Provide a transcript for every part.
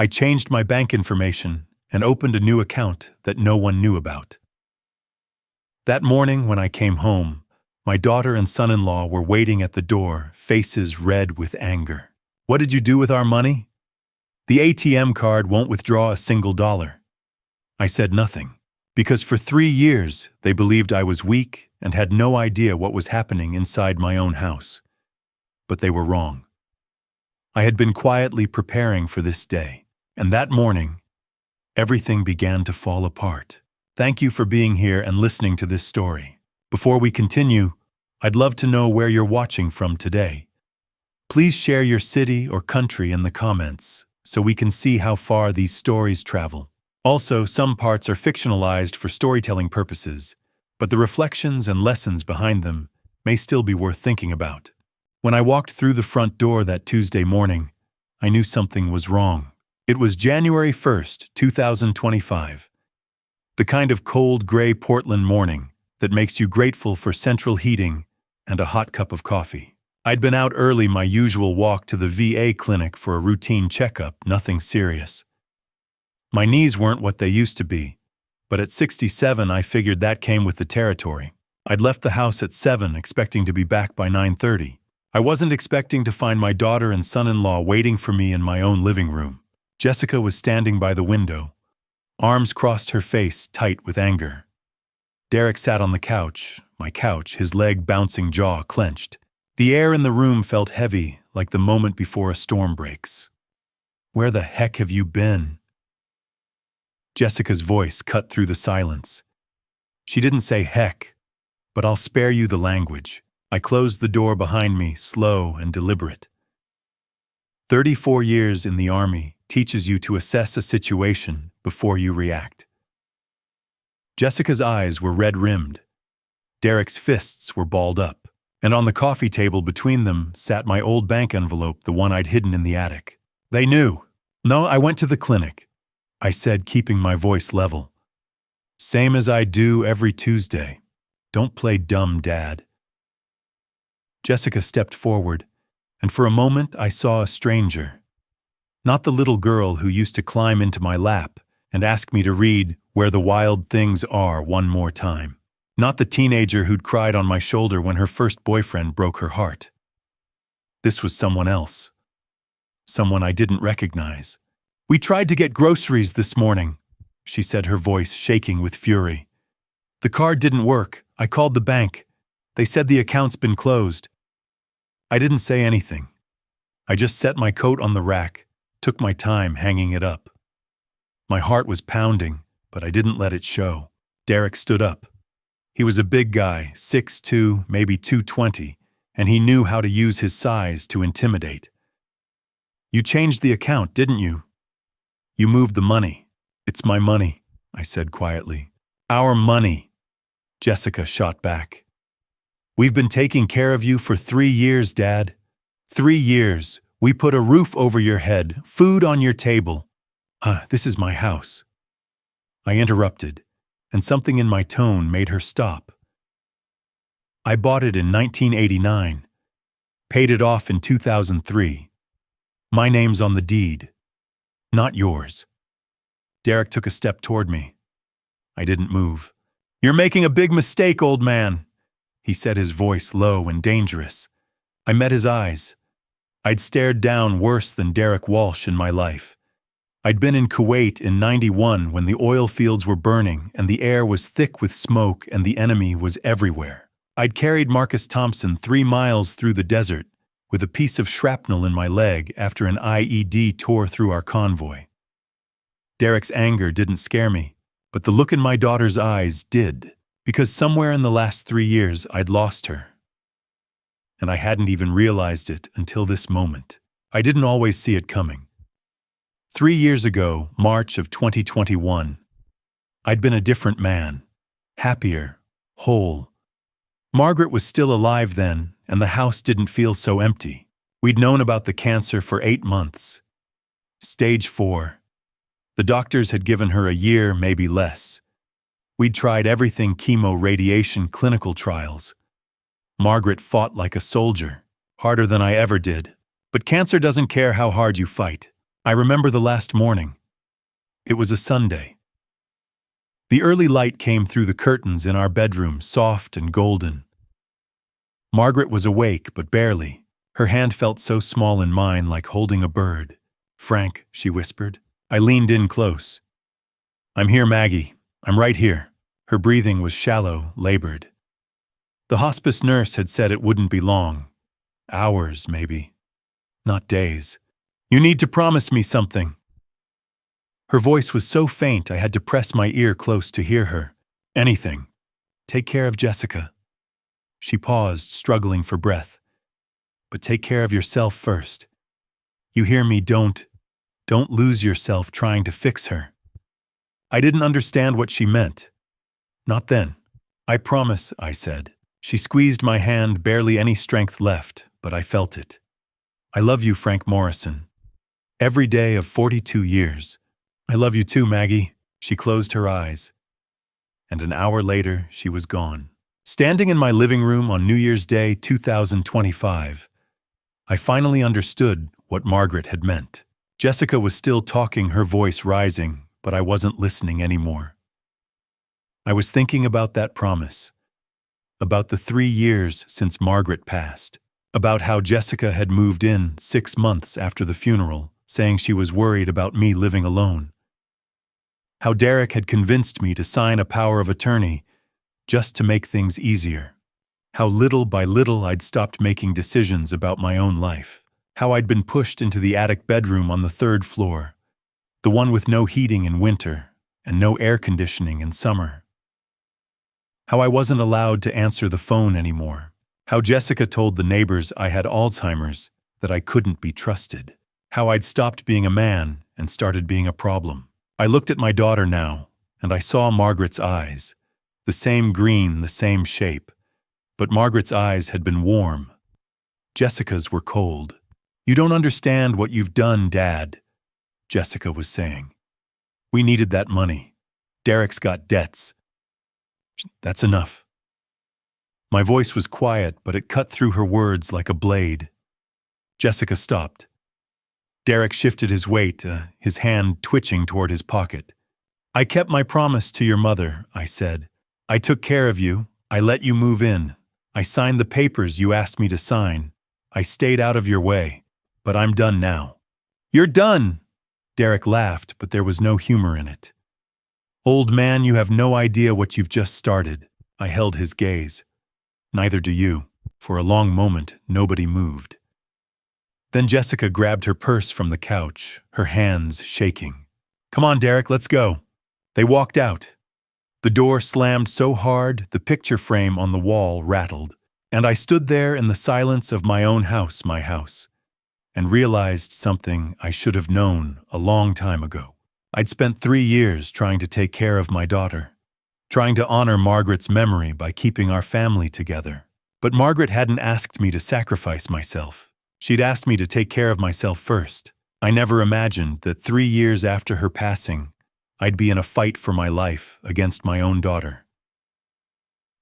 I changed my bank information and opened a new account that no one knew about. That morning when I came home, my daughter and son-in-law were waiting at the door, faces red with anger. "What did you do with our money?" "The ATM card won't withdraw a single dollar." I said nothing, because for 3 years they believed I was weak and had no idea what was happening inside my own house. But they were wrong. I had been quietly preparing for this day, and that morning, everything began to fall apart. Thank you for being here and listening to this story. Before we continue, I'd love to know where you're watching from today. Please share your city or country in the comments so we can see how far these stories travel. Also, some parts are fictionalized for storytelling purposes, but the reflections and lessons behind them may still be worth thinking about. When I walked through the front door that Tuesday morning, I knew something was wrong. It was January 1st, 2025. The kind of cold, gray Portland morning that makes you grateful for central heating and a hot cup of coffee. I'd been out early my usual walk to the VA clinic for a routine checkup, nothing serious. My knees weren't what they used to be, but at 67 I figured that came with the territory. I'd left the house at 7 expecting to be back by 9:30. I wasn't expecting to find my daughter and son-in-law waiting for me in my own living room. Jessica was standing by the window, arms crossed, her face tight with anger. Derek sat on the couch, my couch, his leg bouncing, jaw clenched. The air in the room felt heavy, like the moment before a storm breaks. "Where the heck have you been?" Jessica's voice cut through the silence. She didn't say heck, but I'll spare you the language. I closed the door behind me, slow and deliberate. 34 years in the Army teaches you to assess a situation before you react. Jessica's eyes were red-rimmed. Derek's fists were balled up, and on the coffee table between them sat my old bank envelope, the one I'd hidden in the attic. They knew. "No, I went to the clinic," I said, keeping my voice level. "Same as I do every Tuesday. Don't play dumb, Dad." Jessica stepped forward, and for a moment I saw a stranger. Not the little girl who used to climb into my lap and ask me to read "Where the Wild Things Are" one more time. Not the teenager who'd cried on my shoulder when her first boyfriend broke her heart. This was someone else. Someone I didn't recognize. "We tried to get groceries this morning," she said, her voice shaking with fury. "The card didn't work. I called the bank. They said the account's been closed." I didn't say anything. I just set my coat on the rack, took my time hanging it up. My heart was pounding, but I didn't let it show. Derek stood up. He was a big guy, 6'2", maybe 220, and he knew how to use his size to intimidate. "You changed the account, didn't you? You moved the money." "It's my money," I said quietly. "Our money," Jessica shot back. "We've been taking care of you for 3 years, Dad. 3 years. We put a roof over your head, food on your table. This is my house." I interrupted, and something in my tone made her stop. "I bought it in 1989. Paid it off in 2003. My name's on the deed. Not yours." Derek took a step toward me. I didn't move. "You're making a big mistake, old man," he said, his voice low and dangerous. I met his eyes. I'd stared down worse than Derek Walsh in my life. I'd been in Kuwait in '91 when the oil fields were burning and the air was thick with smoke and the enemy was everywhere. I'd carried Marcus Thompson 3 miles through the desert with a piece of shrapnel in my leg after an IED tore through our convoy. Derek's anger didn't scare me, but the look in my daughter's eyes did, because somewhere in the last 3 years I'd lost her. And I hadn't even realized it until this moment. I didn't always see it coming. 3 years ago, March of 2021, I'd been a different man, happier, whole. Margaret was still alive then, and the house didn't feel so empty. We'd known about the cancer for 8 months. Stage 4. The doctors had given her a year, maybe less. We'd tried everything: chemo, radiation, clinical trials. Margaret fought like a soldier, harder than I ever did. But cancer doesn't care how hard you fight. I remember the last morning. It was a Sunday. The early light came through the curtains in our bedroom, soft and golden. Margaret was awake, but barely. Her hand felt so small in mine, like holding a bird. "Frank," she whispered. I leaned in close. "I'm here, Maggie. I'm right here." Her breathing was shallow, labored. The hospice nurse had said it wouldn't be long. Hours, maybe. Not days. "You need to promise me something." Her voice was so faint I had to press my ear close to hear her. "Anything. Take care of Jessica." She paused, struggling for breath. "But take care of yourself first. You hear me? Don't lose yourself trying to fix her." I didn't understand what she meant. Not then. "I promise," I said. She squeezed my hand, barely any strength left, but I felt it. "I love you, Frank Morrison. Every day of 42 years. I love you too, Maggie." She closed her eyes. And an hour later, she was gone. Standing in my living room on New Year's Day 2025, I finally understood what Margaret had meant. Jessica was still talking, her voice rising, but I wasn't listening anymore. I was thinking about that promise, about the 3 years since Margaret passed, about how Jessica had moved in 6 months after the funeral, saying she was worried about me living alone. How Derek had convinced me to sign a power of attorney just to make things easier. How little by little I'd stopped making decisions about my own life. How I'd been pushed into the attic bedroom on the 3rd floor, the one with no heating in winter and no air conditioning in summer. How I wasn't allowed to answer the phone anymore. How Jessica told the neighbors I had Alzheimer's, that I couldn't be trusted. How I'd stopped being a man and started being a problem. I looked at my daughter now, and I saw Margaret's eyes. The same green, the same shape. But Margaret's eyes had been warm. Jessica's were cold. "You don't understand what you've done, Dad," Jessica was saying. "We needed that money. Derek's got debts. That's enough." My voice was quiet, but it cut through her words like a blade. Jessica stopped. Derek shifted his weight, his hand twitching toward his pocket. "I kept my promise to your mother," I said. "I took care of you. I let you move in. I signed the papers you asked me to sign. I stayed out of your way. But I'm done now." "You're done!" Derek laughed, but there was no humor in it. "Old man, you have no idea what you've just started." I held his gaze. "Neither do you." For a long moment, nobody moved. Then Jessica grabbed her purse from the couch, her hands shaking. "Come on, Derek, let's go." They walked out. The door slammed so hard, the picture frame on the wall rattled, and I stood there in the silence of my own house, my house, and realized something I should have known a long time ago. I'd spent 3 years trying to take care of my daughter, trying to honor Margaret's memory by keeping our family together. But Margaret hadn't asked me to sacrifice myself. She'd asked me to take care of myself first. I never imagined that 3 years after her passing, I'd be in a fight for my life against my own daughter.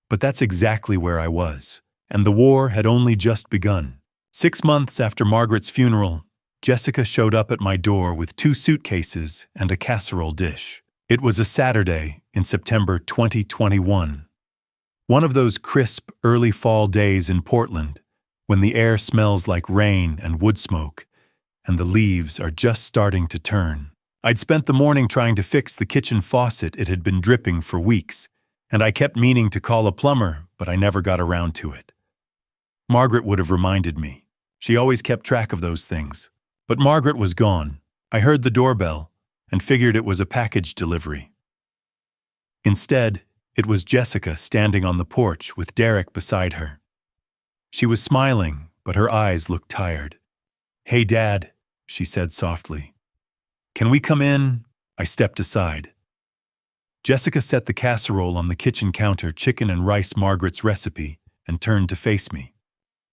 But that's exactly where I was, and the war had only just begun. 6 months after Margaret's funeral, Jessica showed up at my door with 2 suitcases and a casserole dish. It was a Saturday in September 2021. One of those crisp, early fall days in Portland, when the air smells like rain and wood smoke, and the leaves are just starting to turn. I'd spent the morning trying to fix the kitchen faucet. It had been dripping for weeks, and I kept meaning to call a plumber, but I never got around to it. Margaret would have reminded me. She always kept track of those things. But Margaret was gone. I heard the doorbell and figured it was a package delivery. Instead, it was Jessica standing on the porch with Derek beside her. She was smiling, but her eyes looked tired. "Hey, Dad," she said softly. "Can we come in?" I stepped aside. Jessica set the casserole on the kitchen counter, chicken and rice, Margaret's recipe, and turned to face me.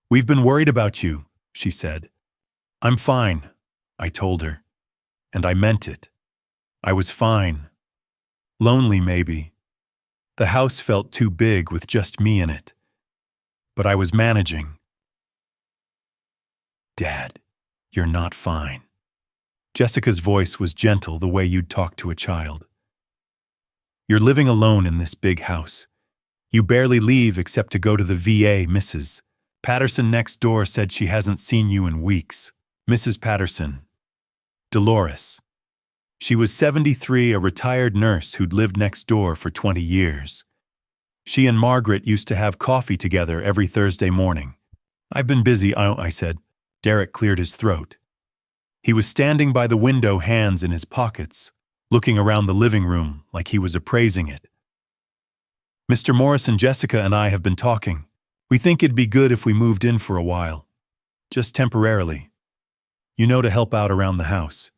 "We've been worried about you," she said. "I'm fine," I told her. And I meant it. I was fine. Lonely, maybe. The house felt too big with just me in it. But I was managing. "Dad, you're not fine," Jessica's voice was gentle, the way you'd talk to a child. You're living alone in this big house. You barely leave except to go to the VA, Mrs. Patterson next door said she hasn't seen you in weeks. Mrs. Patterson. Dolores. She was 73, a retired nurse who'd lived next door for 20 years. She and Margaret used to have coffee together every Thursday morning. I've been busy, I said. Derek cleared his throat. He was standing by the window, hands in his pockets, looking around the living room like he was appraising it. Mr. Morris and Jessica and I have been talking. We think it'd be good if we moved in for a while. Just temporarily. You know, to help out around the house.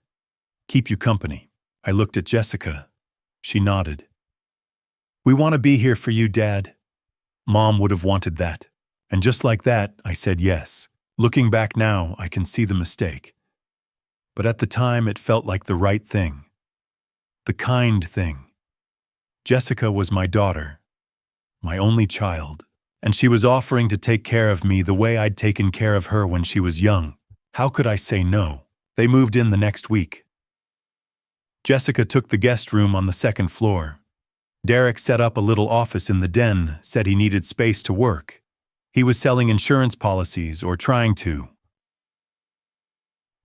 Keep you company. I looked at Jessica. She nodded. We want to be here for you, Dad. Mom would have wanted that. And just like that, I said yes. Looking back now, I can see the mistake. But at the time, it felt like the right thing. The kind thing. Jessica was my daughter, my only child, and she was offering to take care of me the way I'd taken care of her when she was young. How could I say no? They moved in the next week. Jessica took the guest room on the second floor. Derek set up a little office in the den, said he needed space to work. He was selling insurance policies, or trying to.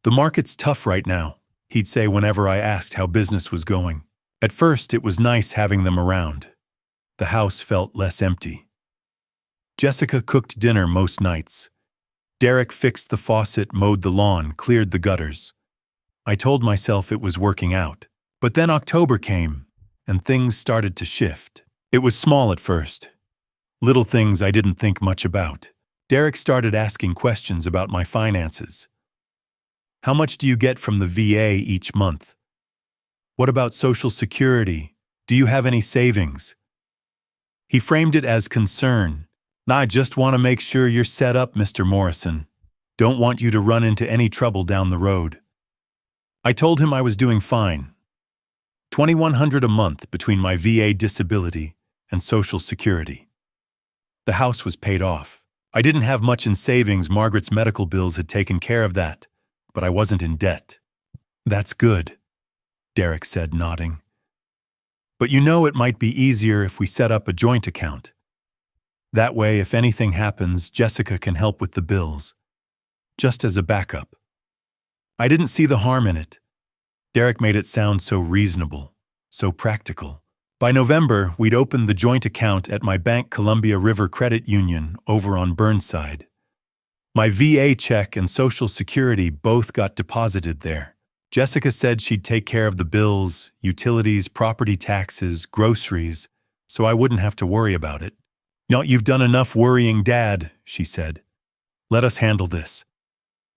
The market's tough right now, he'd say whenever I asked how business was going. At first, it was nice having them around. The house felt less empty. Jessica cooked dinner most nights. Derek fixed the faucet, mowed the lawn, cleared the gutters. I told myself it was working out. But then October came, and things started to shift. It was small at first. Little things I didn't think much about. Derek started asking questions about my finances. How much do you get from the VA each month? What about Social Security? Do you have any savings? He framed it as concern. I just want to make sure you're set up, Mr. Morrison. Don't want you to run into any trouble down the road. I told him I was doing fine. $2,100 a month between my VA disability and Social Security. The house was paid off. I didn't have much in savings. Margaret's medical bills had taken care of that, but I wasn't in debt. That's good, Derek said, nodding. But you know, it might be easier if we set up a joint account. That way, if anything happens, Jessica can help with the bills, just as a backup. I didn't see the harm in it. Derek made it sound so reasonable, so practical. By November, we'd opened the joint account at my bank, Columbia River Credit Union, over on Burnside. My VA check and Social Security both got deposited there. Jessica said she'd take care of the bills, utilities, property taxes, groceries, so I wouldn't have to worry about it. "No, you've done enough worrying, Dad," she said. "Let us handle this."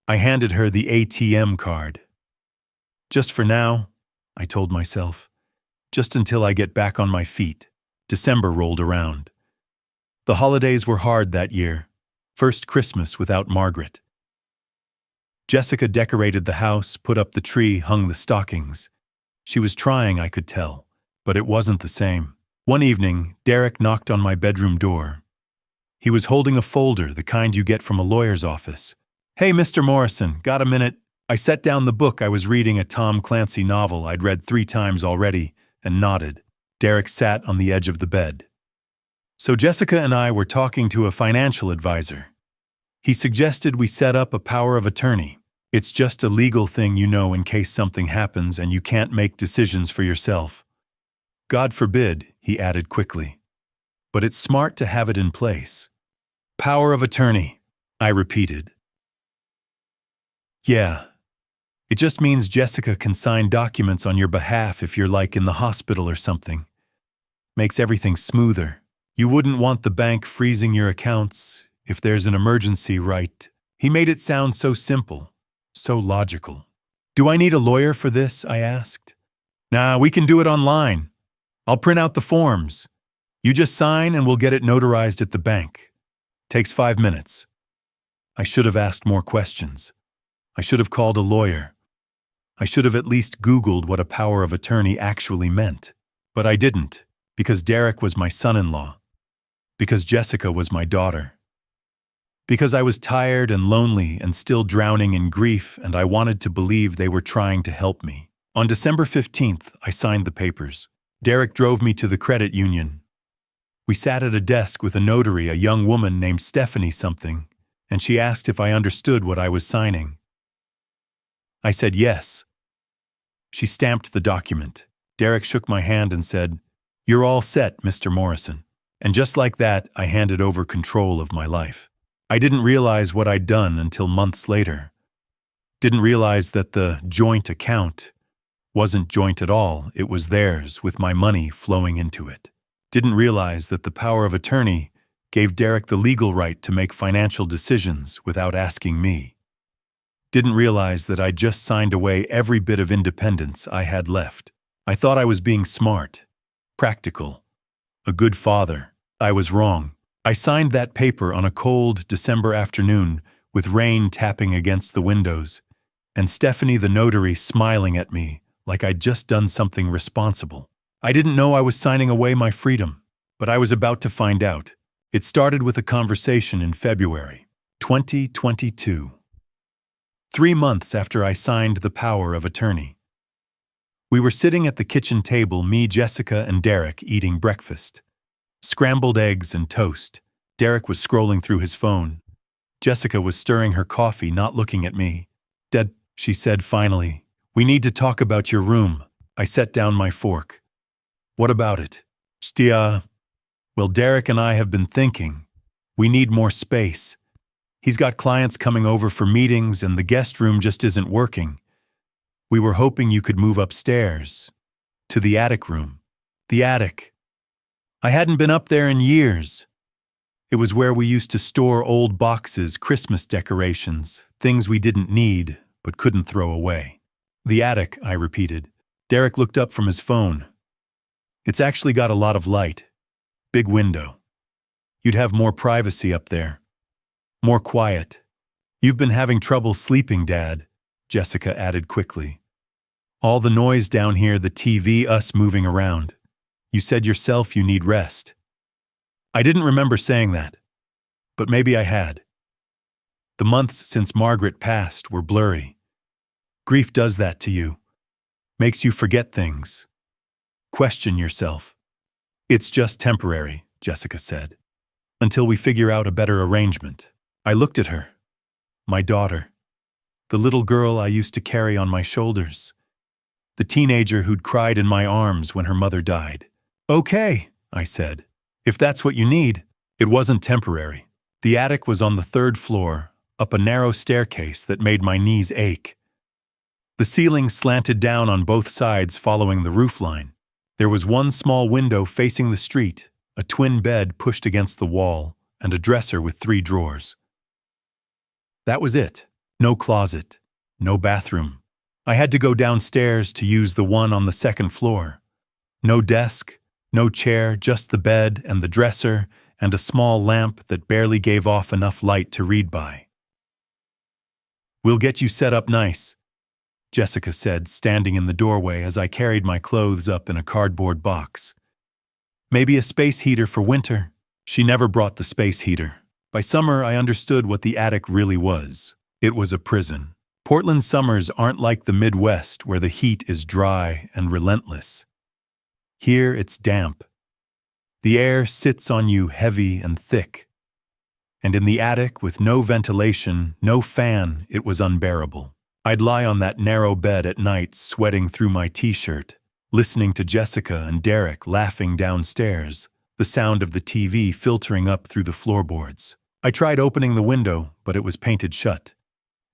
I handed her the ATM card. Just for now, I told myself. Just until I get back on my feet. December rolled around. The holidays were hard that year. First Christmas without Margaret. Jessica decorated the house, put up the tree, hung the stockings. She was trying, I could tell, but it wasn't the same. One evening, Derek knocked on my bedroom door. He was holding a folder, the kind you get from a lawyer's office. "Hey, Mr. Morrison, got a minute?" I set down the book. I was reading a Tom Clancy novel I'd read 3 times already, and nodded. Derek sat on the edge of the bed. So Jessica and I were talking to a financial advisor. He suggested we set up a power of attorney. It's just a legal thing, you know, in case something happens and you can't make decisions for yourself. God forbid, he added quickly. But it's smart to have it in place. Power of attorney, I repeated. Yeah. It just means Jessica can sign documents on your behalf if you're like in the hospital or something. Makes everything smoother. You wouldn't want the bank freezing your accounts if there's an emergency, right? He made it sound so simple, so logical. "Do I need a lawyer for this?" I asked. "Nah, we can do it online. I'll print out the forms. You just sign and we'll get it notarized at the bank. Takes 5 minutes." I should have asked more questions. I should have called a lawyer. I should have at least Googled what a power of attorney actually meant. But I didn't, because Derek was my son-in-law. Because Jessica was my daughter. Because I was tired and lonely and still drowning in grief, and I wanted to believe they were trying to help me. On December 15th, I signed the papers. Derek drove me to the credit union. We sat at a desk with a notary, a young woman named Stephanie something, and she asked if I understood what I was signing. I said yes. She stamped the document. Derek shook my hand and said, "You're all set, Mr. Morrison." And just like that, I handed over control of my life. I didn't realize what I'd done until months later. Didn't realize that the joint account wasn't joint at all. It was theirs, with my money flowing into it. Didn't realize that the power of attorney gave Derek the legal right to make financial decisions without asking me. Didn't realize that I just signed away every bit of independence I had left. I thought I was being smart, practical, a good father. I was wrong. I signed that paper on a cold December afternoon with rain tapping against the windows, and Stephanie the notary smiling at me like I'd just done something responsible. I didn't know I was signing away my freedom, but I was about to find out. It started with a conversation in February 2022. 3 months after I signed the power of attorney. We were sitting at the kitchen table, me, Jessica, and Derek, eating breakfast. Scrambled eggs and toast. Derek was scrolling through his phone. Jessica was stirring her coffee, not looking at me. "Dad," she said finally, "we need to talk about your room." I set down my fork. "What about it?" "Stia." "Well, Derek and I have been thinking. We need more space. He's got clients coming over for meetings and the guest room just isn't working. We were hoping you could move upstairs, to the attic room." The attic. I hadn't been up there in years. It was where we used to store old boxes, Christmas decorations, things we didn't need but couldn't throw away. "The attic," I repeated. Derek looked up from his phone. "It's actually got a lot of light. Big window. You'd have more privacy up there. More quiet. You've been having trouble sleeping, Dad," Jessica added quickly. "All the noise down here, the TV, us moving around. You said yourself you need rest." I didn't remember saying that, but maybe I had. The months since Margaret passed were blurry. Grief does that to you. Makes you forget things. Question yourself. "It's just temporary," Jessica said, "until we figure out a better arrangement." I looked at her. My daughter. The little girl I used to carry on my shoulders. The teenager who'd cried in my arms when her mother died. "Okay," I said. "If that's what you need." It wasn't temporary. The attic was on the 3rd floor, up a narrow staircase that made my knees ache. The ceiling slanted down on both sides following the roofline. There was one small window facing the street, a twin bed pushed against the wall, and a dresser with 3 drawers. That was it. No closet, no bathroom. I had to go downstairs to use the one on the 2nd floor. No desk, no chair, just the bed and the dresser and a small lamp that barely gave off enough light to read by. "We'll get you set up nice," Jessica said, standing in the doorway as I carried my clothes up in a cardboard box. "Maybe a space heater for winter." She never brought the space heater. By summer, I understood what the attic really was. It was a prison. Portland summers aren't like the Midwest, where the heat is dry and relentless. Here, it's damp. The air sits on you heavy and thick. And in the attic, with no ventilation, no fan, it was unbearable. I'd lie on that narrow bed at night, sweating through my t-shirt, listening to Jessica and Derek laughing downstairs, the sound of the TV filtering up through the floorboards. I tried opening the window, but it was painted shut.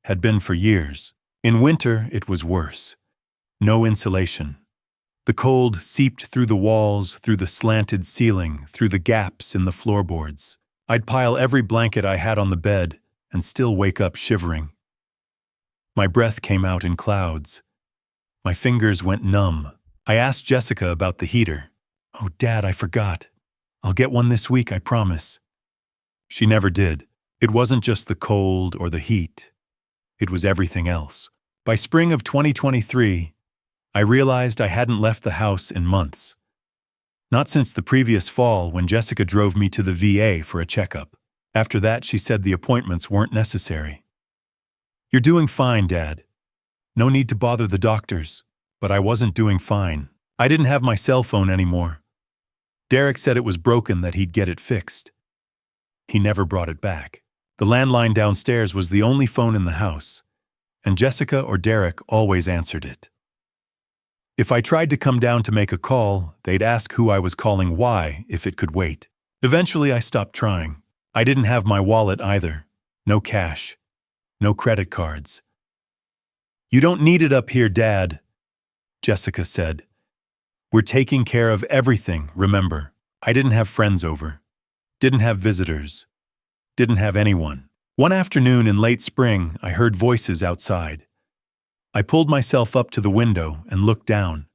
Had been for years. In winter, it was worse. No insulation. The cold seeped through the walls, through the slanted ceiling, through the gaps in the floorboards. I'd pile every blanket I had on the bed and still wake up shivering. My breath came out in clouds. My fingers went numb. I asked Jessica about the heater. "Oh, Dad, I forgot. I'll get one this week, I promise." She never did. It wasn't just the cold or the heat. It was everything else. By spring of 2023, I realized I hadn't left the house in months. Not since the previous fall when Jessica drove me to the VA for a checkup. After that, she said the appointments weren't necessary. "You're doing fine, Dad. No need to bother the doctors." But I wasn't doing fine. I didn't have my cell phone anymore. Derek said it was broken, that he'd get it fixed. He never brought it back. The landline downstairs was the only phone in the house, and Jessica or Derek always answered it. If I tried to come down to make a call, they'd ask who I was calling, why, if it could wait. Eventually, I stopped trying. I didn't have my wallet either. No cash. No credit cards. "You don't need it up here, Dad," Jessica said. "We're taking care of everything, remember." I didn't have friends over. Didn't have visitors. Didn't have anyone. One afternoon in late spring, I heard voices outside. I pulled myself up to the window and looked down.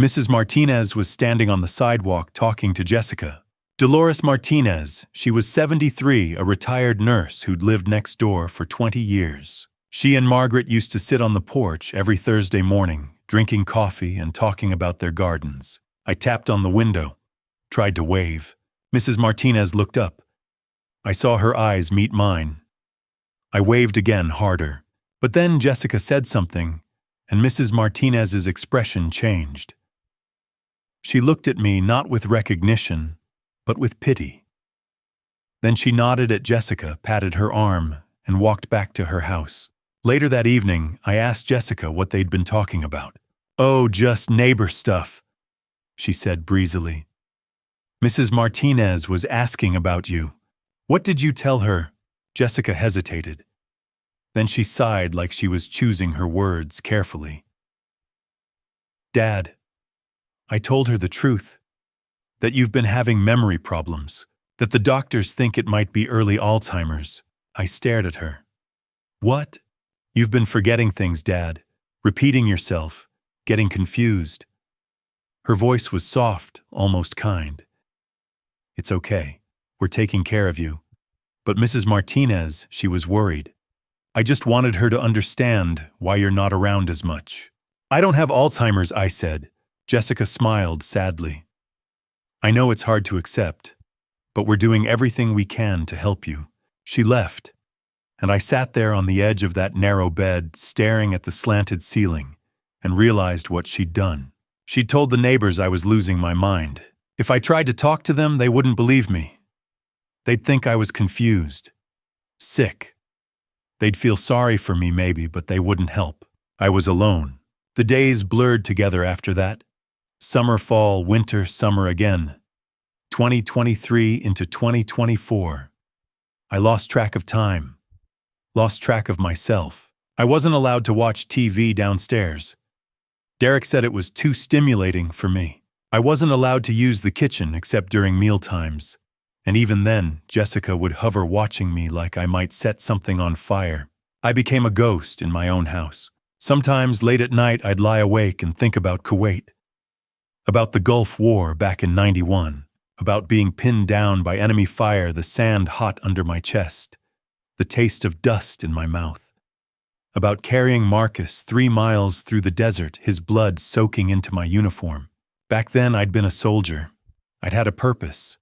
Mrs. Martinez was standing on the sidewalk talking to Jessica. Dolores Martinez, she was 73, a retired nurse who'd lived next door for 20 years. She and Margaret used to sit on the porch every Thursday morning, drinking coffee and talking about their gardens. I tapped on the window, tried to wave. Mrs. Martinez looked up. I saw her eyes meet mine. I waved again, harder. But then Jessica said something, and Mrs. Martinez's expression changed. She looked at me not with recognition, but with pity. Then she nodded at Jessica, patted her arm, and walked back to her house. Later that evening, I asked Jessica what they'd been talking about. "Oh, just neighbor stuff," she said breezily. "Mrs. Martinez was asking about you." "What did you tell her?" Jessica hesitated. Then she sighed like she was choosing her words carefully. "Dad, I told her the truth. That you've been having memory problems. That the doctors think it might be early Alzheimer's." I stared at her. "What?" "You've been forgetting things, Dad. Repeating yourself. Getting confused." Her voice was soft, almost kind. "It's okay. We're taking care of you." But Mrs. Martinez, she was worried. "I just wanted her to understand why you're not around as much." "I don't have Alzheimer's," I said. Jessica smiled sadly. "I know it's hard to accept, but we're doing everything we can to help you." She left, and I sat there on the edge of that narrow bed, staring at the slanted ceiling, and realized what she'd done. She'd told the neighbors I was losing my mind. If I tried to talk to them, they wouldn't believe me. They'd think I was confused, sick. They'd feel sorry for me maybe, but they wouldn't help. I was alone. The days blurred together after that. Summer, fall, winter, summer again. 2023 into 2024. I lost track of time. Lost track of myself. I wasn't allowed to watch TV downstairs. Derek said it was too stimulating for me. I wasn't allowed to use the kitchen except during meal times. And even then, Jessica would hover watching me like I might set something on fire. I became a ghost in my own house. Sometimes late at night I'd lie awake and think about Kuwait. About the Gulf War back in '91. About being pinned down by enemy fire, the sand hot under my chest. The taste of dust in my mouth. About carrying Marcus 3 miles through the desert, his blood soaking into my uniform. Back then I'd been a soldier. I'd had a purpose.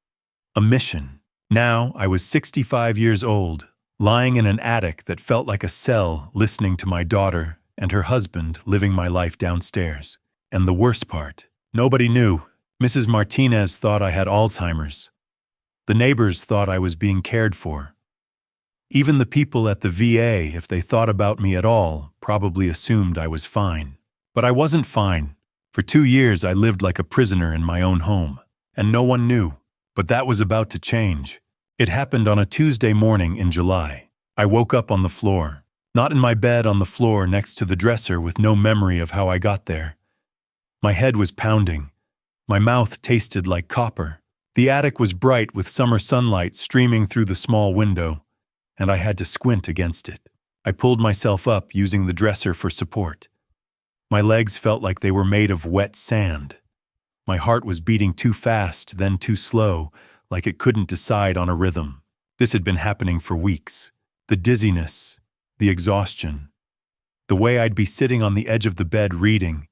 A mission. Now I was 65 years old, lying in an attic that felt like a cell, listening to my daughter and her husband living my life downstairs. And the worst part, nobody knew. Mrs. Martinez thought I had Alzheimer's. The neighbors thought I was being cared for. Even the people at the VA, if they thought about me at all, probably assumed I was fine. But I wasn't fine. For 2 years I lived like a prisoner in my own home, and no one knew. But that was about to change. It happened on a Tuesday morning in July. I woke up on the floor. Not in my bed, on the floor next to the dresser, with no memory of how I got there. My head was pounding. My mouth tasted like copper. The attic was bright with summer sunlight streaming through the small window, and I had to squint against it. I pulled myself up, using the dresser for support. My legs felt like they were made of wet sand. My heart was beating too fast, then too slow, like it couldn't decide on a rhythm. This had been happening for weeks. The dizziness, the exhaustion. The way I'd be sitting on the edge of the bed reading,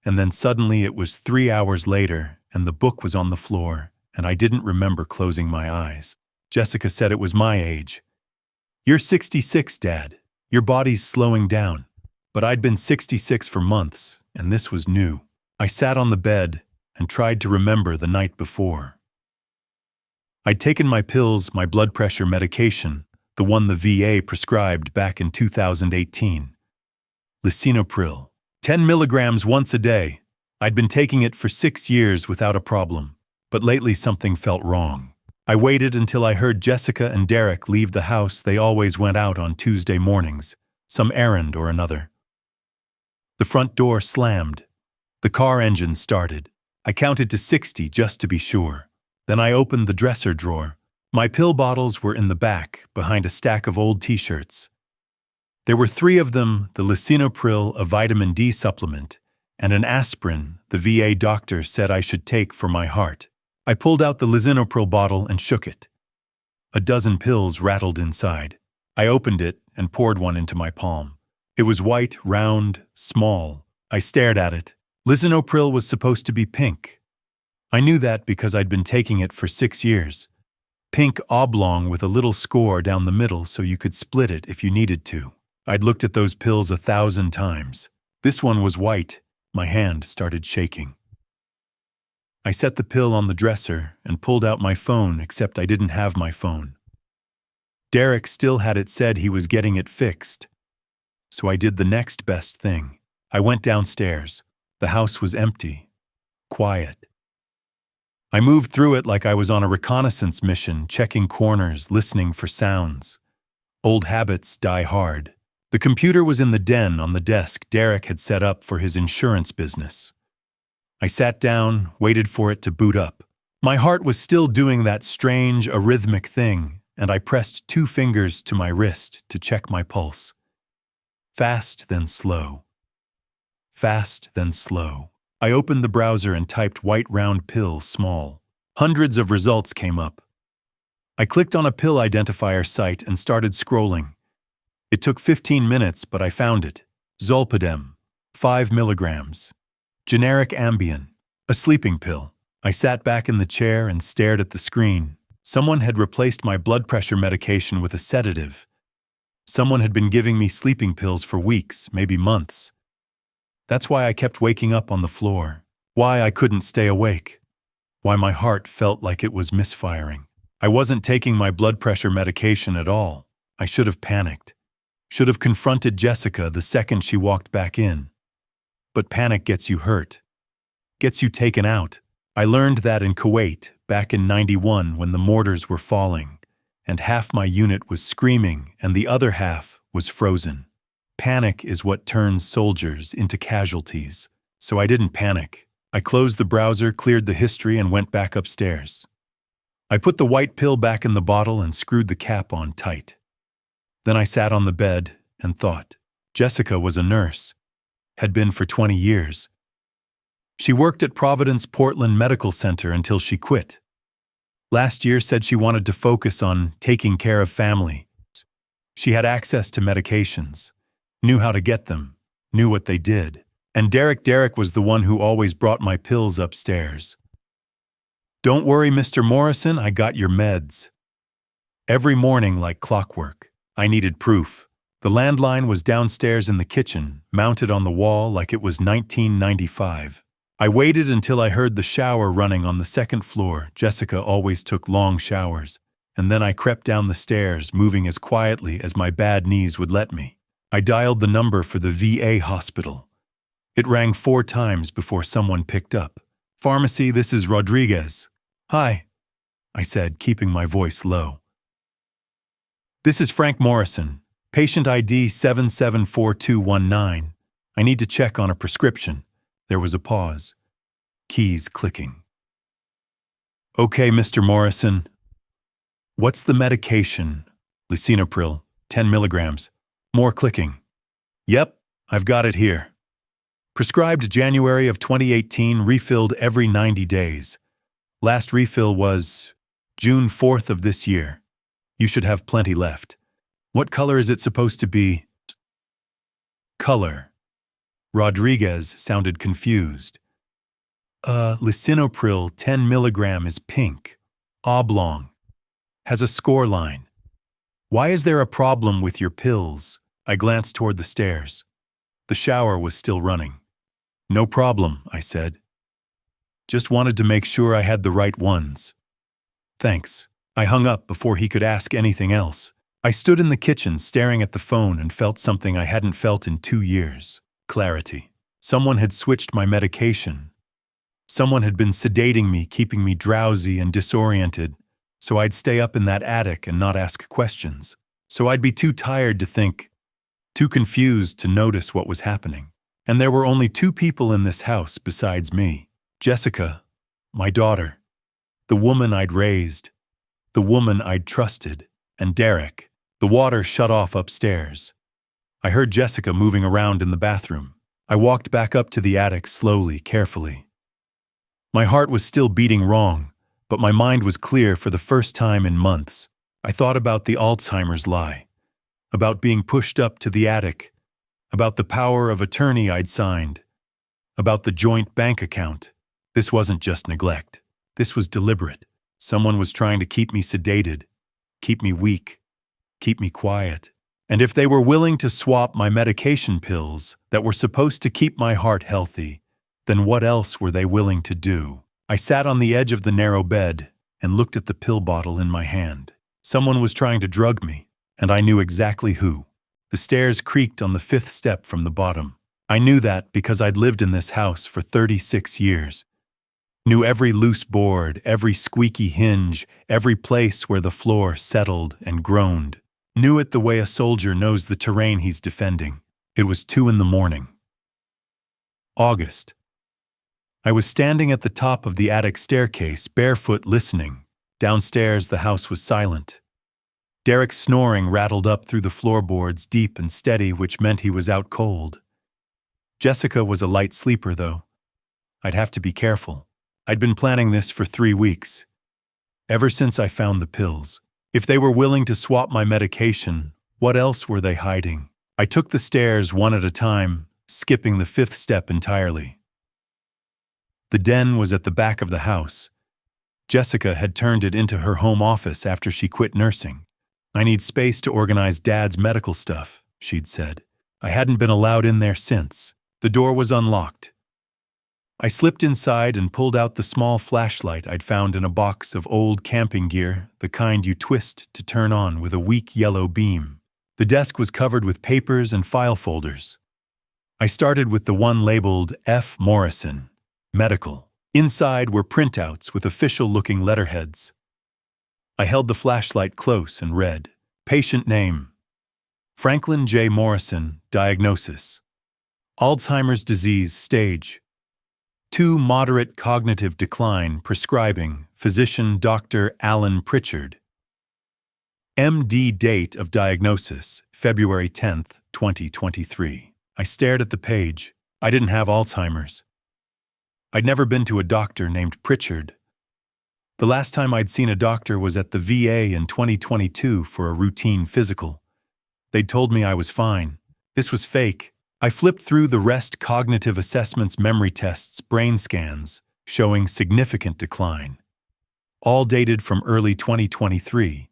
and then suddenly it was 3 hours later, and the book was on the floor, and I didn't remember closing my eyes. Jessica said it was my age. You're 66, Dad. Your body's slowing down. But I'd been 66 for months, and this was new. I sat on the bed and tried to remember the night before. I'd taken my pills, my blood pressure medication, the one the VA prescribed back in 2018. Lisinopril, 10 milligrams once a day. I'd been taking it for 6 years without a problem, but lately something felt wrong. I waited until I heard Jessica and Derek leave the house they always went out on Tuesday mornings, some errand or another. The front door slammed. The car engine started. I counted to 60 just to be sure. Then I opened the dresser drawer. My pill bottles were in the back, behind a stack of old t-shirts. There were 3 of them, the lisinopril, a vitamin D supplement, and an aspirin the VA doctor said I should take for my heart. I pulled out the lisinopril bottle and shook it. A dozen pills rattled inside. I opened it and poured one into my palm. It was white, round, small. I stared at it. Lisinopril was supposed to be pink. I knew that because I'd been taking it for 6 years. Pink oblong with a little score down the middle so you could split it if you needed to. I'd looked at those pills 1,000 times. This one was white. My hand started shaking. I set the pill on the dresser and pulled out my phone, except I didn't have my phone. Derek still had it said he was getting it fixed. So I did the next best thing. I went downstairs. The house was empty. Quiet. I moved through it like I was on a reconnaissance mission, checking corners, listening for sounds. Old habits die hard. The computer was in the den on the desk Derek had set up for his insurance business. I sat down, waited for it to boot up. My heart was still doing that strange, arrhythmic thing, and I pressed 2 fingers to my wrist to check my pulse. Fast, then slow. Fast, then slow. I opened the browser and typed white round pill small. Hundreds of results came up. I clicked on a pill identifier site and started scrolling. It took 15 minutes, but I found it. Zolpidem, 5 milligrams. Generic Ambien, a sleeping pill. I sat back in the chair and stared at the screen. Someone had replaced my blood pressure medication with a sedative. Someone had been giving me sleeping pills for weeks, maybe months. That's why I kept waking up on the floor. Why I couldn't stay awake. Why my heart felt like it was misfiring. I wasn't taking my blood pressure medication at all. I should have panicked. Should have confronted Jessica the second she walked back in. But panic gets you hurt. Gets you taken out. I learned that in Kuwait, back in '91 when the mortars were falling, and half my unit was screaming and the other half was frozen. Panic is what turns soldiers into casualties. So I didn't panic. I closed the browser, cleared the history, and went back upstairs. I put the white pill back in the bottle and screwed the cap on tight. Then I sat on the bed and thought. Jessica was a nurse. Had been for 20 years. She worked at Providence Portland Medical Center until she quit. Last year said she wanted to focus on taking care of family. She had access to medications, knew how to get them, knew what they did. And Derek was the one who always brought my pills upstairs. Don't worry, Mr. Morrison, I got your meds. Every morning like clockwork. I needed proof. The landline was downstairs in the kitchen, mounted on the wall like it was 1995. I waited until I heard the shower running on the second floor. Jessica always took long showers. And then I crept down the stairs, moving as quietly as my bad knees would let me. I dialed the number for the VA hospital. It rang 4 times before someone picked up. Pharmacy, this is Rodriguez. Hi, I said, keeping my voice low. This is Frank Morrison, patient ID 774219. I need to check on a prescription. There was a pause. Keys clicking. Okay, Mr. Morrison. What's the medication? Lisinopril, 10 milligrams. More clicking. Yep, I've got it here. Prescribed January of 2018, refilled every 90 days. Last refill was June 4th of this year. You should have plenty left. What color is it supposed to be? Color. Rodriguez sounded confused. Lisinopril 10 milligram is pink. Oblong. has a score line. Why is there a problem with your pills? I glanced toward the stairs. The shower was still running. No problem, I said. Just wanted to make sure I had the right ones. Thanks. I hung up before he could ask anything else. I stood in the kitchen staring at the phone and felt something I hadn't felt in 2 years. Clarity. Someone had switched my medication. Someone had been sedating me, keeping me drowsy and disoriented, so I'd stay up in that attic and not ask questions. So I'd be too tired to think, too confused to notice what was happening. And there were only 2 people in this house besides me. Jessica, my daughter, the woman I'd raised, the woman I'd trusted, and Derek. The water shut off upstairs. I heard Jessica moving around in the bathroom. I walked back up to the attic slowly, carefully. My heart was still beating wrong, but my mind was clear for the first time in months. I thought about the Alzheimer's lie, about being pushed up to the attic, about the power of attorney I'd signed, about the joint bank account. This wasn't just neglect. This was deliberate. Someone was trying to keep me sedated, keep me weak, keep me quiet. And if they were willing to swap my medication pills that were supposed to keep my heart healthy, then what else were they willing to do? I sat on the edge of the narrow bed and looked at the pill bottle in my hand. Someone was trying to drug me, and I knew exactly who. The stairs creaked on the 5th step from the bottom. I knew that because I'd lived in this house for 36 years. Knew every loose board, every squeaky hinge, every place where the floor settled and groaned. Knew it the way a soldier knows the terrain he's defending. It was 2 a.m. August. I was standing at the top of the attic staircase, barefoot, listening. Downstairs, the house was silent. Derek's snoring rattled up through the floorboards, deep and steady, which meant he was out cold. Jessica was a light sleeper, though. I'd have to be careful. I'd been planning this for 3 weeks. Ever since I found the pills. If they were willing to swap my medication, what else were they hiding? I took the stairs one at a time, skipping the 5th step entirely. The den was at the back of the house. Jessica had turned it into her home office after she quit nursing. I need space to organize Dad's medical stuff, she'd said. I hadn't been allowed in there since. The door was unlocked. I slipped inside and pulled out the small flashlight I'd found in a box of old camping gear, the kind you twist to turn on with a weak yellow beam. The desk was covered with papers and file folders. I started with the one labeled F. Morrison, Medical. Inside were printouts with official-looking letterheads. I held the flashlight close and read, Patient name, Franklin J. Morrison, diagnosis, Alzheimer's disease, stage 2, moderate cognitive decline, prescribing, physician Dr. Alan Pritchard. MD, date of diagnosis, February 10th, 2023. I stared at the page. I didn't have Alzheimer's. I'd never been to a doctor named Pritchard. The last time I'd seen a doctor was at the VA in 2022 for a routine physical. They'd told me I was fine. This was fake. I flipped through the rest cognitive assessments, memory tests, brain scans, showing significant decline. All dated from early 2023.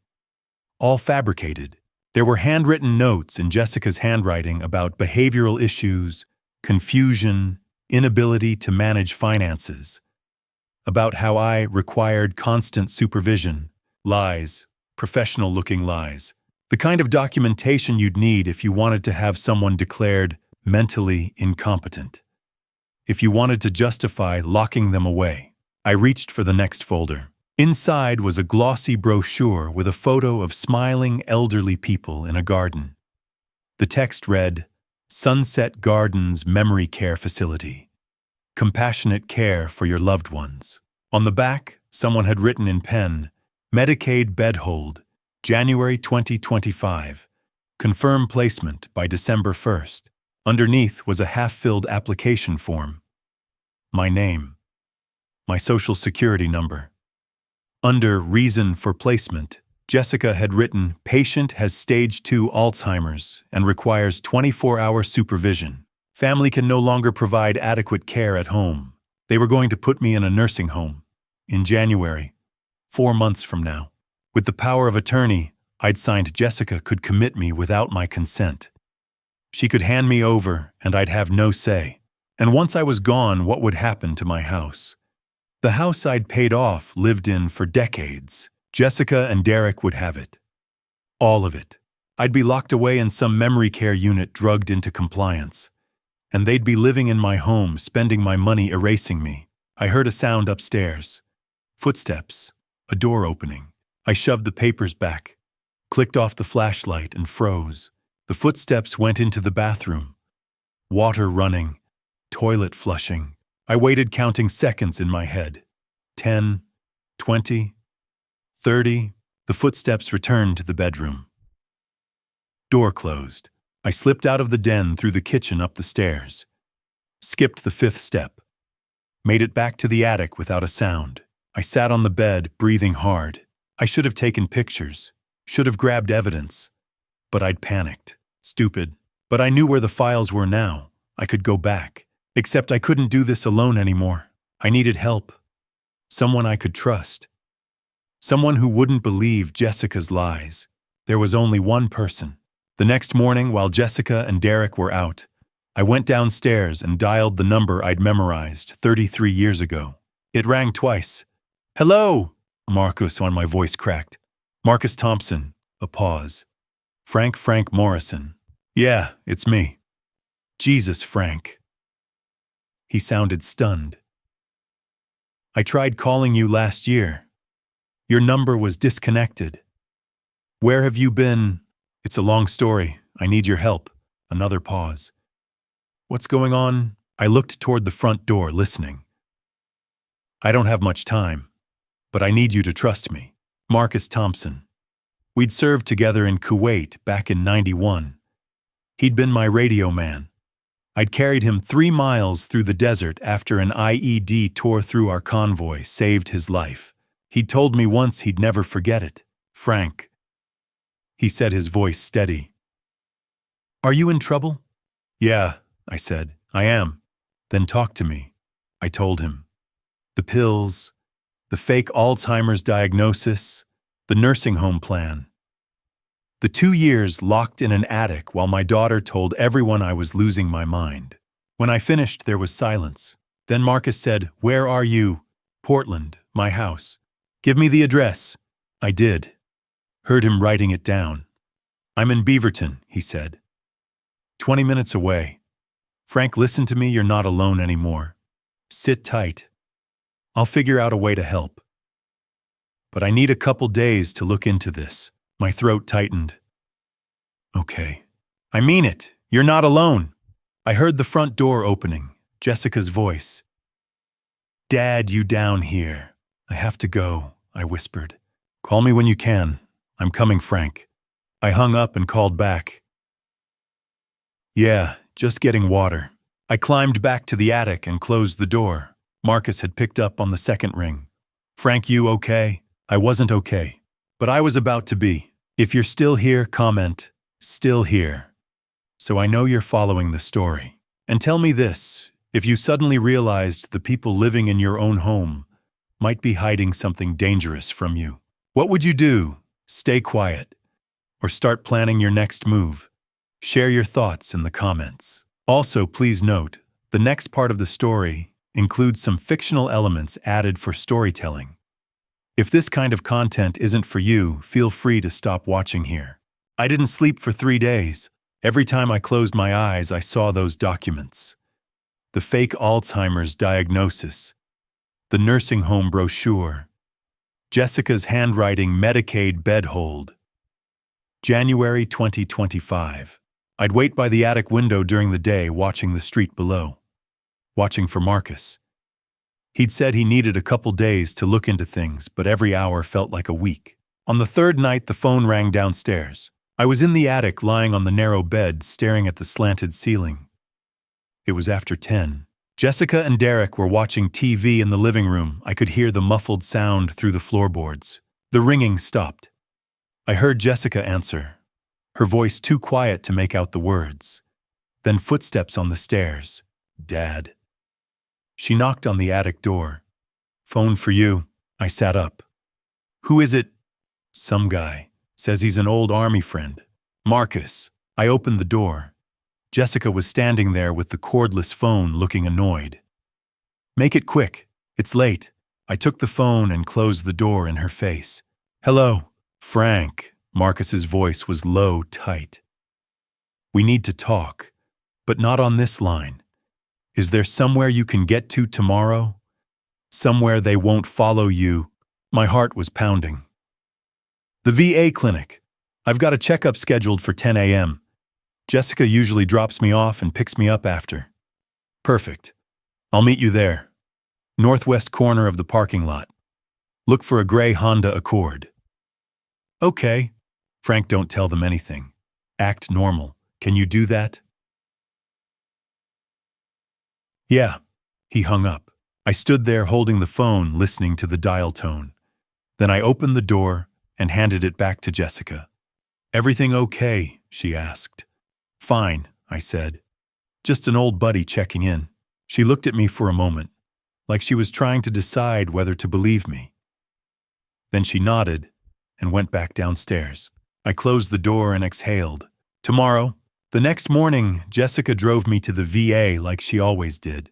All fabricated. There were handwritten notes in Jessica's handwriting about behavioral issues, confusion, inability to manage finances, about how I required constant supervision, lies, professional-looking lies, the kind of documentation you'd need if you wanted to have someone declared mentally incompetent. If you wanted to justify locking them away. I reached for the next folder. Inside was a glossy brochure with a photo of smiling elderly people in a garden. The text read, Sunset Gardens Memory Care Facility. Compassionate care for your loved ones. On the back, someone had written in pen, Medicaid bed hold, January 2025. Confirm placement by December 1st. Underneath was a half-filled application form. My name. My social security number. Under reason for placement, Jessica had written, patient has stage 2 Alzheimer's and requires 24-hour supervision. Family can no longer provide adequate care at home. They were going to put me in a nursing home. In January, 4 months from now. With the power of attorney, I'd signed Jessica could commit me without my consent. She could hand me over, and I'd have no say. And once I was gone, what would happen to my house? The house I'd paid off, lived in for decades. Jessica and Derek would have it. All of it. I'd be locked away in some memory care unit, drugged into compliance. And they'd be living in my home, spending my money erasing me. I heard a sound upstairs. Footsteps. A door opening. I shoved the papers back, clicked off the flashlight, and froze. The footsteps went into the bathroom. Water running. Toilet flushing. I waited, counting seconds in my head. 10, 20, 30. The footsteps returned to the bedroom. Door closed. I slipped out of the den, through the kitchen, up the stairs. Skipped the 5th step. Made it back to the attic without a sound. I sat on the bed, breathing hard. I should have taken pictures. Should have grabbed evidence. But I'd panicked. Stupid. But I knew where the files were now. I could go back. Except I couldn't do this alone anymore. I needed help. Someone I could trust. Someone who wouldn't believe Jessica's lies. There was only one person. The next morning, while Jessica and Derek were out, I went downstairs and dialed the number I'd memorized 33 years ago. It rang twice. "Hello!" Marcus, on my voice cracked. "Marcus Thompson." A pause. Frank Morrison." "Yeah, it's me." "Jesus, Frank." He sounded stunned. "I tried calling you last year. Your number was disconnected. Where have you been? It's a long story. I need your help." Another pause. "What's going on?" I looked toward the front door, listening. "I don't have much time, but I need you to trust me." Marcus Thompson. We'd served together in Kuwait back in '91. He'd been my radio man. I'd carried him 3 miles through the desert after an IED tore through our convoy, saved his life. He'd told me once he'd never forget it. "Frank," he said, his voice steady. "Are you in trouble?" "Yeah," I said. "I am." "Then talk to me," I told him. The pills, the fake Alzheimer's diagnosis, the nursing home plan. The 2 years locked in an attic while my daughter told everyone I was losing my mind. When I finished, there was silence. Then Marcus said, "Where are you?" "Portland, my house." "Give me the address." I did. Heard him writing it down. "I'm in Beaverton," he said. 20 minutes away. "Frank, listen to me, you're not alone anymore. Sit tight. I'll figure out a way to help. But I need a couple days to look into this." My throat tightened. "Okay. I mean it. You're not alone." I heard the front door opening, Jessica's voice. "Dad, you down here?" "I have to go," I whispered. "Call me when you can. I'm coming, Frank." I hung up and called back. "Yeah, just getting water." I climbed back to the attic and closed the door. Marcus had picked up on the second ring. "Frank, you okay?" I wasn't okay, but I was about to be. If you're still here, comment, "Still here." So I know you're following the story. And tell me this, if you suddenly realized the people living in your own home might be hiding something dangerous from you, what would you do? Stay quiet, or start planning your next move? Share your thoughts in the comments. Also, please note, the next part of the story includes some fictional elements added for storytelling. If this kind of content isn't for you, feel free to stop watching here. I didn't sleep for 3 days. Every time I closed my eyes, I saw those documents. The fake Alzheimer's diagnosis, the nursing home brochure, Jessica's handwriting Medicaid bed hold. January 2025. I'd wait by the attic window during the day, watching the street below. Watching for Marcus. He'd said he needed a couple days to look into things, but every hour felt like a week. On the 3rd night, the phone rang downstairs. I was in the attic, lying on the narrow bed, staring at the slanted ceiling. It was after 10. Jessica and Derek were watching TV in the living room. I could hear the muffled sound through the floorboards. The ringing stopped. I heard Jessica answer, her voice too quiet to make out the words. Then footsteps on the stairs. "Dad." She knocked on the attic door. "Phone for you." I sat up. "Who is it?" Some guy. Says he's an old army friend. Marcus. I opened the door. Jessica was standing there with the cordless phone looking annoyed. Make it quick. It's late. I took the phone and closed the door in her face. Hello, Frank. Marcus's voice was low, tight. We need to talk, but not on this line. Is there somewhere you can get to tomorrow? Somewhere they won't follow you? My heart was pounding. The VA clinic. I've got a checkup scheduled for 10 a.m. Jessica usually drops me off and picks me up after. Perfect. I'll meet you there. Northwest corner of the parking lot. Look for a gray Honda Accord. Okay. Frank, don't tell them anything. Act normal. Can you do that? Yeah. He hung up. I stood there holding the phone, listening to the dial tone. Then I opened the door and handed it back to Jessica. Everything okay? She asked. Fine, I said. Just an old buddy checking in. She looked at me for a moment, like she was trying to decide whether to believe me. Then she nodded and went back downstairs. I closed the door and exhaled. Tomorrow, the next morning, Jessica drove me to the VA like she always did.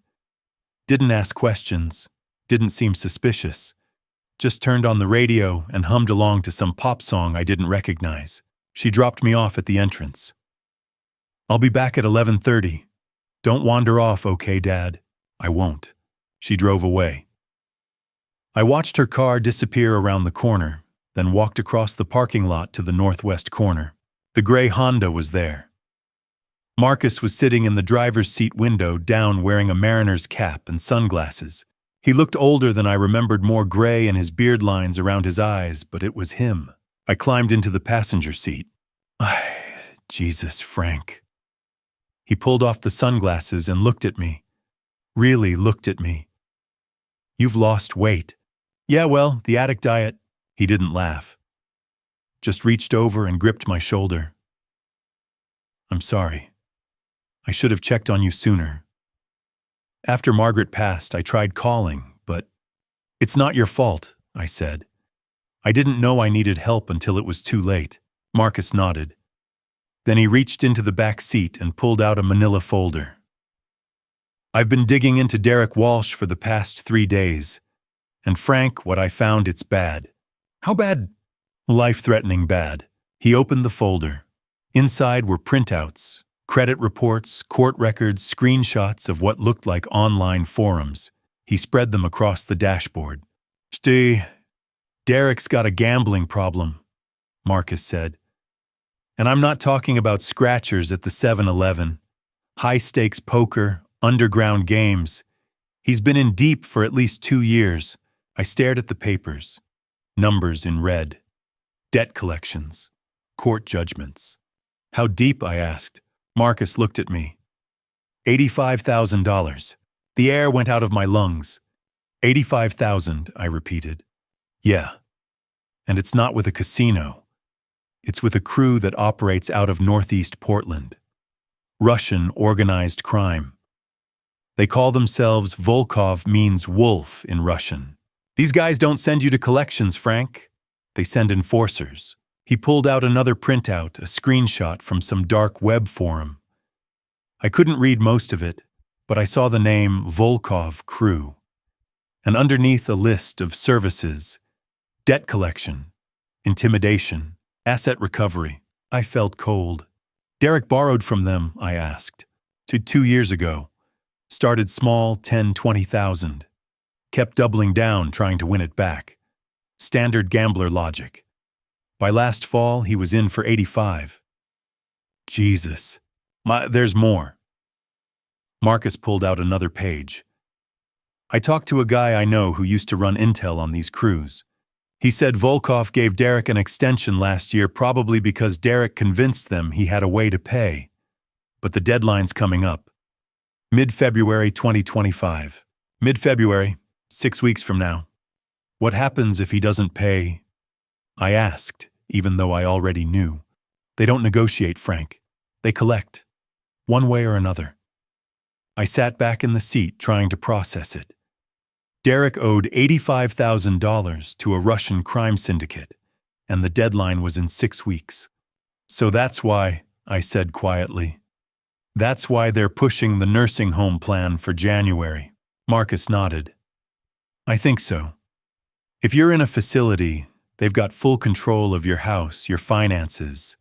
Didn't ask questions, didn't seem suspicious. Just turned on the radio and hummed along to some pop song I didn't recognize. She dropped me off at the entrance. I'll be back at 11:30. Don't wander off, okay, Dad? I won't. She drove away. I watched her car disappear around the corner, then walked across the parking lot to the northwest corner. The gray Honda was there. Marcus was sitting in the driver's seat window down wearing a mariner's cap and sunglasses. He looked older than I remembered, more gray and his beard lines around his eyes, but it was him. I climbed into the passenger seat. Jesus, Frank. He pulled off the sunglasses and looked at me. Really looked at me. You've lost weight. Yeah, well, the addict diet. He didn't laugh. Just reached over and gripped my shoulder. I'm sorry. I should have checked on you sooner. After Margaret passed, I tried calling, but it's not your fault, I said. I didn't know I needed help until it was too late. Marcus nodded. Then he reached into the back seat and pulled out a manila folder. I've been digging into Derek Walsh for the past 3 days. And Frank, what I found, it's bad. How bad? Life-threatening bad. He opened the folder. Inside were printouts, credit reports, court records, screenshots of what looked like online forums. He spread them across the dashboard. Derek's got a gambling problem, Marcus said. And I'm not talking about scratchers at the 7-Eleven, high-stakes poker, underground games. He's been in deep for at least 2 years. I stared at the papers. Numbers in red. Debt collections. Court judgments. How deep, I asked. Marcus looked at me. $85,000. The air went out of my lungs. 85,000, I repeated. Yeah. And it's not with a casino. It's with a crew that operates out of Northeast Portland. Russian organized crime. They call themselves Volkov, means wolf in Russian. These guys don't send you to collections, Frank. They send enforcers. He pulled out another printout, a screenshot from some dark web forum. I couldn't read most of it, but I saw the name Volkov Crew. And underneath a list of services, debt collection, intimidation, asset recovery. I felt cold. Derek borrowed from them, I asked. 2 years ago. Started small, 10, 20,000. Kept doubling down, trying to win it back. Standard gambler logic. By last fall, he was in for 85. Jesus. There's more. Marcus pulled out another page. I talked to a guy I know who used to run intel on these crews. He said Volkov gave Derek an extension last year, probably because Derek convinced them he had a way to pay. But the deadline's coming up. Mid-February 2025. Mid-February, 6 weeks from now. What happens if he doesn't pay? I asked, even though I already knew. They don't negotiate, Frank. They collect. One way or another. I sat back in the seat trying to process it. Derek owed $85,000 to a Russian crime syndicate. and the deadline was in 6 weeks. So that's why, I said quietly. That's why they're pushing the nursing home plan for January. Marcus nodded. I think so. If you're in a facility, they've got full control of your house, your finances.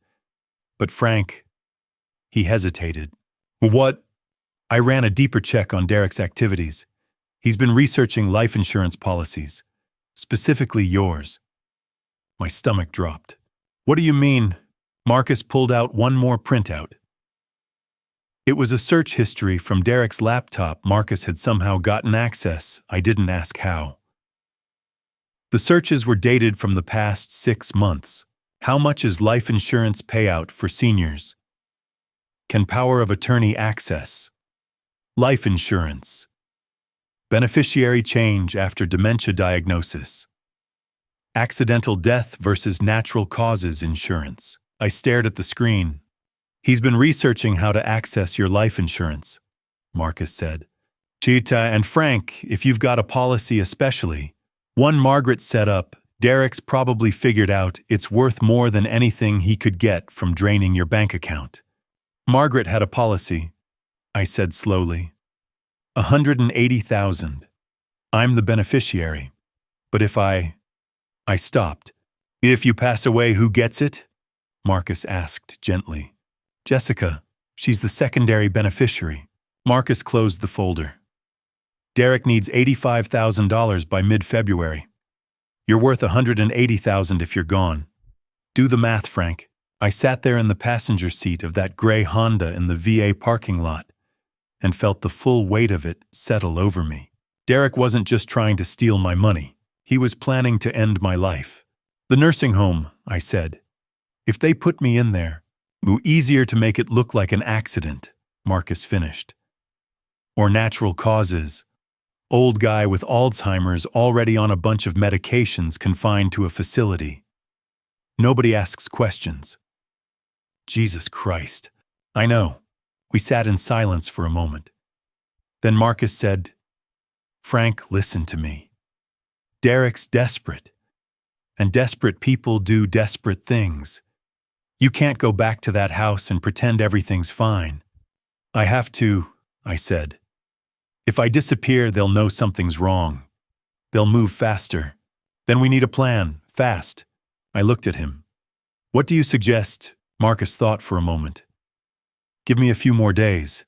But Frank, he hesitated. What? I ran a deeper check on Derek's activities. He's been researching life insurance policies, specifically yours. My stomach dropped. What do you mean? Marcus pulled out one more printout. It was a search history from Derek's laptop. Marcus had somehow gotten access. I didn't ask how. The searches were dated from the past 6 months. How much is life insurance payout for seniors? Can power of attorney access? Life insurance. Beneficiary change after dementia diagnosis. Accidental death versus natural causes insurance. I stared at the screen. He's been researching how to access your life insurance, Marcus said. Cheetah and Frank, if you've got a policy especially, one Margaret set up, Derek's probably figured out it's worth more than anything he could get from draining your bank account. Margaret had a policy, I said slowly. 180,000. I'm the beneficiary. But if I stopped. If you pass away, who gets it? Marcus asked gently. Jessica. She's the secondary beneficiary. Marcus closed the folder. Derek needs $85,000 by mid-February. You're worth $180,000 if you're gone. Do the math, Frank. I sat there in the passenger seat of that gray Honda in the VA parking lot and felt the full weight of it settle over me. Derek wasn't just trying to steal my money. He was planning to end my life. The nursing home, I said. If they put me in there, easier to make it look like an accident, Marcus finished. Or natural causes. Old guy with Alzheimer's already on a bunch of medications confined to a facility. Nobody asks questions. Jesus Christ. I know. We sat in silence for a moment. Then Marcus said, Frank, listen to me. Derek's desperate. And desperate people do desperate things. You can't go back to that house and pretend everything's fine. I have to, I said. If I disappear, they'll know something's wrong. They'll move faster. Then we need a plan, fast. I looked at him. What do you suggest? Marcus thought for a moment. Give me a few more days.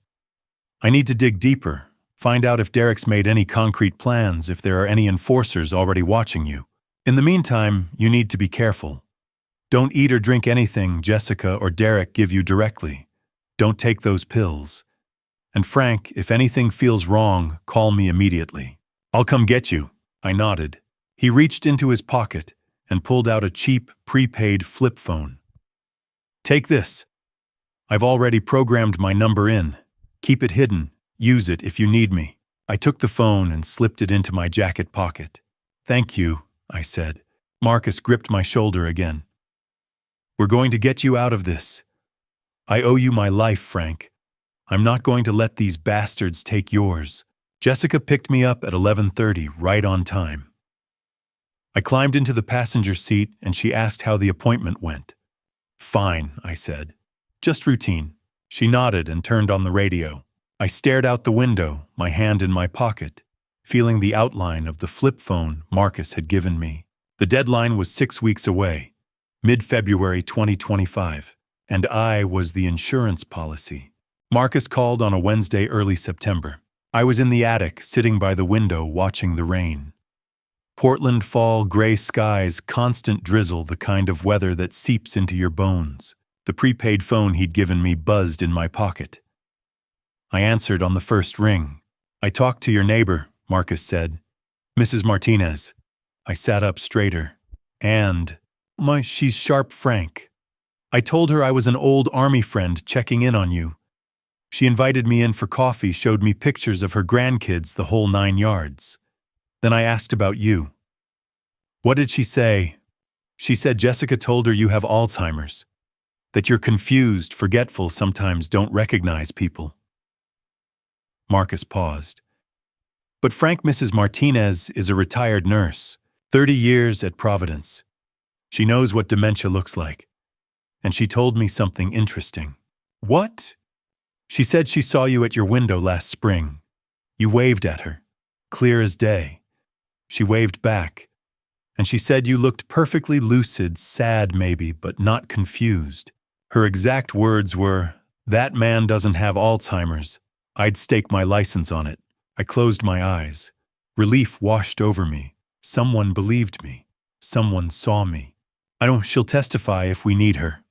I need to dig deeper, find out if Derek's made any concrete plans, if there are any enforcers already watching you. In the meantime, you need to be careful. Don't eat or drink anything Jessica or Derek give you directly. Don't take those pills. And Frank, if anything feels wrong, call me immediately. I'll come get you. I nodded. He reached into his pocket and pulled out a cheap, prepaid flip phone. Take this. I've already programmed my number in. Keep it hidden. Use it if you need me. I took the phone and slipped it into my jacket pocket. Thank you, I said. Marcus gripped my shoulder again. We're going to get you out of this. I owe you my life, Frank. I'm not going to let these bastards take yours. Jessica picked me up at 11:30, right on time. I climbed into the passenger seat and she asked how the appointment went. Fine, I said. Just routine. She nodded and turned on the radio. I stared out the window, my hand in my pocket, feeling the outline of the flip phone Marcus had given me. The deadline was 6 weeks away, mid-February 2025, and I was the insurance policy. Marcus called on a Wednesday early September. I was in the attic, sitting by the window watching the rain. Portland fall, gray skies, constant drizzle, the kind of weather that seeps into your bones. The prepaid phone he'd given me buzzed in my pocket. I answered on the first ring. I talked to your neighbor, Marcus said. Mrs. Martinez. I sat up straighter. And, she's sharp Frank. I told her I was an old army friend checking in on you. She invited me in for coffee, showed me pictures of her grandkids, the whole 9 yards. Then I asked about you. What did she say? She said Jessica told her you have Alzheimer's, that you're confused, forgetful, sometimes don't recognize people. Marcus paused. But Frank, Mrs. Martinez is a retired nurse, 30 years at Providence. She knows what dementia looks like. And she told me something interesting. What? She said she saw you at your window last spring. You waved at her. Clear as day. She waved back. And she said you looked perfectly lucid, sad maybe, but not confused. Her exact words were, "That man doesn't have Alzheimer's. I'd stake my license on it." I closed my eyes. Relief washed over me. Someone believed me. Someone saw me. She'll testify if we need her.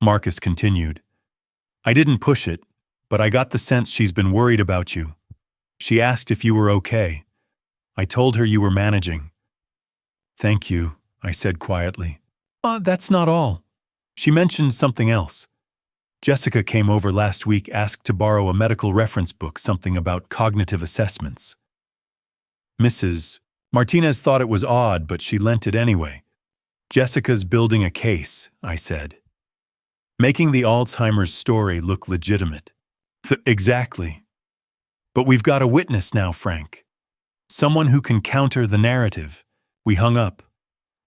Marcus continued. I didn't push it, but I got the sense she's been worried about you. She asked if you were okay. I told her you were managing. Thank you, I said quietly. That's not all. She mentioned something else. Jessica came over last week, asked to borrow a medical reference book, something about cognitive assessments. Mrs. Martinez thought it was odd, but she lent it anyway. Jessica's building a case, I said. Making the Alzheimer's story look legitimate. Exactly. But we've got a witness now, Frank. Someone who can counter the narrative. We hung up.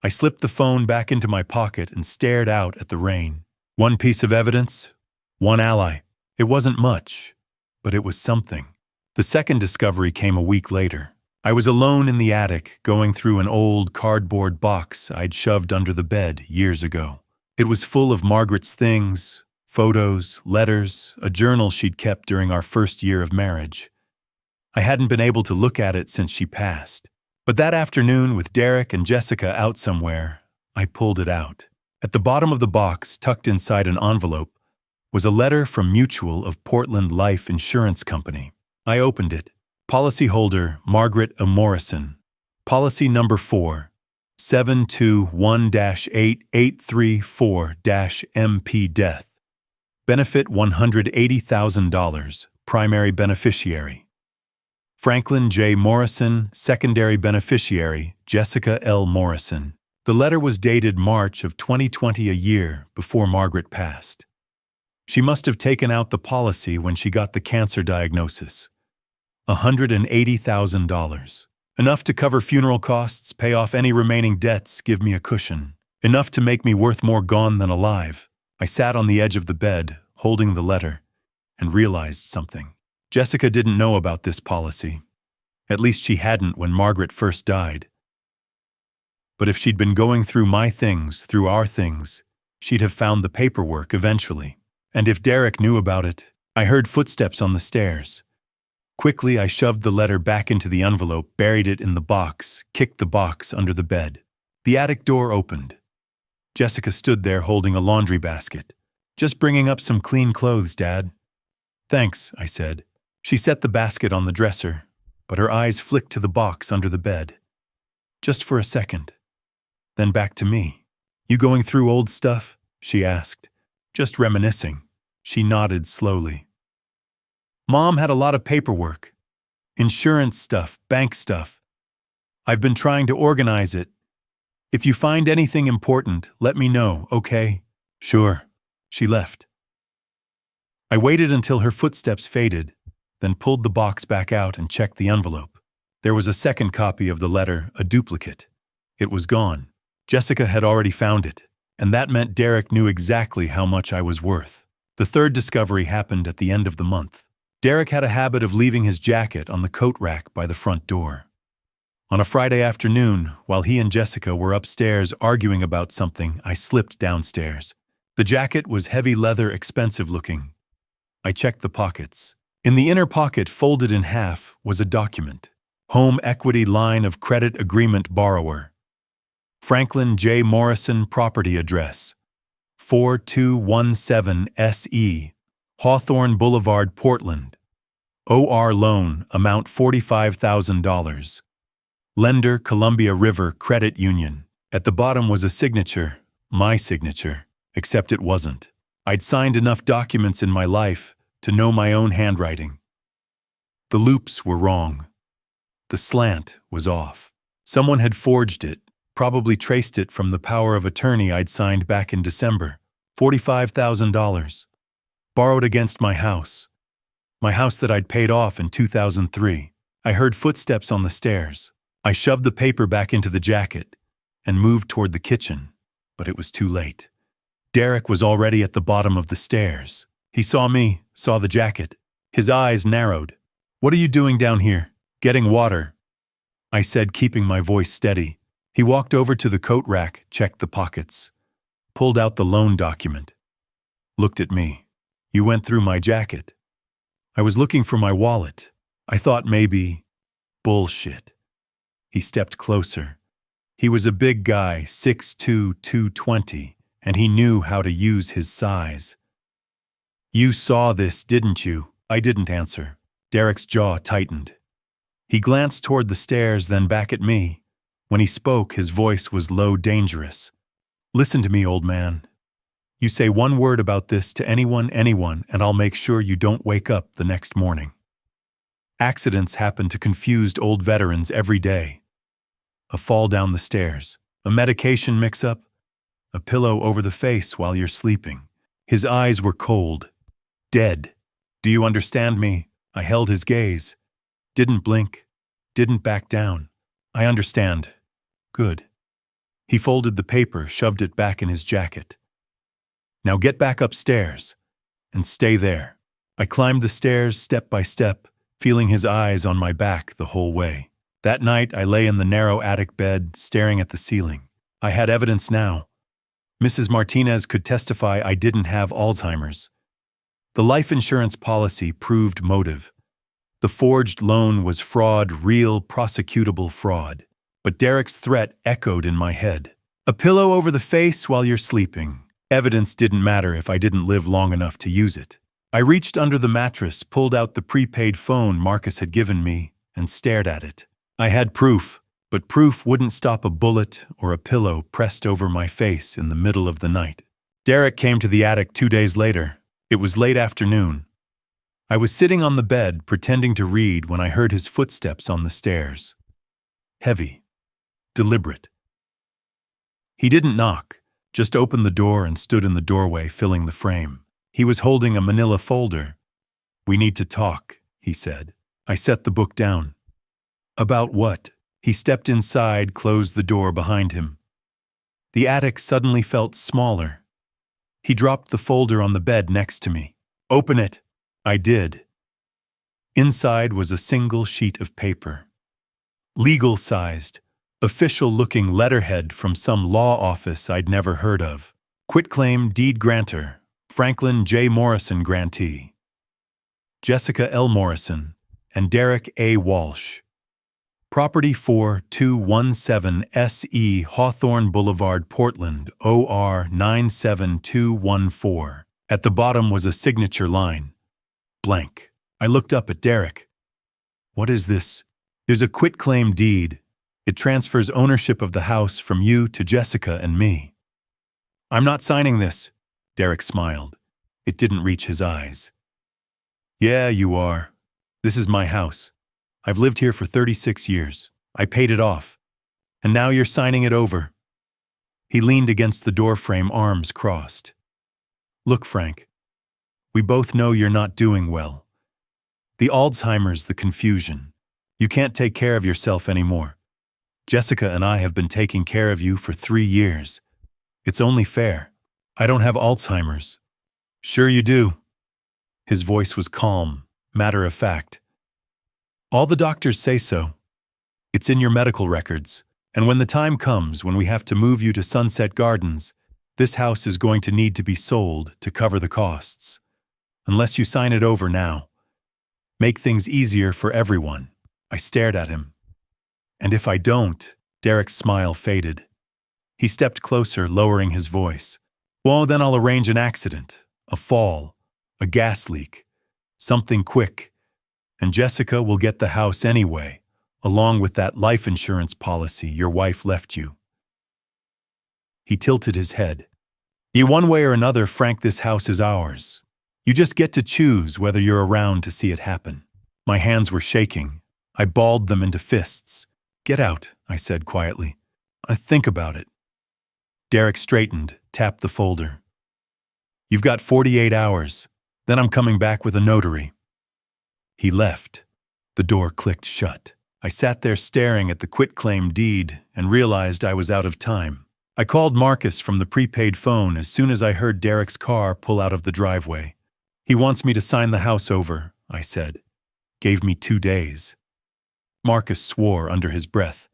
I slipped the phone back into my pocket and stared out at the rain. One piece of evidence, one ally. It wasn't much, but it was something. The second discovery came a week later. I was alone in the attic, going through an old cardboard box I'd shoved under the bed years ago. It was full of Margaret's things, photos, letters, a journal she'd kept during our first year of marriage. I hadn't been able to look at it since she passed. But that afternoon, with Derek and Jessica out somewhere, I pulled it out. At the bottom of the box, tucked inside an envelope, was a letter from Mutual of Portland Life Insurance Company. I opened it. Policyholder Margaret A. Morrison. Policy number 4, 721-8834-MP death. Benefit $180,000. Primary beneficiary Franklin J. Morrison, secondary beneficiary, Jessica L. Morrison. The letter was dated March of 2020, a year before Margaret passed. She must have taken out the policy when she got the cancer diagnosis. $180,000. Enough to cover funeral costs, pay off any remaining debts, give me a cushion. Enough to make me worth more gone than alive. I sat on the edge of the bed, holding the letter, and realized something. Jessica didn't know about this policy. At least she hadn't when Margaret first died. But if she'd been going through my things, through our things, she'd have found the paperwork eventually. And if Derek knew about it, I heard footsteps on the stairs. Quickly, I shoved the letter back into the envelope, buried it in the box, kicked the box under the bed. The attic door opened. Jessica stood there holding a laundry basket. Just bringing up some clean clothes, Dad. Thanks, I said. She set the basket on the dresser, but her eyes flicked to the box under the bed. Just for a second. Then back to me. You going through old stuff? She asked. Just reminiscing. She nodded slowly. Mom had a lot of paperwork. Insurance stuff, bank stuff. I've been trying to organize it. If you find anything important, let me know, okay? Sure. She left. I waited until her footsteps faded, then pulled the box back out and checked the envelope. There was a second copy of the letter, a duplicate. It was gone. Jessica had already found it, and that meant Derek knew exactly how much I was worth. The third discovery happened at the end of the month. Derek had a habit of leaving his jacket on the coat rack by the front door. On a Friday afternoon, while he and Jessica were upstairs arguing about something, I slipped downstairs. The jacket was heavy leather, expensive looking. I checked the pockets. In the inner pocket, folded in half, was a document. Home Equity Line of Credit Agreement Borrower. Franklin J. Morrison Property Address. 4217 SE. Hawthorne Boulevard, Portland. OR Loan, amount $45,000. Lender Columbia River Credit Union. At the bottom was a signature, my signature, except it wasn't. I'd signed enough documents in my life to know my own handwriting. The loops were wrong. The slant was off. Someone had forged it, probably traced it from the power of attorney I'd signed back in December. $45,000. Borrowed against my house that I'd paid off in 2003. I heard footsteps on the stairs. I shoved the paper back into the jacket and moved toward the kitchen. but it was too late. Derek was already at the bottom of the stairs. He saw me, saw the jacket. His eyes narrowed. "What are you doing down here?" "Getting water," I said, keeping my voice steady. He walked over to the coat rack, checked the pockets, pulled out the loan document, looked at me. "You went through my jacket." "I was looking for my wallet. I thought maybe—" "Bullshit." He stepped closer. He was a big guy, 6'2", 220, and he knew how to use his size. "You saw this, didn't you?" I didn't answer. Derek's jaw tightened. He glanced toward the stairs, then back at me. When he spoke, his voice was low, dangerous. "Listen to me, old man. You say one word about this to anyone, and I'll make sure you don't wake up the next morning." Accidents happen to confused old veterans every day. A fall down the stairs, a medication mix-up, a pillow over the face while you're sleeping. His eyes were cold, dead. "Do you understand me?" I held his gaze. Didn't blink, didn't back down. "I understand." "Good." He folded the paper, shoved it back in his jacket. "Now get back upstairs, and stay there." I climbed the stairs step by step, feeling his eyes on my back the whole way. That night, I lay in the narrow attic bed, staring at the ceiling. I had evidence now. Mrs. Martinez could testify I didn't have Alzheimer's. The life insurance policy proved motive. The forged loan was fraud, real, prosecutable fraud. But Derek's threat echoed in my head. A pillow over the face while you're sleeping. Evidence didn't matter if I didn't live long enough to use it. I reached under the mattress, pulled out the prepaid phone Marcus had given me, and stared at it. I had proof, but proof wouldn't stop a bullet or a pillow pressed over my face in the middle of the night. Derek came to the attic 2 days later. It was late afternoon. I was sitting on the bed, pretending to read, when I heard his footsteps on the stairs. Heavy, deliberate. He didn't knock, just opened the door and stood in the doorway, filling the frame. He was holding a manila folder. "We need to talk," he said. I set the book down. "About what?" He stepped inside, closed the door behind him. The attic suddenly felt smaller. He dropped the folder on the bed next to me. "Open it." I did. Inside was a single sheet of paper. Legal-sized, official-looking letterhead from some law office I'd never heard of. Quitclaim deed grantor, Franklin J. Morrison grantee. Jessica L. Morrison and Derek A. Walsh. Property 4217 S.E. Hawthorne Boulevard, Portland, OR 97214. At the bottom was a signature line. Blank. I looked up at Derek. "What is this?" "There's a quitclaim deed. It transfers ownership of the house from you to Jessica and me." "I'm not signing this." Derek smiled. It didn't reach his eyes. "Yeah, you are. This is my house. I've lived here for 36 years. I paid it off. And now you're signing it over." He leaned against the doorframe, arms crossed. "Look, Frank, we both know you're not doing well. The Alzheimer's, the confusion. You can't take care of yourself anymore. Jessica and I have been taking care of you for 3 years. It's only fair. I don't have Alzheimer's." "Sure you do." His voice was calm, matter of fact. "All the doctors say so. It's in your medical records. And when the time comes when we have to move you to Sunset Gardens, this house is going to need to be sold to cover the costs. Unless you sign it over now. Make things easier for everyone." I stared at him. "And if I don't?" Derek's smile faded. He stepped closer, lowering his voice. "Well, then I'll arrange an accident, a fall, a gas leak, something quick. And Jessica will get the house anyway, along with that life insurance policy your wife left you." He tilted his head. One way or another, Frank, this house is ours. You just get to choose whether you're around to see it happen." My hands were shaking. I balled them into fists. "Get out," I said quietly. "I think about it." Derek straightened, tapped the folder. "You've got 48 hours. Then I'm coming back with a notary." He left. The door clicked shut. I sat there staring at the quitclaim deed and realized I was out of time. I called Marcus from the prepaid phone as soon as I heard Derek's car pull out of the driveway. He wants me to sign the house over, I said. Gave me 2 days. Marcus swore under his breath.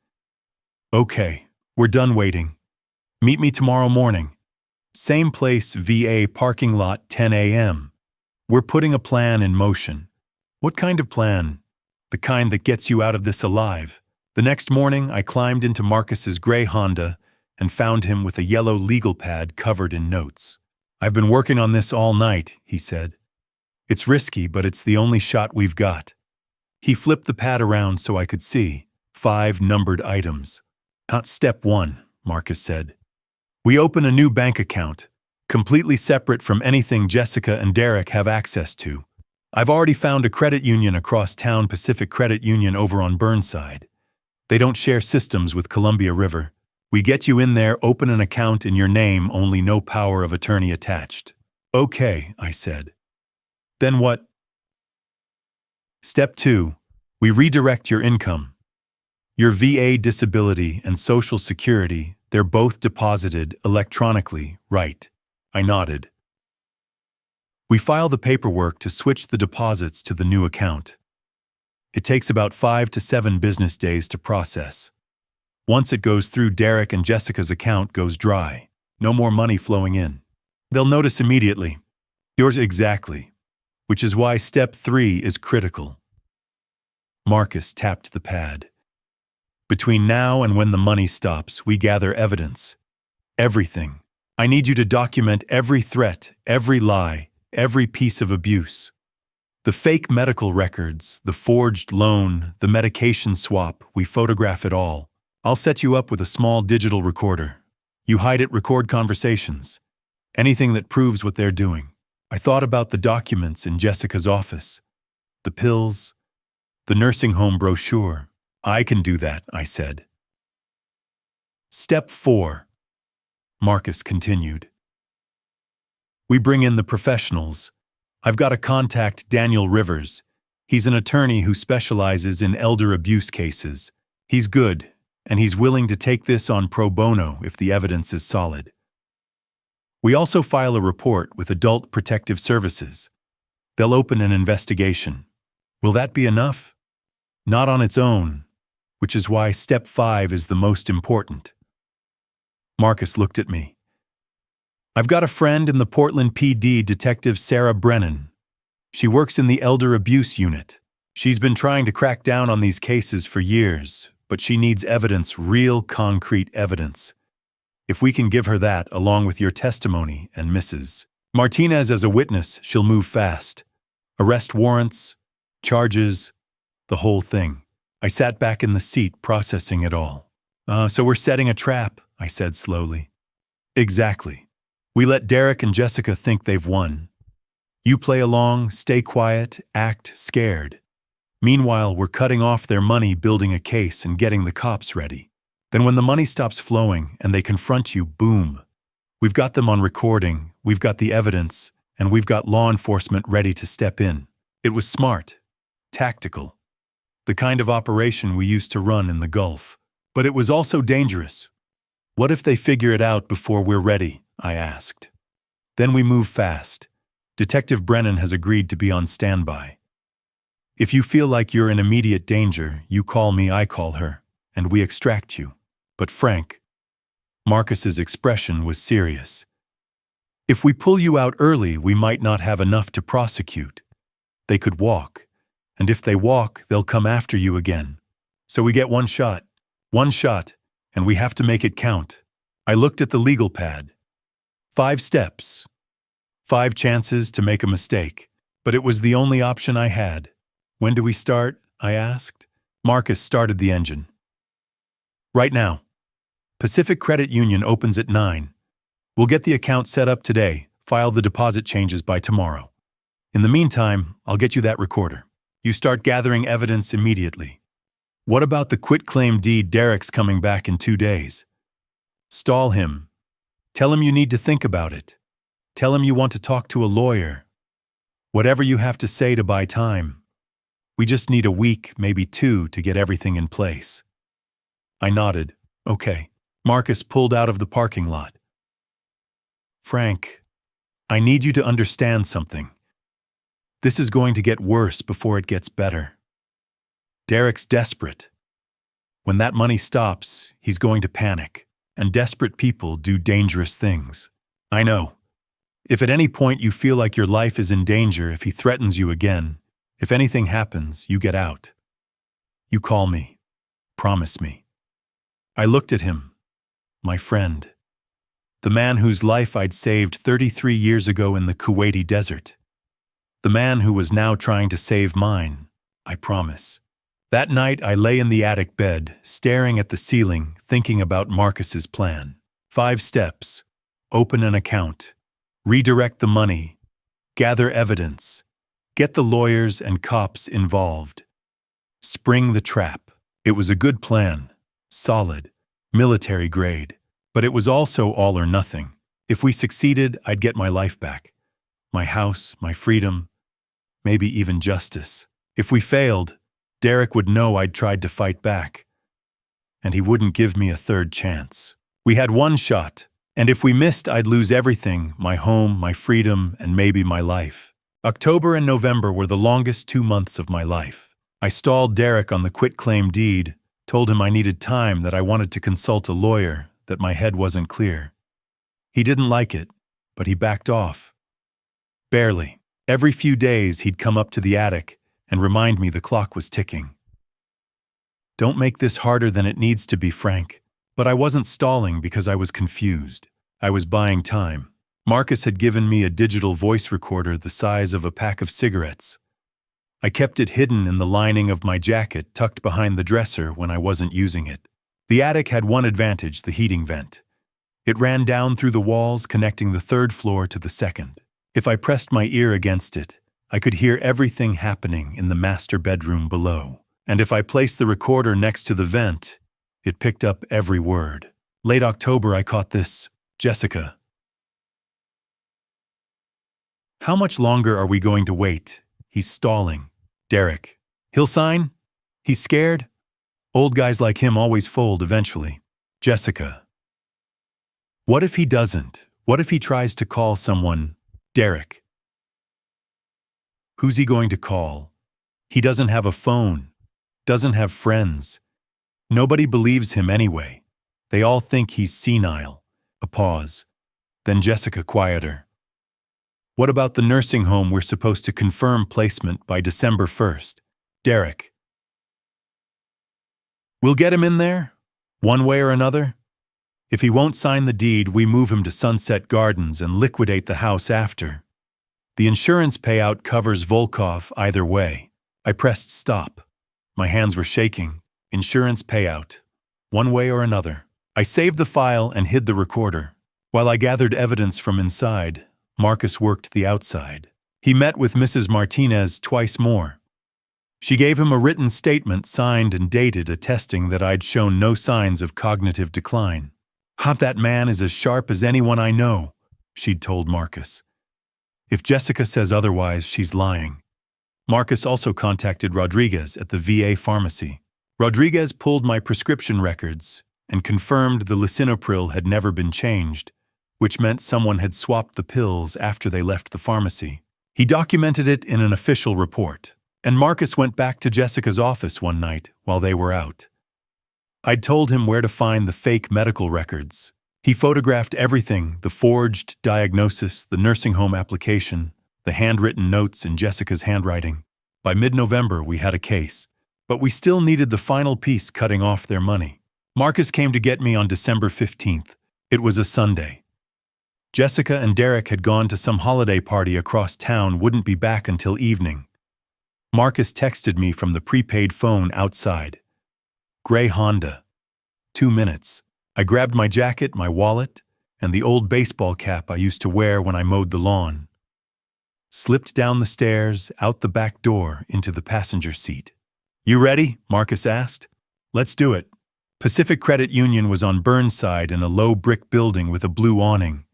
Okay, we're done waiting. Meet me tomorrow morning. Same place, VA parking lot, 10 a.m. We're putting a plan in motion. What kind of plan? The kind that gets you out of this alive. The next morning, I climbed into Marcus's gray Honda and found him with a yellow legal pad covered in notes. I've been working on this all night, he said. It's risky, but it's the only shot we've got. He flipped the pad around so I could see. 5 numbered items. Not step 1, Marcus said. We open a new bank account, completely separate from anything Jessica and Derek have access to. I've already found a credit union across town, Pacific Credit Union over on Burnside. They don't share systems with Columbia River. We get you in there, open an account in your name, only no power of attorney attached. Okay, I said. Then what? Step 2, we redirect your income. Your VA disability and Social Security, they're both deposited electronically, right? I nodded. We file the paperwork to switch the deposits to the new account. It takes about 5 to 7 business days to process. Once it goes through, Derek and Jessica's account goes dry. No more money flowing in. They'll notice immediately. Yours exactly. Which is why step 3 is critical. Marcus tapped the pad. Between now and when the money stops, we gather evidence. Everything. I need you to document every threat, every lie, every piece of abuse. The fake medical records, the forged loan, the medication swap, we photograph it all. I'll set you up with a small digital recorder. You hide it, record conversations. Anything that proves what they're doing. I thought about the documents in Jessica's office. The pills, the nursing home brochure. I can do that, I said. Step 4, Marcus continued. We bring in the professionals. I've got to contact Daniel Rivers. He's an attorney who specializes in elder abuse cases. He's good, and he's willing to take this on pro bono if the evidence is solid. We also file a report with Adult Protective Services. They'll open an investigation. Will that be enough? Not on its own, which is why step 5 is the most important. Marcus looked at me. I've got a friend in the Portland PD, Detective Sarah Brennan. She works in the Elder Abuse Unit. She's been trying to crack down on these cases for years, but she needs evidence, real concrete evidence. If we can give her that, along with your testimony and Mrs. Martinez as a witness, she'll move fast. Arrest warrants, charges, the whole thing. I sat back in the seat, processing it all. So we're setting a trap, I said slowly. Exactly. We let Derek and Jessica think they've won. You play along, stay quiet, act scared. Meanwhile, we're cutting off their money, building a case, and getting the cops ready. Then when the money stops flowing and they confront you, boom. We've got them on recording, we've got the evidence, and we've got law enforcement ready to step in. It was smart, tactical. The kind of operation we used to run in the Gulf. But it was also dangerous. What if they figure it out before we're ready? I asked. Then we move fast. Detective Brennan has agreed to be on standby. If you feel like you're in immediate danger, you call me, I call her, and we extract you. But Frank, Marcus's expression was serious. If we pull you out early, we might not have enough to prosecute. They could walk, and if they walk, they'll come after you again. So we get one shot, and we have to make it count. I looked at the legal pad. 5 steps, 5 chances to make a mistake, but it was the only option I had. When do we start? I asked. Marcus started the engine. Right now. Pacific Credit Union opens at 9. We'll get the account set up today, file the deposit changes by tomorrow. In the meantime, I'll get you that recorder. You start gathering evidence immediately. What about the quitclaim deed? Derek's coming back in 2 days. Stall him. Tell him you need to think about it. Tell him you want to talk to a lawyer. Whatever you have to say to buy time. We just need a week, maybe 2, to get everything in place. I nodded. Okay. Marcus pulled out of the parking lot. "Frank, I need you to understand something. This is going to get worse before it gets better. Derek's desperate. When that money stops, he's going to panic, and desperate people do dangerous things. I know. If at any point you feel like your life is in danger, if he threatens you again, if anything happens, you get out. You call me. Promise me." I looked at him. My friend. The man whose life I'd saved 33 years ago in the Kuwaiti desert. The man who was now trying to save mine, I promise. That night I lay in the attic bed, staring at the ceiling, thinking about Marcus's plan. 5 steps. Open an account. Redirect the money. Gather evidence. Get the lawyers and cops involved. Spring the trap. It was a good plan. Solid. Military grade. But it was also all or nothing. If we succeeded, I'd get my life back. My house, my freedom, maybe even justice. If we failed, Derek would know I'd tried to fight back. And he wouldn't give me a third chance. We had one shot, and if we missed, I'd lose everything, my home, my freedom, and maybe my life. October and November were the longest 2 months of my life. I stalled Derek on the quitclaim deed, told him I needed time, that I wanted to consult a lawyer, that my head wasn't clear. He didn't like it, but he backed off. Barely. Every few days he'd come up to the attic and remind me the clock was ticking. Don't make this harder than it needs to be, Frank. But I wasn't stalling because I was confused. I was buying time. Marcus had given me a digital voice recorder the size of a pack of cigarettes. I kept it hidden in the lining of my jacket, tucked behind the dresser when I wasn't using it. The attic had one advantage, the heating vent. It ran down through the walls, connecting the 3rd floor to the 2nd. If I pressed my ear against it, I could hear everything happening in the master bedroom below. And if I placed the recorder next to the vent, it picked up every word. Late October, I caught this. "Jessica. How much longer are we going to wait? He's stalling. Derek. He'll sign? He's scared? Old guys like him always fold eventually. Jessica. What if he doesn't? What if he tries to call someone? Derek. Who's he going to call? He doesn't have a phone. Doesn't have friends. Nobody believes him anyway. They all think he's senile." A pause. Then Jessica, quieter. "What about the nursing home we're supposed to confirm placement by December 1st? Derek. We'll get him in there, one way or another. If he won't sign the deed, we move him to Sunset Gardens and liquidate the house after. The insurance payout covers Volkov either way." I pressed stop. My hands were shaking. Insurance payout. One way or another. I saved the file and hid the recorder. While I gathered evidence from inside, Marcus worked the outside. He met with Mrs. Martinez twice more. She gave him a written statement signed and dated attesting that I'd shown no signs of cognitive decline. "That man is as sharp as anyone I know," she'd told Marcus. "If Jessica says otherwise, she's lying." Marcus also contacted Rodriguez at the VA pharmacy. Rodriguez pulled my prescription records and confirmed the lisinopril had never been changed, which meant someone had swapped the pills after they left the pharmacy. He documented it in an official report, and Marcus went back to Jessica's office one night while they were out. I'd told him where to find the fake medical records. He photographed everything, the forged diagnosis, the nursing home application, the handwritten notes in Jessica's handwriting. By mid-November, we had a case, but we still needed the final piece, cutting off their money. Marcus came to get me on December 15th. It was a Sunday. Jessica and Derek had gone to some holiday party across town, wouldn't be back until evening. Marcus texted me from the prepaid phone outside. Gray Honda. 2 minutes. I grabbed my jacket, my wallet, and the old baseball cap I used to wear when I mowed the lawn. Slipped down the stairs, out the back door, into the passenger seat. "You ready?" Marcus asked. "Let's do it." Pacific Credit Union was on Burnside in a low brick building with a blue awning.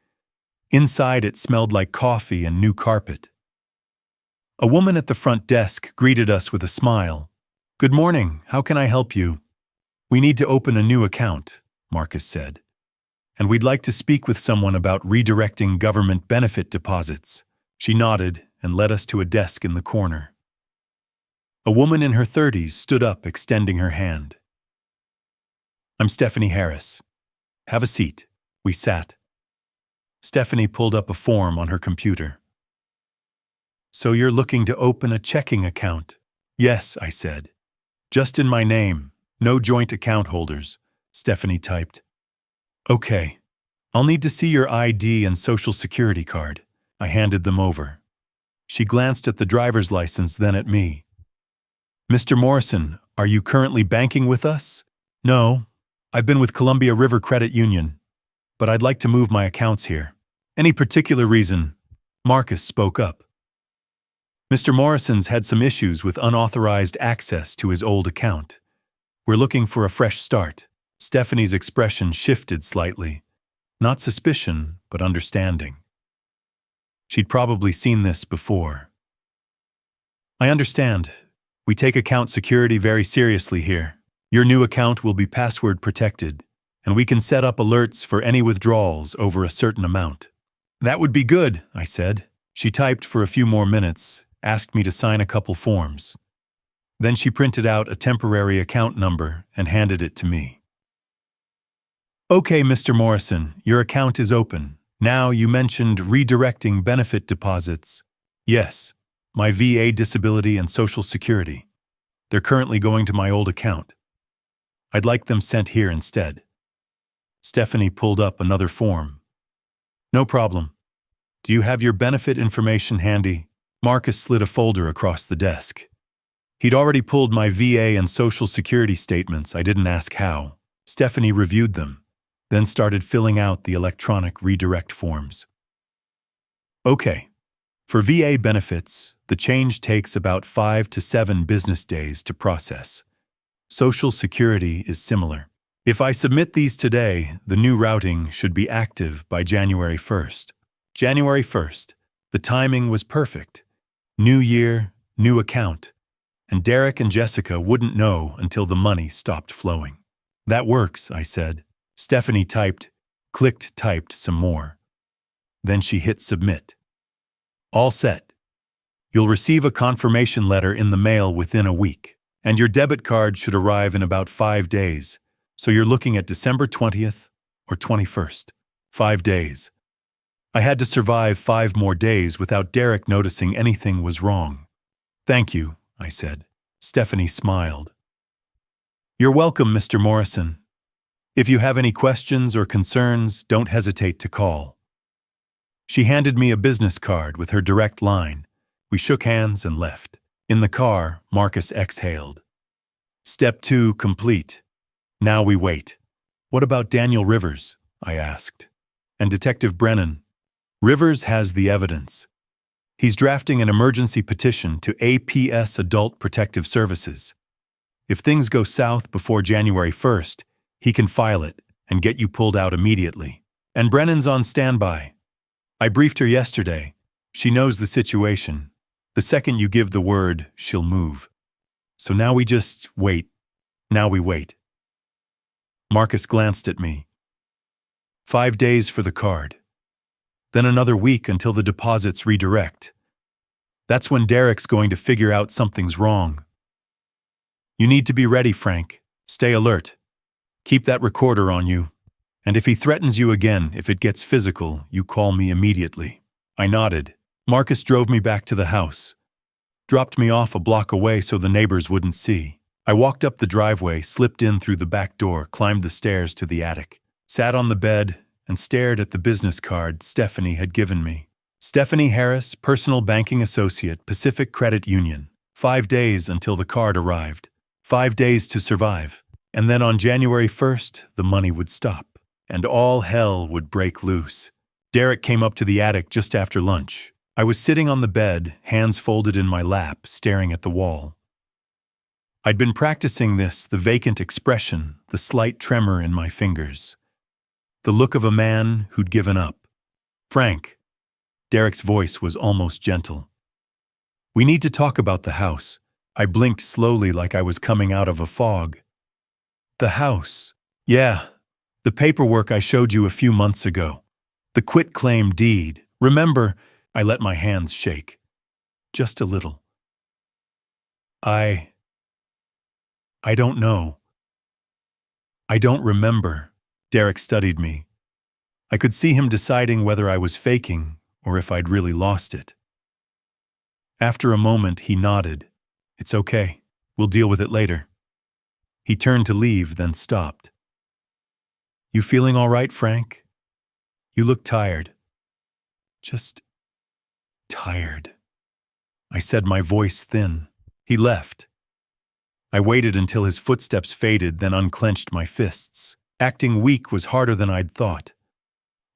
Inside, it smelled like coffee and new carpet. A woman at the front desk greeted us with a smile. "Good morning. How can I help you?" "We need to open a new account," Marcus said. and we'd like to speak with someone about redirecting government benefit deposits. She nodded and led us to a desk in the corner. A woman in her 30s stood up, extending her hand. "I'm Stephanie Harris. Have a seat." We sat. Stephanie pulled up a form on her computer. "So you're looking to open a checking account?" "Yes," I said. "Just in my name. No joint account holders," Stephanie typed. "Okay. I'll need to see your ID and social security card." I handed them over. She glanced at the driver's license, then at me. "Mr. Morrison, are you currently banking with us?" "No. I've been with Columbia River Credit Union, but I'd like to move my accounts here." "Any particular reason?" Marcus spoke up. "Mr. Morrison's had some issues with unauthorized access to his old account. We're looking for a fresh start." Stephanie's expression shifted slightly. Not suspicion, but understanding. She'd probably seen this before. "I understand. We take account security very seriously here. Your new account will be password protected, and we can set up alerts for any withdrawals over a certain amount." "That would be good," I said. She typed for a few more minutes, asked me to sign a couple forms. Then she printed out a temporary account number and handed it to me. "Okay, Mr. Morrison, your account is open. Now, you mentioned redirecting benefit deposits." "Yes, my VA disability and Social Security. They're currently going to my old account. I'd like them sent here instead." Stephanie pulled up another form. "No problem. Do you have your benefit information handy?" Marcus slid a folder across the desk. He'd already pulled my VA and Social Security statements. I didn't ask how. Stephanie reviewed them, then started filling out the electronic redirect forms. "Okay. For VA benefits, the change takes about 5 to 7 business days to process. Social Security is similar. If I submit these today, the new routing should be active by January 1st. January 1st. The timing was perfect. New year, new account. And Derek and Jessica wouldn't know until the money stopped flowing." "That works," I said. Stephanie typed some more. Then she hit submit. "All set. You'll receive a confirmation letter in the mail within a week, and your debit card should arrive in about 5 days. So you're looking at December 20th or 21st. 5 days. I had to survive 5 more days without Derek noticing anything was wrong." "Thank you," I said. Stephanie smiled. "You're welcome, Mr. Morrison. If you have any questions or concerns, don't hesitate to call." She handed me a business card with her direct line. We shook hands and left. In the car, Marcus exhaled. Step 2 complete. Now we wait. "What about Daniel Rivers?" I asked. "And Detective Brennan?" "Rivers has the evidence. He's drafting an emergency petition to APS Adult Protective Services. If things go south before January 1st, he can file it and get you pulled out immediately. And Brennan's on standby. I briefed her yesterday. She knows the situation. The second you give the word, she'll move. So now we just wait. Now we wait." Marcus glanced at me. 5 days for the card. Then another week until the deposits redirect. That's when Derek's going to figure out something's wrong. You need to be ready, Frank. Stay alert. Keep that recorder on you. And if he threatens you again, if it gets physical, you call me immediately." I nodded. Marcus drove me back to the house. Dropped me off a block away so the neighbors wouldn't see. I walked up the driveway, slipped in through the back door, climbed the stairs to the attic, sat on the bed, and stared at the business card Stephanie had given me. Stephanie Harris, Personal Banking Associate, Pacific Credit Union. 5 days until the card arrived. 5 days to survive. And then on January 1st, the money would stop, and all hell would break loose. Derek came up to the attic just after lunch. I was sitting on the bed, hands folded in my lap, staring at the wall. I'd been practicing this, the vacant expression, the slight tremor in my fingers. The look of a man who'd given up. "Frank." Derek's voice was almost gentle. "We need to talk about the house." I blinked slowly like I was coming out of a fog. "The house." "Yeah, The paperwork I showed you a few months ago. The quitclaim deed. Remember, I let my hands shake. Just a little. I don't know. I don't remember. Derek studied me. I could see him deciding whether I was faking or if I'd really lost it. After a moment, he nodded. It's okay. We'll deal with it later. He turned to leave, then stopped. You feeling all right, Frank? You look tired. Just tired. I said, my voice thin. He left. I waited until his footsteps faded, then unclenched my fists. Acting weak was harder than I'd thought.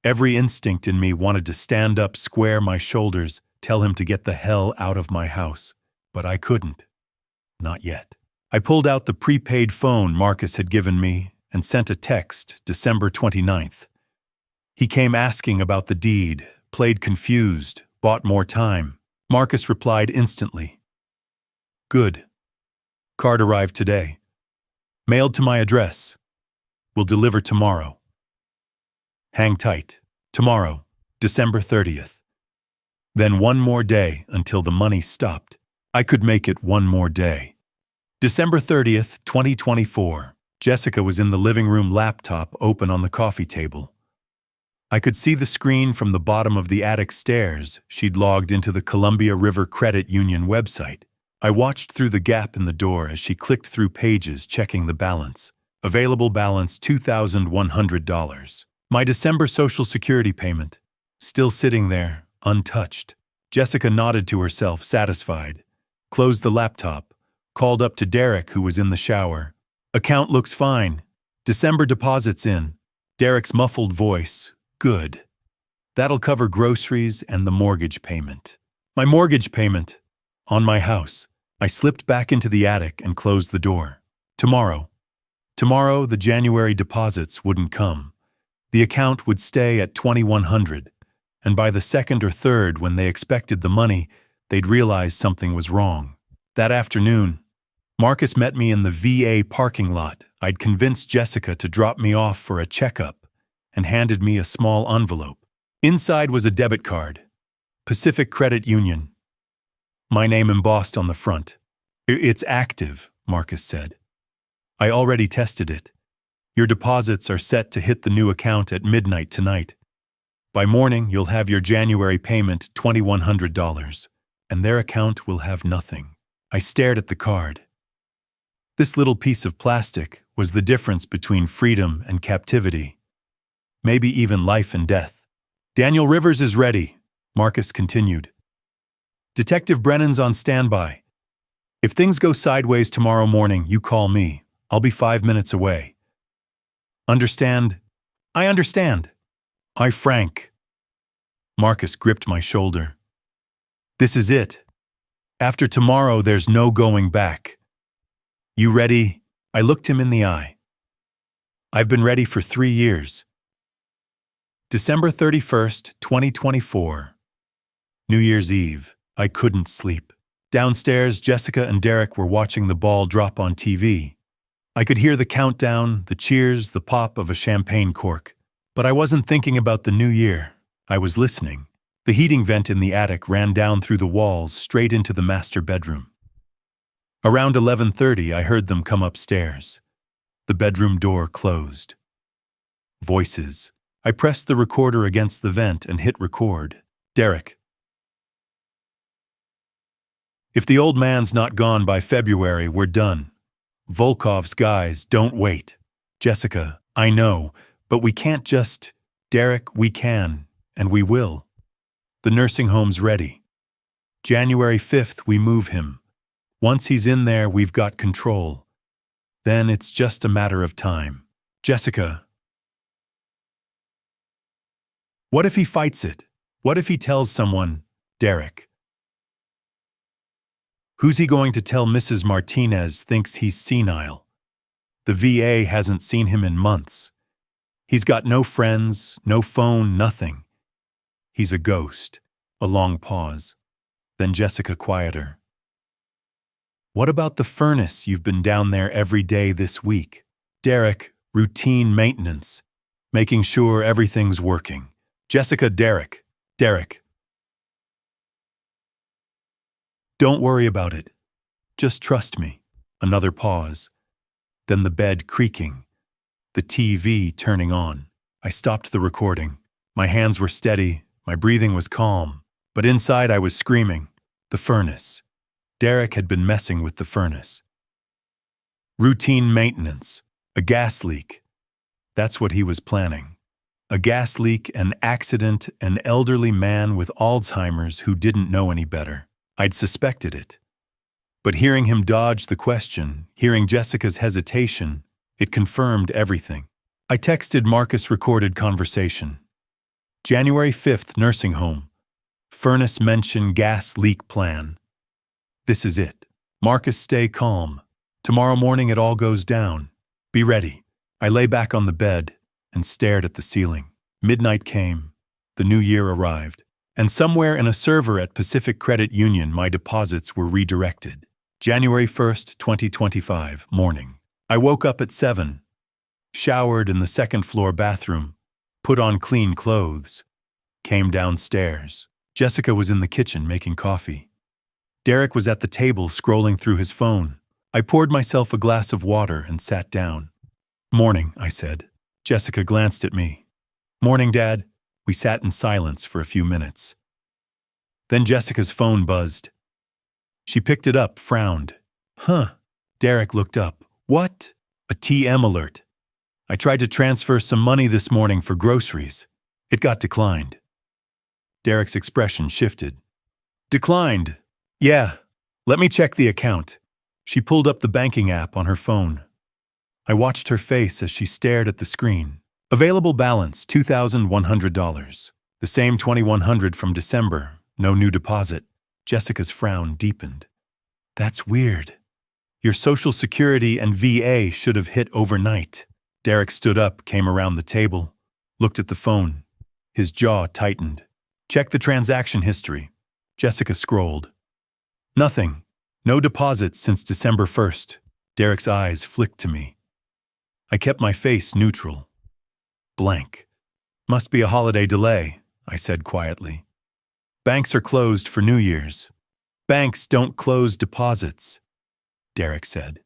Every instinct in me wanted to stand up, square my shoulders, tell him to get the hell out of my house. But I couldn't. Not yet. I pulled out the prepaid phone Marcus had given me and sent a text, December 29th. He came asking about the deed, played confused, bought more time. Marcus replied instantly. Good. Card arrived today. Mailed to my address. Will deliver tomorrow. Hang tight. Tomorrow, December 30th. Then one more day until the money stopped. I could make it one more day. December 30th, 2024. Jessica was in the living room, laptop open on the coffee table. I could see the screen from the bottom of the attic stairs. She'd logged into the Columbia River Credit Union website. I watched through the gap in the door as she clicked through pages, checking the balance. Available balance $2,100. My December Social Security payment. Still sitting there, untouched. Jessica nodded to herself, satisfied. Closed the laptop. Called up to Derek, who was in the shower. Account looks fine. December deposits in. Derek's muffled voice. Good. That'll cover groceries and the mortgage payment. My mortgage payment. On my house. I slipped back into the attic and closed the door. Tomorrow. Tomorrow, the January deposits wouldn't come. The account would stay at $2,100, and by the second or third, when they expected the money, they'd realize something was wrong. That afternoon, Marcus met me in the VA parking lot. I'd convinced Jessica to drop me off for a checkup and handed me a small envelope. Inside was a debit card. Pacific Credit Union. My name embossed on the front. It's active, Marcus said. I already tested it. Your deposits are set to hit the new account at midnight tonight. By morning, you'll have your January payment, $2,100, and their account will have nothing. I stared at the card. This little piece of plastic was the difference between freedom and captivity. Maybe even life and death. Daniel Rivers is ready, Marcus continued. Detective Brennan's on standby. If things go sideways tomorrow morning, you call me. I'll be 5 minutes away. Understand? I understand. Hi, Frank. Marcus gripped my shoulder. This is it. After tomorrow, there's no going back. You ready? I looked him in the eye. I've been ready for 3 years. December 31st, 2024. New Year's Eve. I couldn't sleep. Downstairs, Jessica and Derek were watching the ball drop on TV. I could hear the countdown, the cheers, the pop of a champagne cork. But I wasn't thinking about the new year. I was listening. The heating vent in the attic ran down through the walls straight into the master bedroom. Around 11:30, I heard them come upstairs. The bedroom door closed. Voices. I pressed the recorder against the vent and hit record. Derek. If the old man's not gone by February, we're done. Volkov's guys don't wait. Jessica, I know, but we can't just... Derek, we can, and we will. The nursing home's ready. January 5th, we move him. Once he's in there, we've got control. Then it's just a matter of time. Jessica. What if he fights it? What if he tells someone, Derek? Who's he going to tell? Mrs. Martinez thinks he's senile. The VA hasn't seen him in months. He's got no friends, no phone, nothing. He's a ghost. A long pause. Then Jessica quieter. What about the furnace? You've been down there every day this week. Derek, routine maintenance. making sure everything's working. Jessica, Derek. Don't worry about it. Just trust me. Another pause. Then the bed creaking. The TV turning on. I stopped the recording. My hands were steady. My breathing was calm. But inside I was screaming. The furnace. Derek had been messing with the furnace. Routine maintenance. A gas leak. That's what he was planning. A gas leak, an accident, an elderly man with Alzheimer's who didn't know any better. I'd suspected it. But hearing him dodge the question, hearing Jessica's hesitation, it confirmed everything. I texted Marcus recorded conversation. January 5th, nursing home. Furnace mention gas leak plan. This is it. Marcus, stay calm. Tomorrow morning it all goes down. Be ready. I lay back on the bed and stared at the ceiling. Midnight came. The new year arrived. And somewhere in a server at Pacific Credit Union, my deposits were redirected. January 1st, 2025, morning. I woke up at 7. Showered in the second-floor bathroom. Put on clean clothes. Came downstairs. Jessica was in the kitchen making coffee. Derek was at the table scrolling through his phone. I poured myself a glass of water and sat down. Morning, I said. Jessica glanced at me. Morning, Dad. We sat in silence for a few minutes. Then Jessica's phone buzzed. She picked it up, frowned. Huh. Derek looked up. What? A TM alert. I tried to transfer some money this morning for groceries. It got declined. Derek's expression shifted. Declined? Yeah. Let me check the account. She pulled up the banking app on her phone. I watched her face as she stared at the screen. Available balance, $2,100. The same $2,100 from December. No new deposit. Jessica's frown deepened. That's weird. Your Social Security and VA should have hit overnight. Derek stood up, came around the table, looked at the phone. His jaw tightened. Check the transaction history. Jessica scrolled. Nothing. No deposits since December 1st. Derek's eyes flicked to me. I kept my face neutral. Blank. Must be a holiday delay, I said quietly. Banks are closed for New Year's. Banks don't close deposits, Derek said.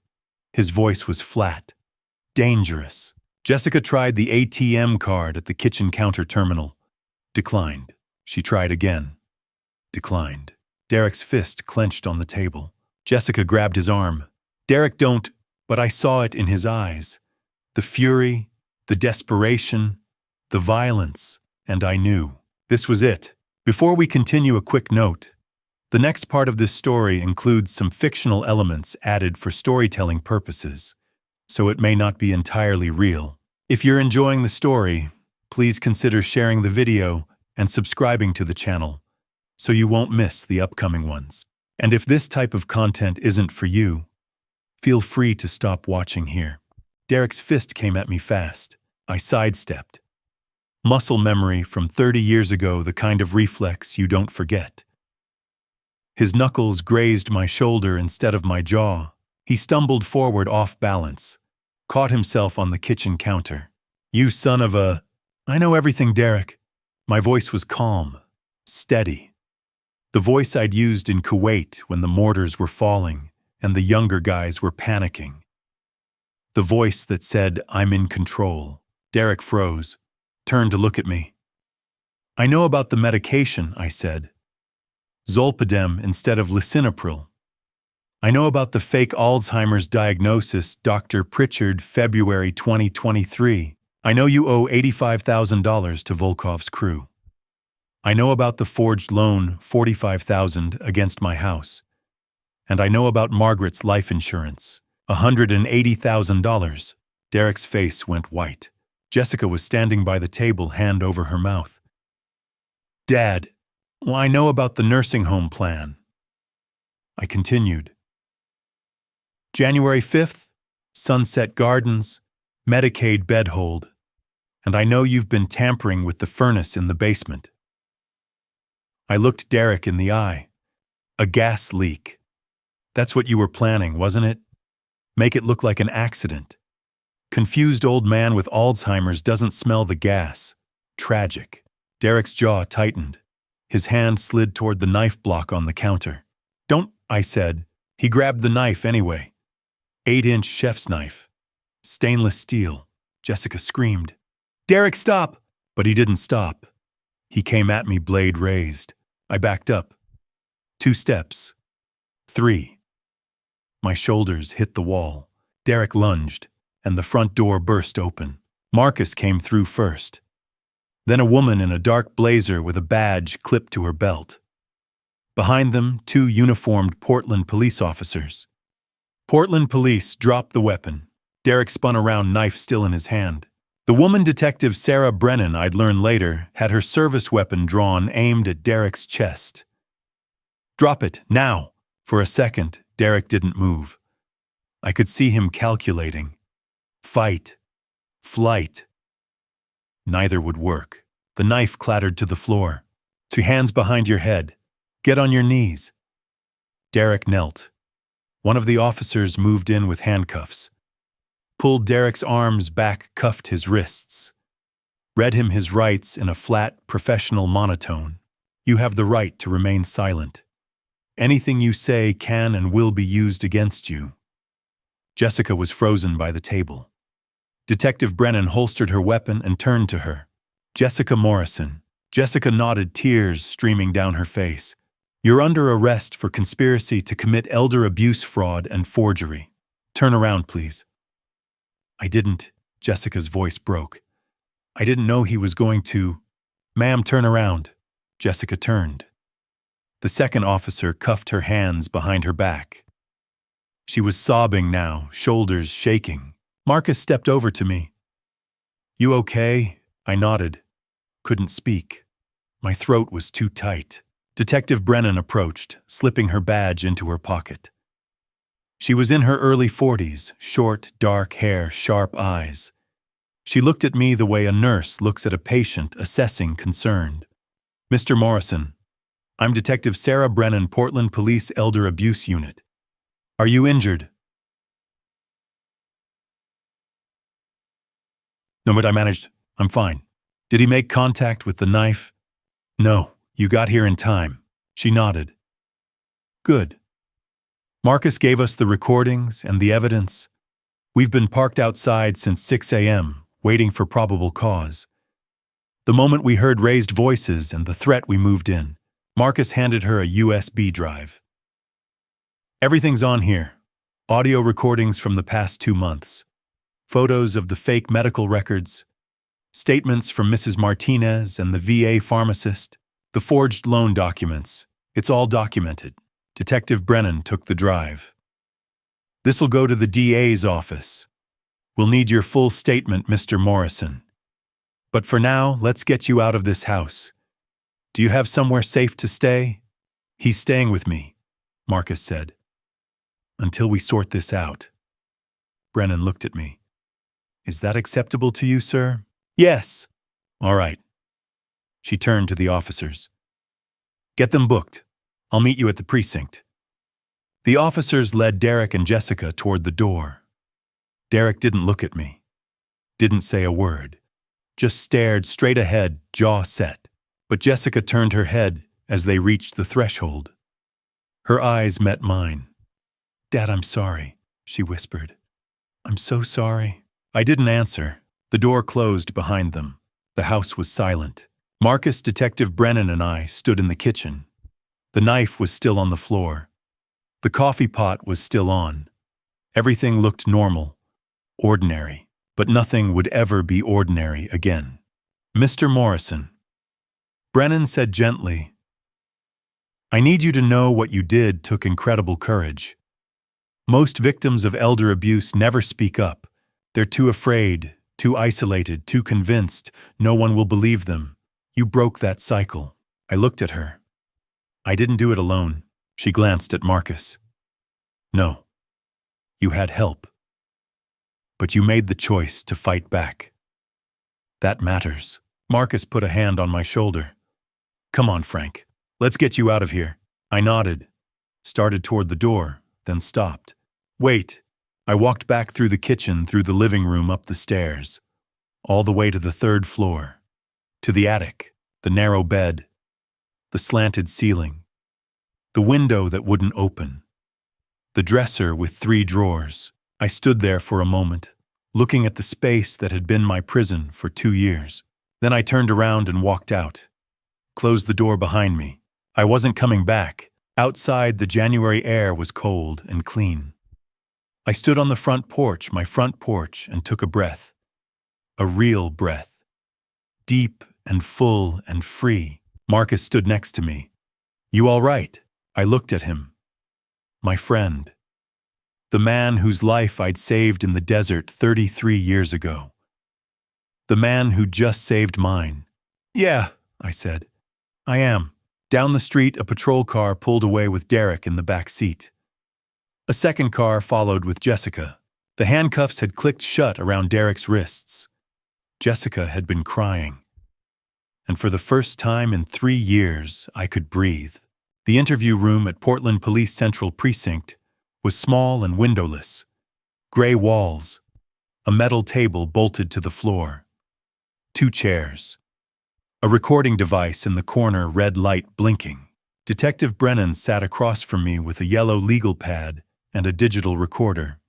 His voice was flat. Dangerous. Jessica tried the ATM card at the kitchen counter terminal. Declined. She tried again. Declined. Derek's fist clenched on the table. Jessica grabbed his arm. Derek, don't, but I saw it in his eyes. The fury, the desperation, the violence, and I knew. This was it. Before we continue, a quick note. The next part of this story includes some fictional elements added for storytelling purposes, so it may not be entirely real. If you're enjoying the story, please consider sharing the video and subscribing to the channel, so you won't miss the upcoming ones. And if this type of content isn't for you, feel free to stop watching here. Derek's fist came at me fast. I sidestepped. Muscle memory from 30 years ago, the kind of reflex you don't forget. His knuckles grazed my shoulder instead of my jaw. He stumbled forward off balance, caught himself on the kitchen counter. You son of a... I know everything, Derek. My voice was calm, steady. The voice I'd used in Kuwait when the mortars were falling and the younger guys were panicking. The voice that said, I'm in control. Derek froze, turned to look at me. I know about the medication, I said. Zolpidem instead of lisinopril. I know about the fake Alzheimer's diagnosis, Dr. Pritchard, February 2023. I know you owe $85,000 to Volkov's crew. I know about the forged loan, $45,000 against my house. And I know about Margaret's life insurance, $180,000. Derek's face went white. Jessica was standing by the table, hand over her mouth. Dad, well, I know about the nursing home plan. I continued. January 5th, Sunset Gardens, Medicaid bed hold. And I know you've been tampering with the furnace in the basement. I looked Derek in the eye. A gas leak. That's what you were planning, wasn't it? Make it look like an accident. Confused old man with Alzheimer's doesn't smell the gas. Tragic. Derek's jaw tightened. His hand slid toward the knife block on the counter. Don't, I said. He grabbed the knife anyway. 8-inch chef's knife. Stainless steel. Jessica screamed. Derek, stop! But he didn't stop. He came at me, blade raised. I backed up. 2 steps. 3. My shoulders hit the wall. Derek lunged, and the front door burst open. Marcus came through first. Then a woman in a dark blazer with a badge clipped to her belt. Behind them, 2 uniformed Portland police officers. Portland police dropped the weapon. Derek spun around, knife still in his hand. The woman detective Sarah Brennan, I'd learn later, had her service weapon drawn, aimed at Derek's chest. Drop it, now! For a second, Derek didn't move. I could see him calculating. Fight. Flight. Neither would work. The knife clattered to the floor. 2 hands behind your head. Get on your knees. Derek knelt. One of the officers moved in with handcuffs. Pulled Derek's arms back, cuffed his wrists. Read him his rights in a flat, professional monotone. You have the right to remain silent. Anything you say can and will be used against you. Jessica was frozen by the table. Detective Brennan holstered her weapon and turned to her. Jessica Morrison. Jessica nodded, tears streaming down her face. You're under arrest for conspiracy to commit elder abuse, fraud, and forgery. Turn around, please. I didn't. Jessica's voice broke. I didn't know he was going to. Ma'am, turn around. Jessica turned. The second officer cuffed her hands behind her back. She was sobbing now, shoulders shaking. Marcus stepped over to me. You okay? I nodded. Couldn't speak. My throat was too tight. Detective Brennan approached, slipping her badge into her pocket. She was in her early 40s, short, dark hair, sharp eyes. She looked at me the way a nurse looks at a patient, assessing, concerned. Mr. Morrison, I'm Detective Sarah Brennan, Portland Police Elder Abuse Unit. Are you injured? No, but I managed. I'm fine. Did he make contact with the knife? No, you got here in time. She nodded. Good. Marcus gave us the recordings and the evidence. We've been parked outside since 6 a.m., waiting for probable cause. The moment we heard raised voices and the threat, we moved in. Marcus handed her a USB drive. Everything's on here. Audio recordings from the past 2 months. Photos of the fake medical records. Statements from Mrs. Martinez and the VA pharmacist. The forged loan documents. It's all documented. Detective Brennan took the drive. This'll go to the DA's office. We'll need your full statement, Mr. Morrison. But for now, let's get you out of this house. Do you have somewhere safe to stay? He's staying with me, Marcus said. Until we sort this out. Brennan looked at me. Is that acceptable to you, sir? Yes. All right. She turned to the officers. Get them booked. I'll meet you at the precinct. The officers led Derek and Jessica toward the door. Derek didn't look at me. Didn't say a word. Just stared straight ahead, jaw set. But Jessica turned her head as they reached the threshold. Her eyes met mine. Dad, I'm sorry, she whispered. I'm so sorry. I didn't answer. The door closed behind them. The house was silent. Marcus, Detective Brennan, and I stood in the kitchen. The knife was still on the floor. The coffee pot was still on. Everything looked normal, ordinary, but nothing would ever be ordinary again. Mr. Morrison. Brennan said gently, I need you to know what you did took incredible courage. Most victims of elder abuse never speak up. They're too afraid, too isolated, too convinced no one will believe them. You broke that cycle. I looked at her. I didn't do it alone. She glanced at Marcus. No. You had help. But you made the choice to fight back. That matters. Marcus put a hand on my shoulder. Come on, Frank. Let's get you out of here. I nodded, started toward the door, then stopped. Wait. I walked back through the kitchen, through the living room, up the stairs, all the way to the third floor, to the attic, the narrow bed, the slanted ceiling, the window that wouldn't open, the dresser with 3 drawers. I stood there for a moment, looking at the space that had been my prison for 2 years. Then I turned around and walked out, closed the door behind me. I wasn't coming back. Outside, the January air was cold and clean. I stood on the front porch, my front porch, and took a breath. A real breath. Deep and full and free. Marcus stood next to me. "You all right?" I looked at him. My friend. The man whose life I'd saved in the desert 33 years ago. The man who just saved mine. "Yeah," I said. "I am." Down the street, a patrol car pulled away with Derek in the back seat. A second car followed with Jessica. The handcuffs had clicked shut around Derek's wrists. Jessica had been crying. And for the first time in 3 years, I could breathe. The interview room at Portland Police Central Precinct was small and windowless. Gray walls. A metal table bolted to the floor. 2 chairs. A recording device in the corner, red light blinking. Detective Brennan sat across from me with a yellow legal pad and a digital recorder.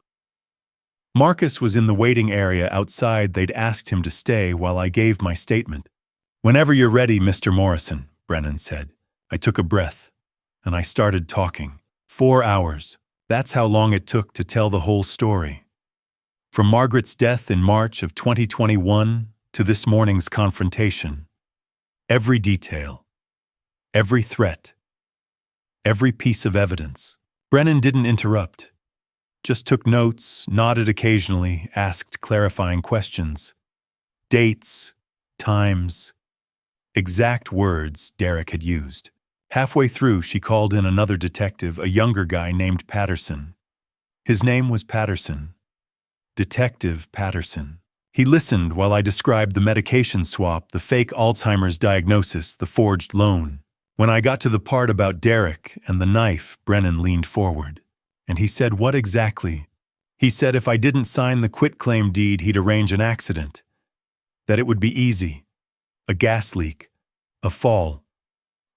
Marcus was in the waiting area outside. They'd asked him to stay while I gave my statement. "Whenever you're ready, Mr. Morrison," Brennan said. I took a breath, and I started talking. 4 hours. That's how long it took to tell the whole story. From Margaret's death in March of 2021 to this morning's confrontation. Every detail. Every threat. Every piece of evidence. Brennan didn't interrupt. Just took notes, nodded occasionally, asked clarifying questions. Dates, times, exact words Derek had used. Halfway through, she called in another detective, a younger guy named Patterson. His name was Patterson. Detective Patterson. He listened while I described the medication swap, the fake Alzheimer's diagnosis, the forged loan. When I got to the part about Derek and the knife, Brennan leaned forward. And he said, "What exactly?" He said if I didn't sign the quitclaim deed, he'd arrange an accident. That it would be easy. A gas leak. A fall.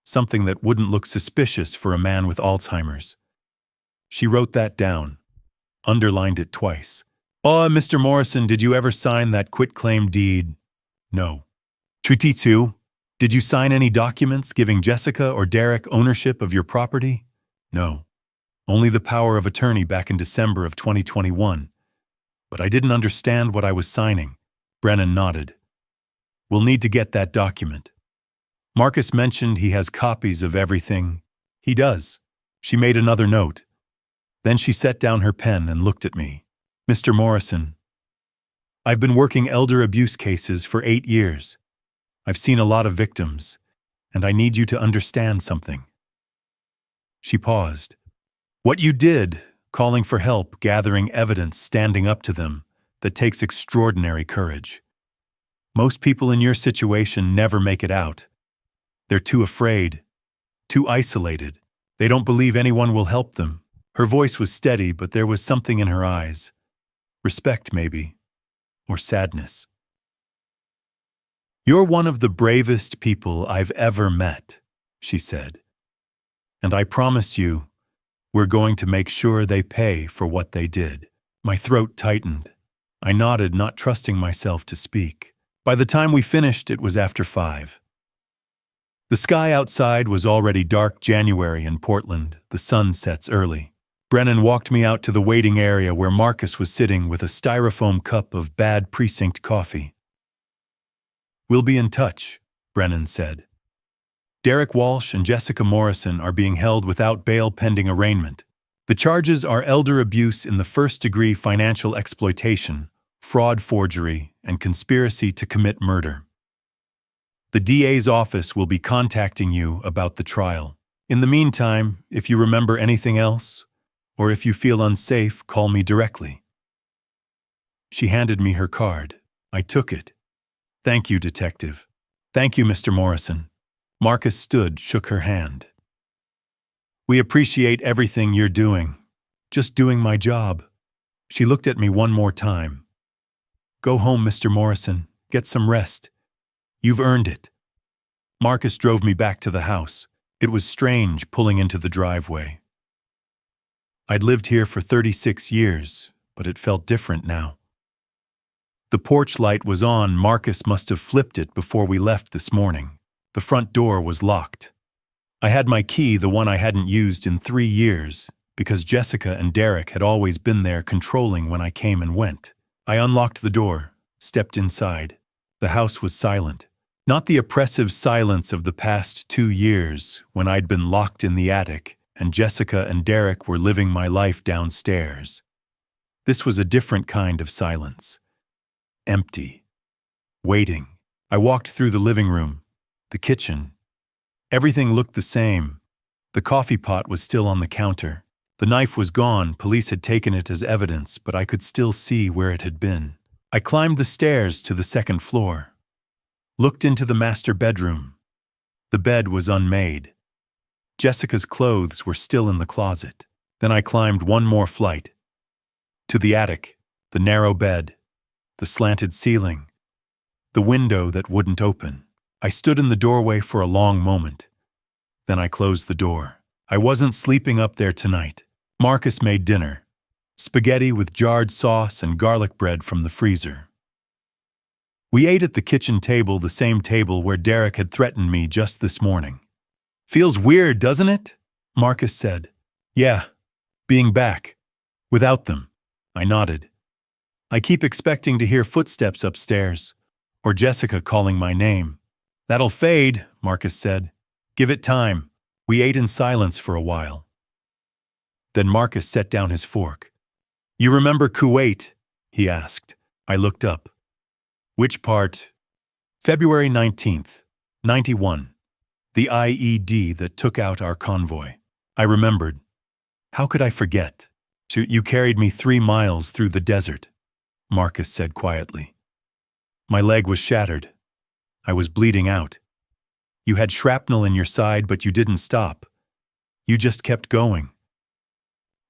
Something that wouldn't look suspicious for a man with Alzheimer's. She wrote that down. Underlined it twice. "Oh, Mr. Morrison, did you ever sign that quitclaim deed?" "No." "Treaty 2? Did you sign any documents giving Jessica or Derek ownership of your property?" "No. Only the power of attorney back in December of 2021. But I didn't understand what I was signing." Brennan nodded. "We'll need to get that document." Marcus mentioned he has copies of everything. He does. She made another note. Then she set down her pen and looked at me. "Mr. Morrison, I've been working elder abuse cases for 8 years. I've seen a lot of victims, and I need you to understand something." She paused. "What you did, calling for help, gathering evidence, standing up to them, that takes extraordinary courage. Most people in your situation never make it out. They're too afraid, too isolated. They don't believe anyone will help them." Her voice was steady, but there was something in her eyes. Respect, maybe, or sadness. "You're one of the bravest people I've ever met," she said. "And I promise you, we're going to make sure they pay for what they did." My throat tightened. I nodded, not trusting myself to speak. By the time we finished, it was after 5. The sky outside was already dark. January in Portland. The sun sets early. Brennan walked me out to the waiting area where Marcus was sitting with a styrofoam cup of bad precinct coffee. "We'll be in touch," Brennan said. "Derek Walsh and Jessica Morrison are being held without bail pending arraignment. The charges are elder abuse in the first-degree financial exploitation, fraud, forgery, and conspiracy to commit murder. The DA's office will be contacting you about the trial. In the meantime, if you remember anything else, or if you feel unsafe, call me directly." She handed me her card. I took it. "Thank you, Detective." "Thank you, Mr. Morrison." Marcus stood, shook her hand. "We appreciate everything you're doing. Just doing my job." She looked at me one more time. Go home, Mr. Morrison. Get some rest. You've earned it. Marcus drove me back to the house. It was strange pulling into the driveway. I'd lived here for 36 years, but it felt different now. The porch light was on. Marcus must have flipped it before we left this morning. The front door was locked. I had my key, the one I hadn't used in 3 years, because Jessica and Derek had always been there controlling when I came and went. I unlocked the door, stepped inside. The house was silent. Not the oppressive silence of the past 2 years when I'd been locked in the attic and Jessica and Derek were living my life downstairs. This was a different kind of silence. Empty. Waiting. I walked through the living room, the kitchen. Everything looked the same. The coffee pot was still on the counter. The knife was gone. Police had taken it as evidence, but I could still see where it had been. I climbed the stairs to the second floor. Looked into the master bedroom. The bed was unmade. Jessica's clothes were still in the closet. Then I climbed one more flight. To the attic, the narrow bed, the slanted ceiling, the window that wouldn't open. I stood in the doorway for a long moment. Then I closed the door. I wasn't sleeping up there tonight. Marcus made dinner. Spaghetti with jarred sauce and garlic bread from the freezer. We ate at the kitchen table, the same table where Derek had threatened me just this morning. Feels weird, doesn't it? Marcus said. Yeah, being back. Without them. I nodded. I keep expecting to hear footsteps upstairs, or Jessica calling my name. That'll fade, Marcus said. Give it time. We ate in silence for a while. Then Marcus set down his fork. You remember Kuwait? He asked. I looked up. Which part? February 19th, 91. The IED that took out our convoy. I remembered. How could I forget? You carried me 3 miles through the desert, Marcus said quietly. My leg was shattered. I was bleeding out. You had shrapnel in your side, but you didn't stop. You just kept going.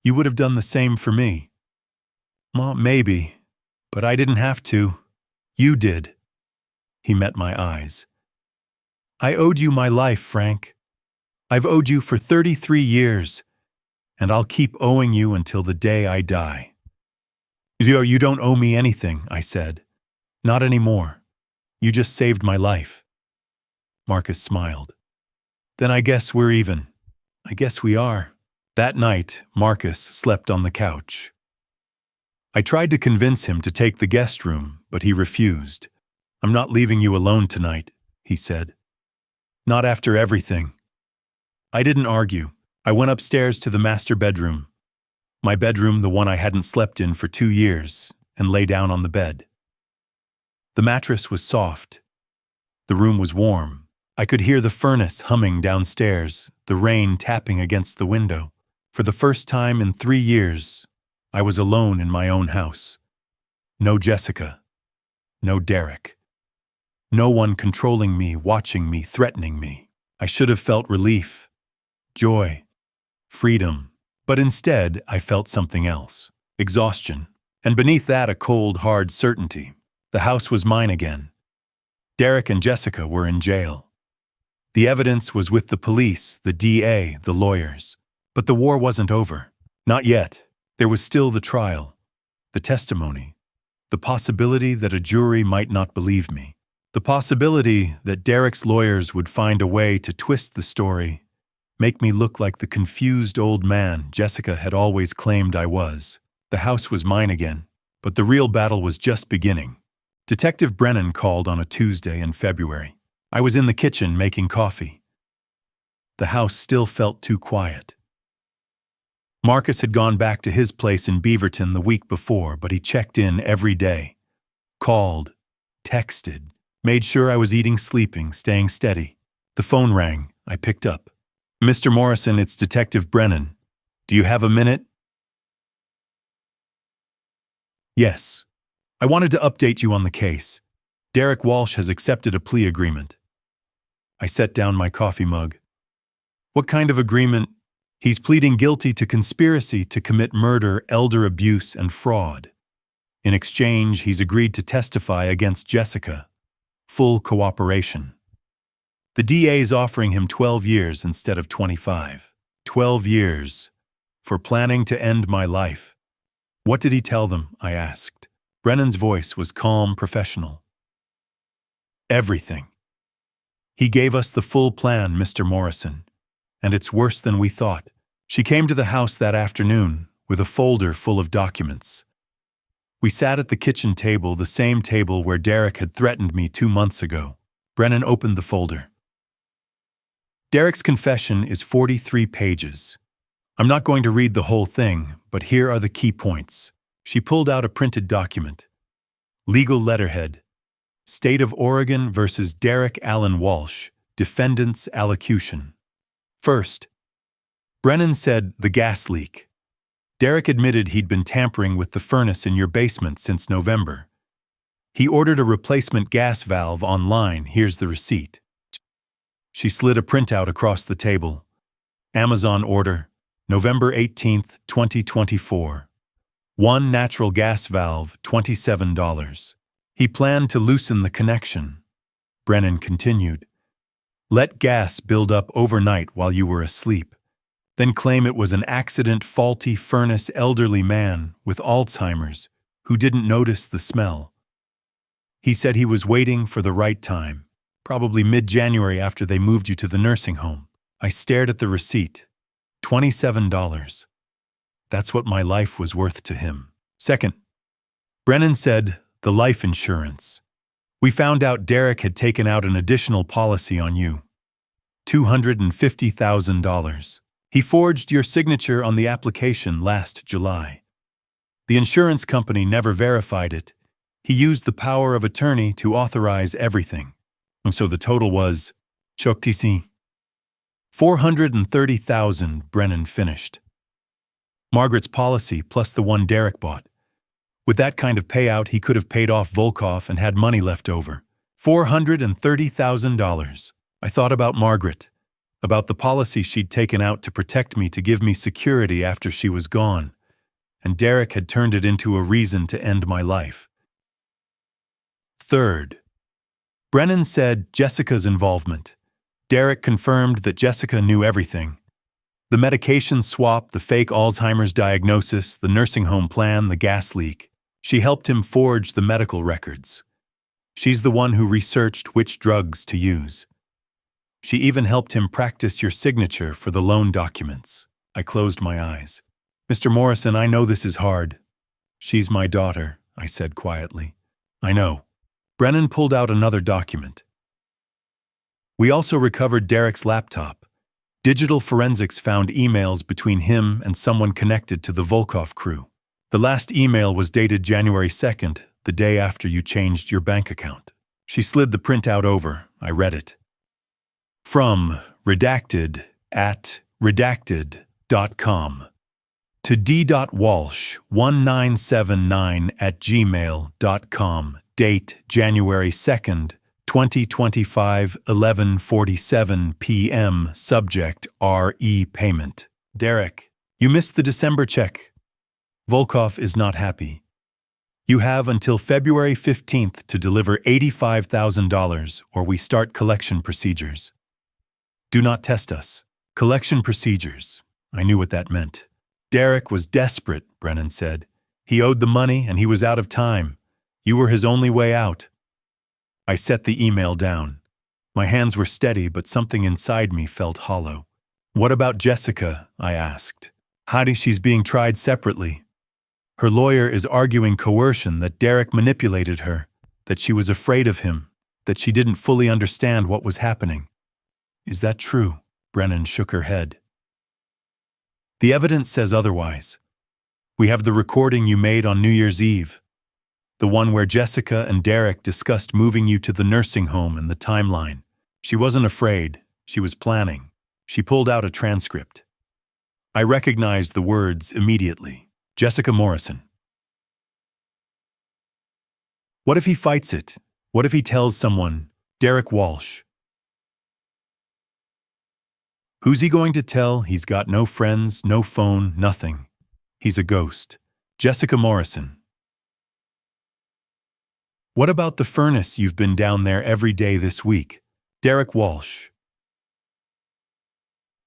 You would have done the same for me. Well, maybe, but I didn't have to. You did. He met my eyes. I owed you my life, Frank. I've owed you for 33 years, and I'll keep owing you until the day I die. You don't owe me anything, I said. Not anymore. You just saved my life. Marcus smiled. Then I guess we're even. I guess we are. That night, Marcus slept on the couch. I tried to convince him to take the guest room, but he refused. I'm not leaving you alone tonight, he said. Not after everything. I didn't argue. I went upstairs to the master bedroom. My bedroom, the one I hadn't slept in for 2 years, and lay down on the bed. The mattress was soft. The room was warm. I could hear the furnace humming downstairs, the rain tapping against the window. For the first time in 3 years, I was alone in my own house. No Jessica. No Derek. No one controlling me, watching me, threatening me. I should have felt relief, joy, freedom. But instead, I felt something else. Exhaustion. And beneath that, a cold, hard certainty. The house was mine again. Derek and Jessica were in jail. The evidence was with the police, the DA, the lawyers. But the war wasn't over. Not yet. There was still the trial, the testimony, the possibility that a jury might not believe me, the possibility that Derek's lawyers would find a way to twist the story, make me look like the confused old man Jessica had always claimed I was. The house was mine again, but the real battle was just beginning. Detective Brennan called on a Tuesday in February. I was in the kitchen making coffee. The house still felt too quiet. Marcus had gone back to his place in Beaverton the week before, but he checked in every day. Called, texted, made sure I was eating, sleeping, staying steady. The phone rang. I picked up. Mr. Morrison, it's Detective Brennan. Do you have a minute? Yes. I wanted to update you on the case. Derek Walsh has accepted a plea agreement. I set down my coffee mug. What kind of agreement? He's pleading guilty to conspiracy to commit murder, elder abuse, and fraud. In exchange, he's agreed to testify against Jessica. Full cooperation. The DA is offering him 12 years instead of 25. 12 years for planning to end my life. What did he tell them? I asked. Brennan's voice was calm, professional. Everything. He gave us the full plan, Mr. Morrison. And it's worse than we thought. She came to the house that afternoon with a folder full of documents. We sat at the kitchen table, the same table where Derek had threatened me 2 months ago. Brennan opened the folder. Derek's confession is 43 pages. I'm not going to read the whole thing, but here are the key points. She pulled out a printed document. Legal letterhead. State of Oregon versus Derek Allen Walsh, defendant's allocution. First, Brennan said the gas leak. Derek admitted he'd been tampering with the furnace in your basement since November. He ordered a replacement gas valve online. Here's the receipt. She slid a printout across the table. Amazon order, November 18th, 2024. 1 natural gas valve, $27. He planned to loosen the connection. Brennan continued. Let gas build up overnight while you were asleep. Then claim it was an accident, faulty furnace, elderly man with Alzheimer's who didn't notice the smell. He said he was waiting for the right time, probably mid-January after they moved you to the nursing home. I stared at the receipt. $27. That's what my life was worth to him. Second, Brennan said the life insurance. We found out Derek had taken out an additional policy on you. $250,000. He forged your signature on the application last July. The insurance company never verified it. He used the power of attorney to authorize everything. And so the total was $430,000, Brennan finished. Margaret's policy plus the one Derek bought. With that kind of payout, he could have paid off Volkov and had money left over. $430,000. I thought about Margaret, about the policy she'd taken out to protect me, to give me security after she was gone, and Derek had turned it into a reason to end my life. Third, Brennan said Jessica's involvement. Derek confirmed that Jessica knew everything. The medication swap, the fake Alzheimer's diagnosis, the nursing home plan, the gas leak. She helped him forge the medical records. She's the one who researched which drugs to use. She even helped him practice your signature for the loan documents. I closed my eyes. Mr. Morrison, I know this is hard. She's my daughter, I said quietly. I know. Brennan pulled out another document. We also recovered Derek's laptop. Digital forensics found emails between him and someone connected to the Volkov crew. The last email was dated January 2nd, the day after you changed your bank account. She slid the printout over. I read it. From redacted at redacted.com to d.walsh1979@gmail.com. Date January 2nd, 2025, 11:47 p.m. Subject RE payment. Derek, you missed the December check. Volkov is not happy. You have until February 15th to deliver $85,000 or we start collection procedures. Do not test us. Collection procedures. I knew what that meant. Derek was desperate, Brennan said. He owed the money and he was out of time. You were his only way out. I set the email down. My hands were steady, but something inside me felt hollow. What about Jessica? I asked. Heidi, she's being tried separately. Her lawyer is arguing coercion, that Derek manipulated her, that she was afraid of him, that she didn't fully understand what was happening. Is that true? Brennan shook her head. The evidence says otherwise. We have the recording you made on New Year's Eve. The one where Jessica and Derek discussed moving you to the nursing home, and the timeline. She wasn't afraid. She was planning. She pulled out a transcript. I recognized the words immediately. Jessica Morrison. What if he fights it? What if he tells someone, Derek Walsh? Who's he going to tell? He's got no friends, no phone, nothing. He's a ghost. Jessica Morrison. What about the furnace? You've been down there every day this week. Derek Walsh.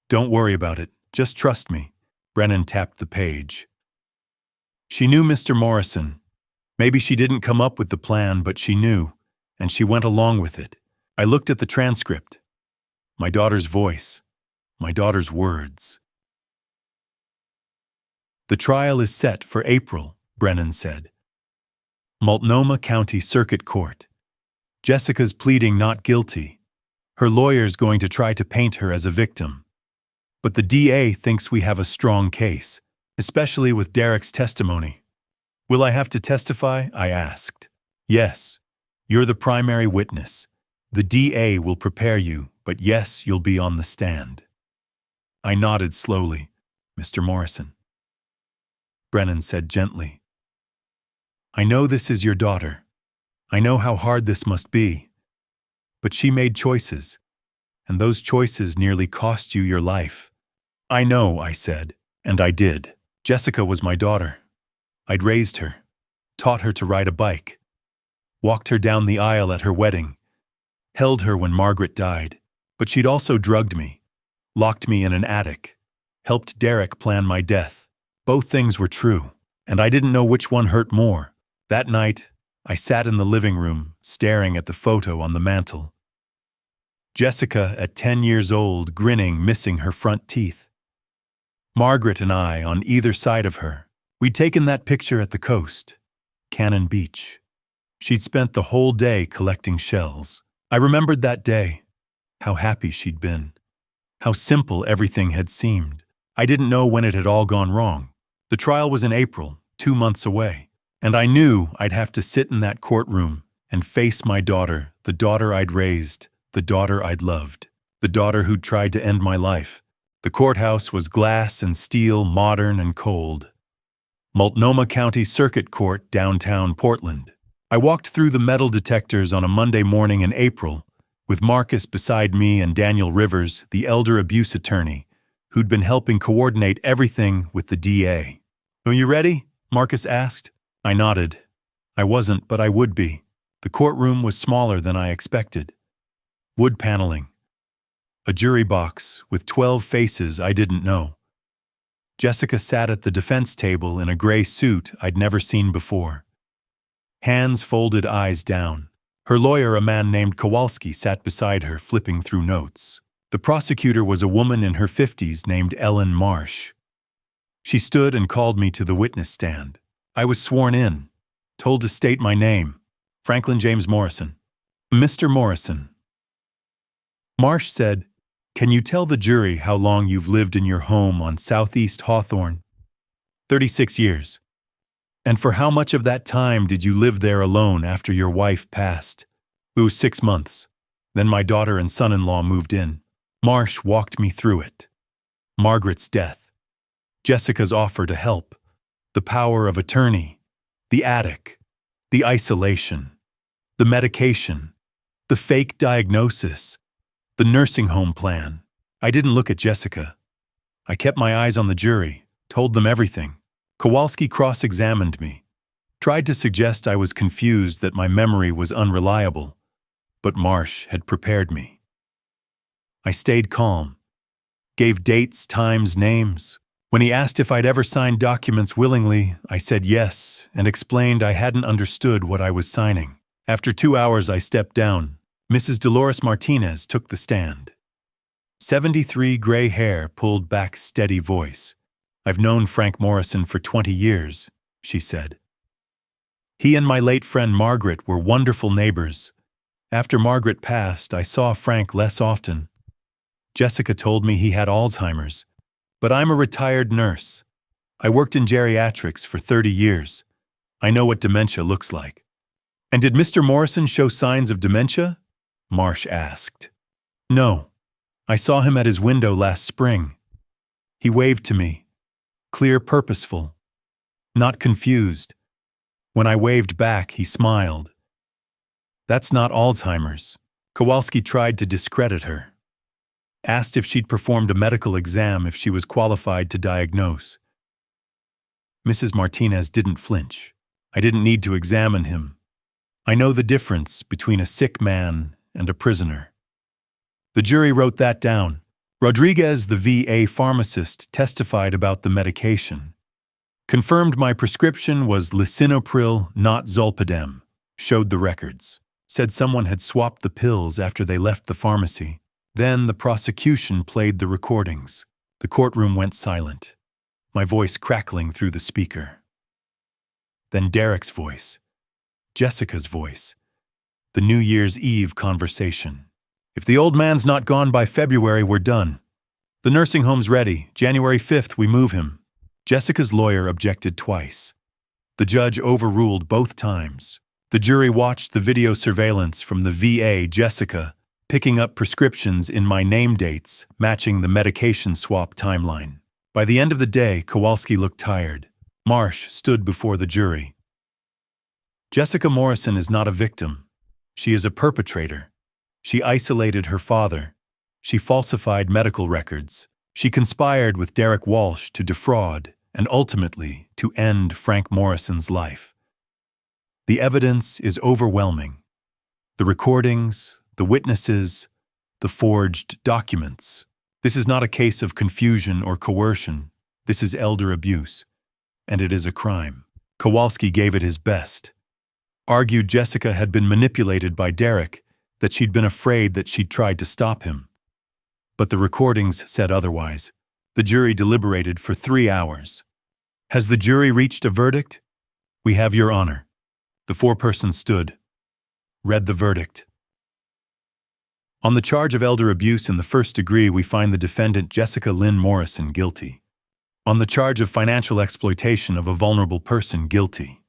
Don't worry about it. Just trust me. Brennan tapped the page. She knew Mr. Morrison. Maybe she didn't come up with the plan, but she knew, and she went along with it. I looked at the transcript. My daughter's voice. My daughter's words. The trial is set for April, Brennan said. Multnomah County Circuit Court. Jessica's pleading not guilty. Her lawyer's going to try to paint her as a victim. But the DA thinks we have a strong case, especially with Derek's testimony. Will I have to testify? I asked. Yes. You're the primary witness. The DA will prepare you, but yes, you'll be on the stand. I nodded slowly. Mr. Morrison. Brennan said gently. I know this is your daughter. I know how hard this must be. But she made choices, and those choices nearly cost you your life. I know, I said, and I did. Jessica was my daughter. I'd raised her, taught her to ride a bike, walked her down the aisle at her wedding, held her when Margaret died, but she'd also drugged me, locked me in an attic, helped Derek plan my death. Both things were true, and I didn't know which one hurt more. That night, I sat in the living room, staring at the photo on the mantel. Jessica, at 10 years old, grinning, missing her front teeth. Margaret and I on either side of her. We'd taken that picture at the coast, Cannon Beach. She'd spent the whole day collecting shells. I remembered that day, how happy she'd been, how simple everything had seemed. I didn't know when it had all gone wrong. The trial was in April, 2 months away, and I knew I'd have to sit in that courtroom and face my daughter, the daughter I'd raised, the daughter I'd loved, the daughter who'd tried to end my life. The courthouse was glass and steel, modern and cold. Multnomah County Circuit Court, downtown Portland. I walked through the metal detectors on a Monday morning in April, with Marcus beside me and Daniel Rivers, the elder abuse attorney, who'd been helping coordinate everything with the DA. Are you ready? Marcus asked. I nodded. I wasn't, but I would be. The courtroom was smaller than I expected. Wood paneling. A jury box with 12 faces I didn't know. Jessica sat at the defense table in a gray suit I'd never seen before. Hands folded, eyes down. Her lawyer, a man named Kowalski, sat beside her, flipping through notes. The prosecutor was a woman in her 50s named Ellen Marsh. She stood and called me to the witness stand. I was sworn in, told to state my name, Franklin James Morrison. Mr. Morrison. Marsh said, "Can you tell the jury how long you've lived in your home on Southeast Hawthorne?" 36 years. And for how much of that time did you live there alone after your wife passed? It was 6 months. Then my daughter and son-in-law moved in. Marsh walked me through it. Margaret's death. Jessica's offer to help. The power of attorney. The attic. The isolation. The medication. The fake diagnosis. The nursing home plan. I didn't look at Jessica. I kept my eyes on the jury, told them everything. Kowalski cross-examined me, tried to suggest I was confused, that my memory was unreliable, but Marsh had prepared me. I stayed calm, gave dates, times, names. When he asked if I'd ever signed documents willingly, I said yes and explained I hadn't understood what I was signing. After 2 hours, I stepped down. Mrs. Dolores Martinez took the stand. 73, gray hair, pulled back, steady voice. "I've known Frank Morrison for 20 years, she said. He and my late friend Margaret were wonderful neighbors. After Margaret passed, I saw Frank less often. Jessica told me he had Alzheimer's, but I'm a retired nurse. I worked in geriatrics for 30 years. I know what dementia looks like." "And did Mr. Morrison show signs of dementia?" Marsh asked. "No. I saw him at his window last spring. He waved to me. Clear, purposeful. Not confused. When I waved back, he smiled. That's not Alzheimer's." Kowalski tried to discredit her. asked if she'd performed a medical exam if she was qualified to diagnose. Mrs. Martinez didn't flinch. I didn't need to examine him. I know the difference between a sick man and a prisoner. The jury wrote that down. Rodriguez, the VA pharmacist, testified about the medication. Confirmed my prescription was lisinopril, not zolpidem. Showed the records. Said someone had swapped the pills after they left the pharmacy. Then the prosecution played the recordings. The courtroom went silent, my voice crackling through the speaker. Then Derek's voice. Jessica's voice. The New Year's Eve conversation. If the old man's not gone by February, we're done. The nursing home's ready. January 5th, we move him. Jessica's lawyer objected twice. The judge overruled both times. The jury watched the video surveillance from the VA, Jessica, picking up prescriptions in my name dates, matching the medication swap timeline. By the end of the day, Kowalski looked tired. Marsh stood before the jury. Jessica Morrison is not a victim. She is a perpetrator. She isolated her father. She falsified medical records. She conspired with Derek Walsh to defraud and ultimately to end Frank Morrison's life. The evidence is overwhelming. The recordings, the witnesses, the forged documents. This is not a case of confusion or coercion. This is elder abuse. And it is a crime. Kowalski gave it his best. Argued Jessica had been manipulated by Derek, that she'd been afraid that she'd tried to stop him. But the recordings said otherwise. The jury deliberated for 3 hours. Has the jury reached a verdict? We have your honor. The foreperson stood, read the verdict. On the charge of elder abuse in the first degree, we find the defendant Jessica Lynn Morrison guilty. On the charge of financial exploitation of a vulnerable person, guilty.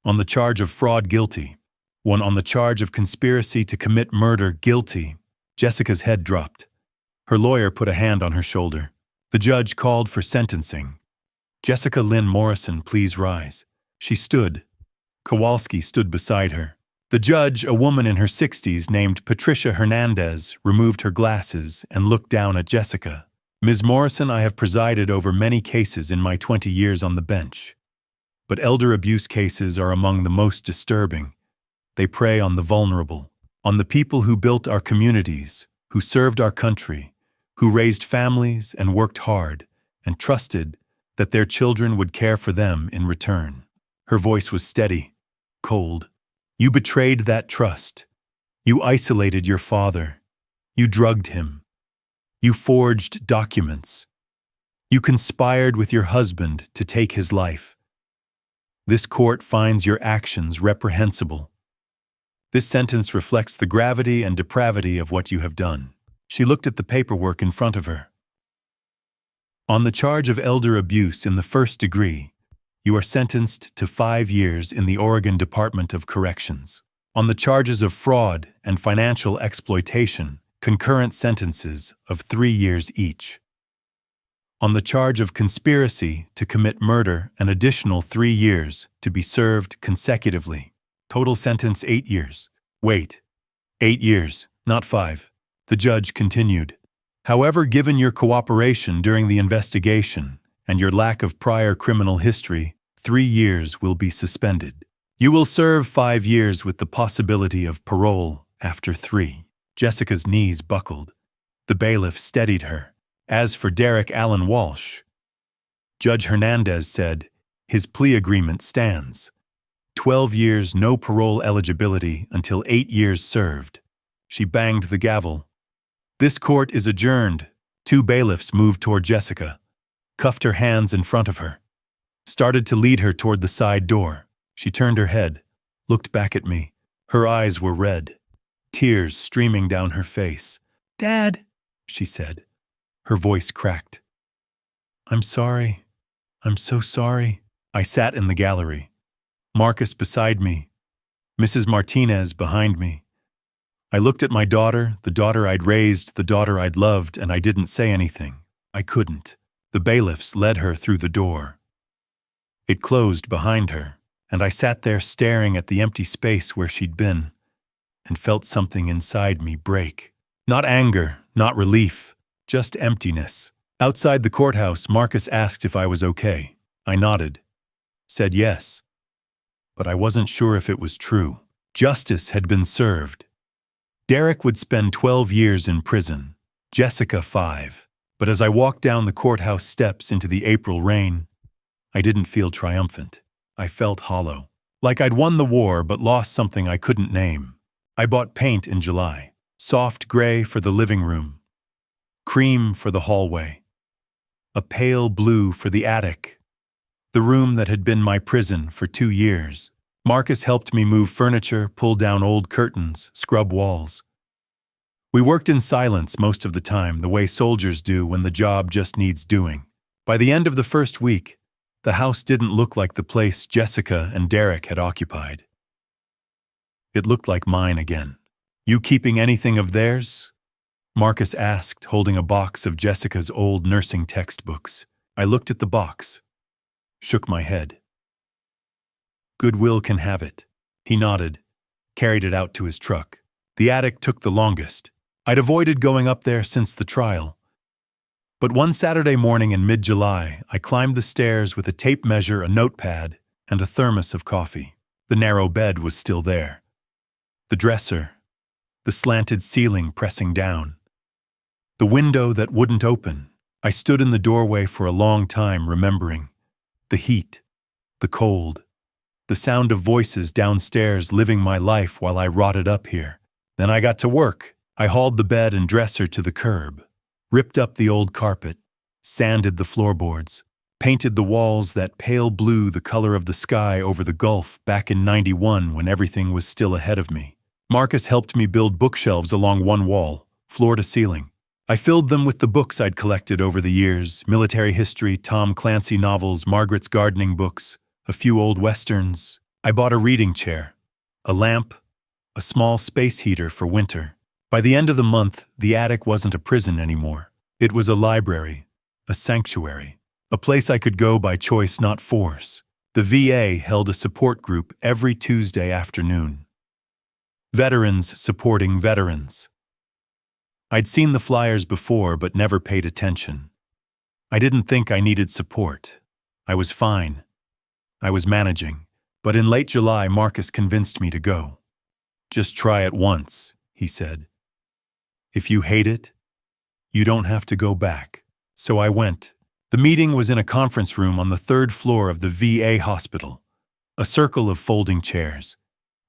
On the charge of fraud, guilty. One on the charge of conspiracy to commit murder, guilty. Jessica's head dropped. Her lawyer put a hand on her shoulder. The judge called for sentencing. Jessica Lynn Morrison, please rise. She stood. Kowalski stood beside her. The judge, a woman in her 60s named Patricia Hernandez, removed her glasses and looked down at Jessica. Ms. Morrison, I have presided over many cases in my 20 years on the bench. But elder abuse cases are among the most disturbing. They prey on the vulnerable, on the people who built our communities, who served our country, who raised families and worked hard, and trusted that their children would care for them in return. Her voice was steady, cold. You betrayed that trust. You isolated your father. You drugged him. You forged documents. You conspired with your husband to take his life. This court finds your actions reprehensible. This sentence reflects the gravity and depravity of what you have done. She looked at the paperwork in front of her. On the charge of elder abuse in the first degree, you are sentenced to 5 years in the Oregon Department of Corrections. On the charges of fraud and financial exploitation, concurrent sentences of 3 years each. On the charge of conspiracy to commit murder, an additional 3 years to be served consecutively. Total sentence 8 years. Wait, 8 years, not 5. The judge continued. However, given your cooperation during the investigation and your lack of prior criminal history, 3 years will be suspended. You will serve 5 years with the possibility of parole after 3. Jessica's knees buckled. The bailiff steadied her. As for Derek Allen Walsh, Judge Hernandez said, his plea agreement stands. 12 years, no parole eligibility until 8 years served. She banged the gavel. This court is adjourned. 2 bailiffs moved toward Jessica, cuffed her hands in front of her, started to lead her toward the side door. She turned her head, looked back at me. Her eyes were red, tears streaming down her face. Dad, she said. Her voice cracked. I'm sorry. I'm so sorry. I sat in the gallery. Marcus beside me. Mrs. Martinez behind me. I looked at my daughter, the daughter I'd raised, the daughter I'd loved, and I didn't say anything. I couldn't. The bailiffs led her through the door. It closed behind her, and I sat there staring at the empty space where she'd been, and felt something inside me break. Not anger, not relief, just emptiness. Outside the courthouse, Marcus asked if I was okay. I nodded, said yes. But I wasn't sure if it was true. Justice had been served. Derek would spend 12 years in prison, Jessica 5. But as I walked down the courthouse steps into the April rain, I didn't feel triumphant. I felt hollow. Like I'd won the war but lost something I couldn't name. I bought paint in July. Soft gray for the living room. Cream for the hallway. A pale blue for the attic. The room that had been my prison for 2 years. Marcus helped me move furniture, pull down old curtains, scrub walls. We worked in silence most of the time, the way soldiers do when the job just needs doing. By the end of the first week, the house didn't look like the place Jessica and Derek had occupied. It looked like mine again. "You keeping anything of theirs?" Marcus asked, holding a box of Jessica's old nursing textbooks. I looked at the box, shook my head. "Goodwill can have it." He nodded, carried it out to his truck. The attic took the longest. I'd avoided going up there since the trial. But one Saturday morning in mid-July, I climbed the stairs with a tape measure, a notepad, and a thermos of coffee. The narrow bed was still there. The dresser, the slanted ceiling pressing down. The window that wouldn't open. I stood in the doorway for a long time, remembering. The heat, the cold, the sound of voices downstairs living my life while I rotted up here. Then I got to work. I hauled the bed and dresser to the curb, ripped up the old carpet, sanded the floorboards, painted the walls that pale blue, the color of the sky over the Gulf back in '91 when everything was still ahead of me. Marcus helped me build bookshelves along one wall, floor to ceiling. I filled them with the books I'd collected over the years, military history, Tom Clancy novels, Margaret's gardening books, a few old westerns. I bought a reading chair, a lamp, a small space heater for winter. By the end of the month, the attic wasn't a prison anymore. It was a library, a sanctuary, a place I could go by choice, not force. The VA held a support group every Tuesday afternoon. Veterans supporting veterans. I'd seen the flyers before but never paid attention. I didn't think I needed support. I was fine. I was managing. But in late July, Marcus convinced me to go. "Just try it once," he said. "If you hate it, you don't have to go back." So I went. The meeting was in a conference room on the 3rd floor of the VA hospital. A circle of folding chairs.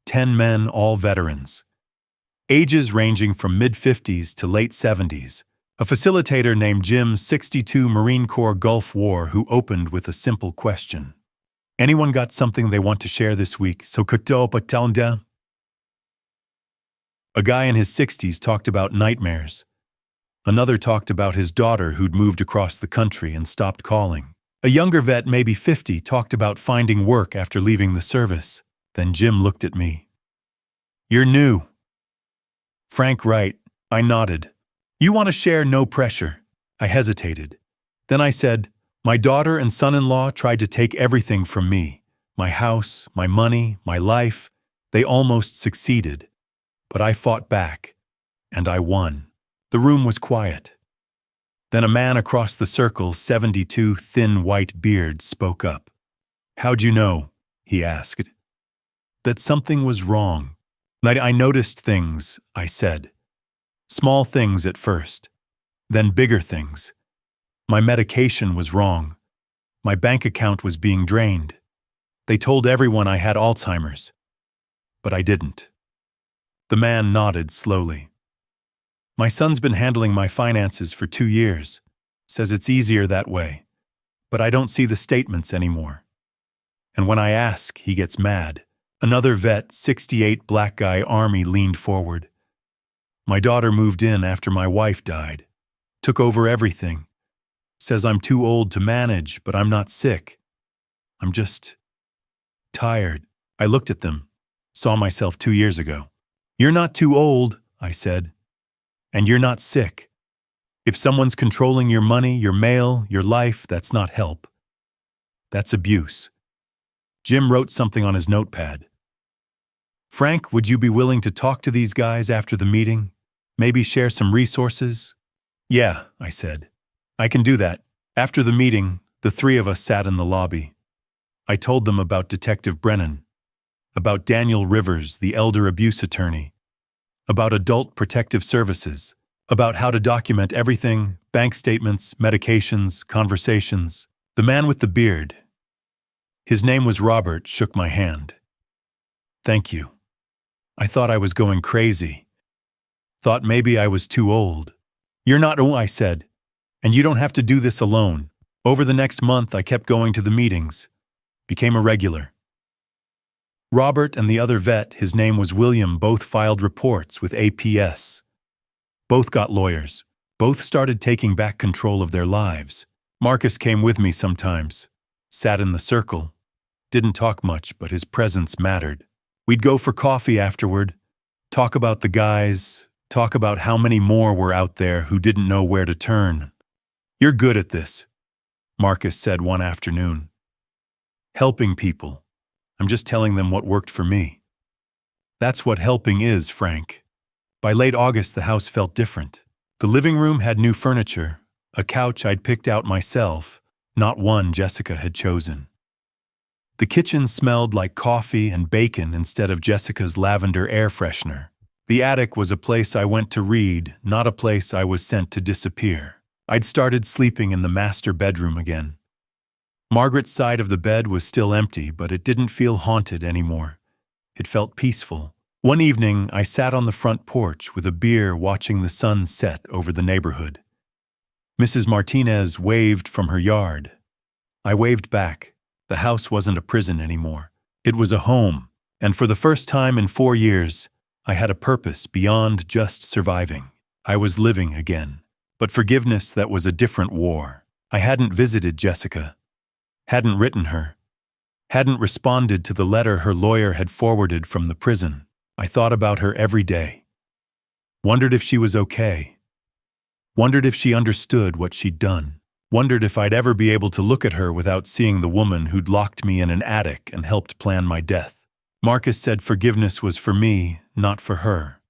10 men, all veterans. Ages ranging from mid-50s to late 70s. A facilitator named Jim, 62, Marine Corps Gulf War, who opened with a simple question. "Anyone got something they want to share this week? So kuto. A guy in his 60s talked about nightmares. Another talked about his daughter who'd moved across the country and stopped calling. A younger vet, maybe 50, talked about finding work after leaving the service. Then Jim looked at me. "You're new." "Frank, right." I nodded. "You want to share? No pressure." I hesitated. Then I said, "My daughter and son-in-law tried to take everything from me. My house, my money, my life. They almost succeeded. But I fought back, and I won." The room was quiet. Then a man across the circle, 72, thin white beard, spoke up. "How'd you know?" he asked. "That something was wrong." "I noticed things," I said. "Small things at first, then bigger things. My medication was wrong. My bank account was being drained. They told everyone I had Alzheimer's. But I didn't." The man nodded slowly. "My son's been handling my finances for 2 years. Says it's easier that way. But I don't see the statements anymore. And when I ask, he gets mad." Another vet, 68, black guy, Army, leaned forward. "My daughter moved in after my wife died. Took over everything. Says I'm too old to manage, but I'm not sick. I'm just tired." I looked at them, saw myself 2 years ago. "You're not too old," I said. "And you're not sick. If someone's controlling your money, your mail, your life, that's not help. That's abuse." Jim wrote something on his notepad. "Frank, would you be willing to talk to these guys after the meeting? Maybe share some resources?" Yeah, I said. I can do that. After the meeting, the three of us sat in the lobby. I told them about Detective Brennan, about Daniel Rivers, the elder abuse attorney, about adult protective services, about how to document everything, bank statements, medications, conversations. The man with the beard, his name was Robert, shook my hand. Thank you. I thought I was going crazy. Thought maybe I was too old. You're not, I said, and you don't have to do this alone. Over the next month, I kept going to the meetings, became a regular. Robert and the other vet, his name was William, both filed reports with APS. Both got lawyers. Both started taking back control of their lives. Marcus came with me sometimes, sat in the circle, didn't talk much, but his presence mattered. We'd go for coffee afterward, talk about the guys, talk about how many more were out there who didn't know where to turn. You're good at this, Marcus said one afternoon. Helping people. I'm just telling them what worked for me. That's what helping is, Frank. By late August, the house felt different. The living room had new furniture, a couch I'd picked out myself, not one Jessica had chosen. The kitchen smelled like coffee and bacon instead of Jessica's lavender air freshener. The attic was a place I went to read, not a place I was sent to disappear. I'd started sleeping in the master bedroom again. Margaret's side of the bed was still empty, but it didn't feel haunted anymore. It felt peaceful. One evening, I sat on the front porch with a beer watching the sun set over the neighborhood. Mrs. Martinez waved from her yard. I waved back. The house wasn't a prison anymore. It was a home, and for the first time in 4 years, I had a purpose beyond just surviving. I was living again. But forgiveness, that was a different war. I hadn't visited Jessica, hadn't written her, hadn't responded to the letter her lawyer had forwarded from the prison. I thought about her every day. Wondered if she was okay. Wondered if she understood what she'd done. Wondered if I'd ever be able to look at her without seeing the woman who'd locked me in an attic and helped plan my death. Marcus said forgiveness was for me, not for her.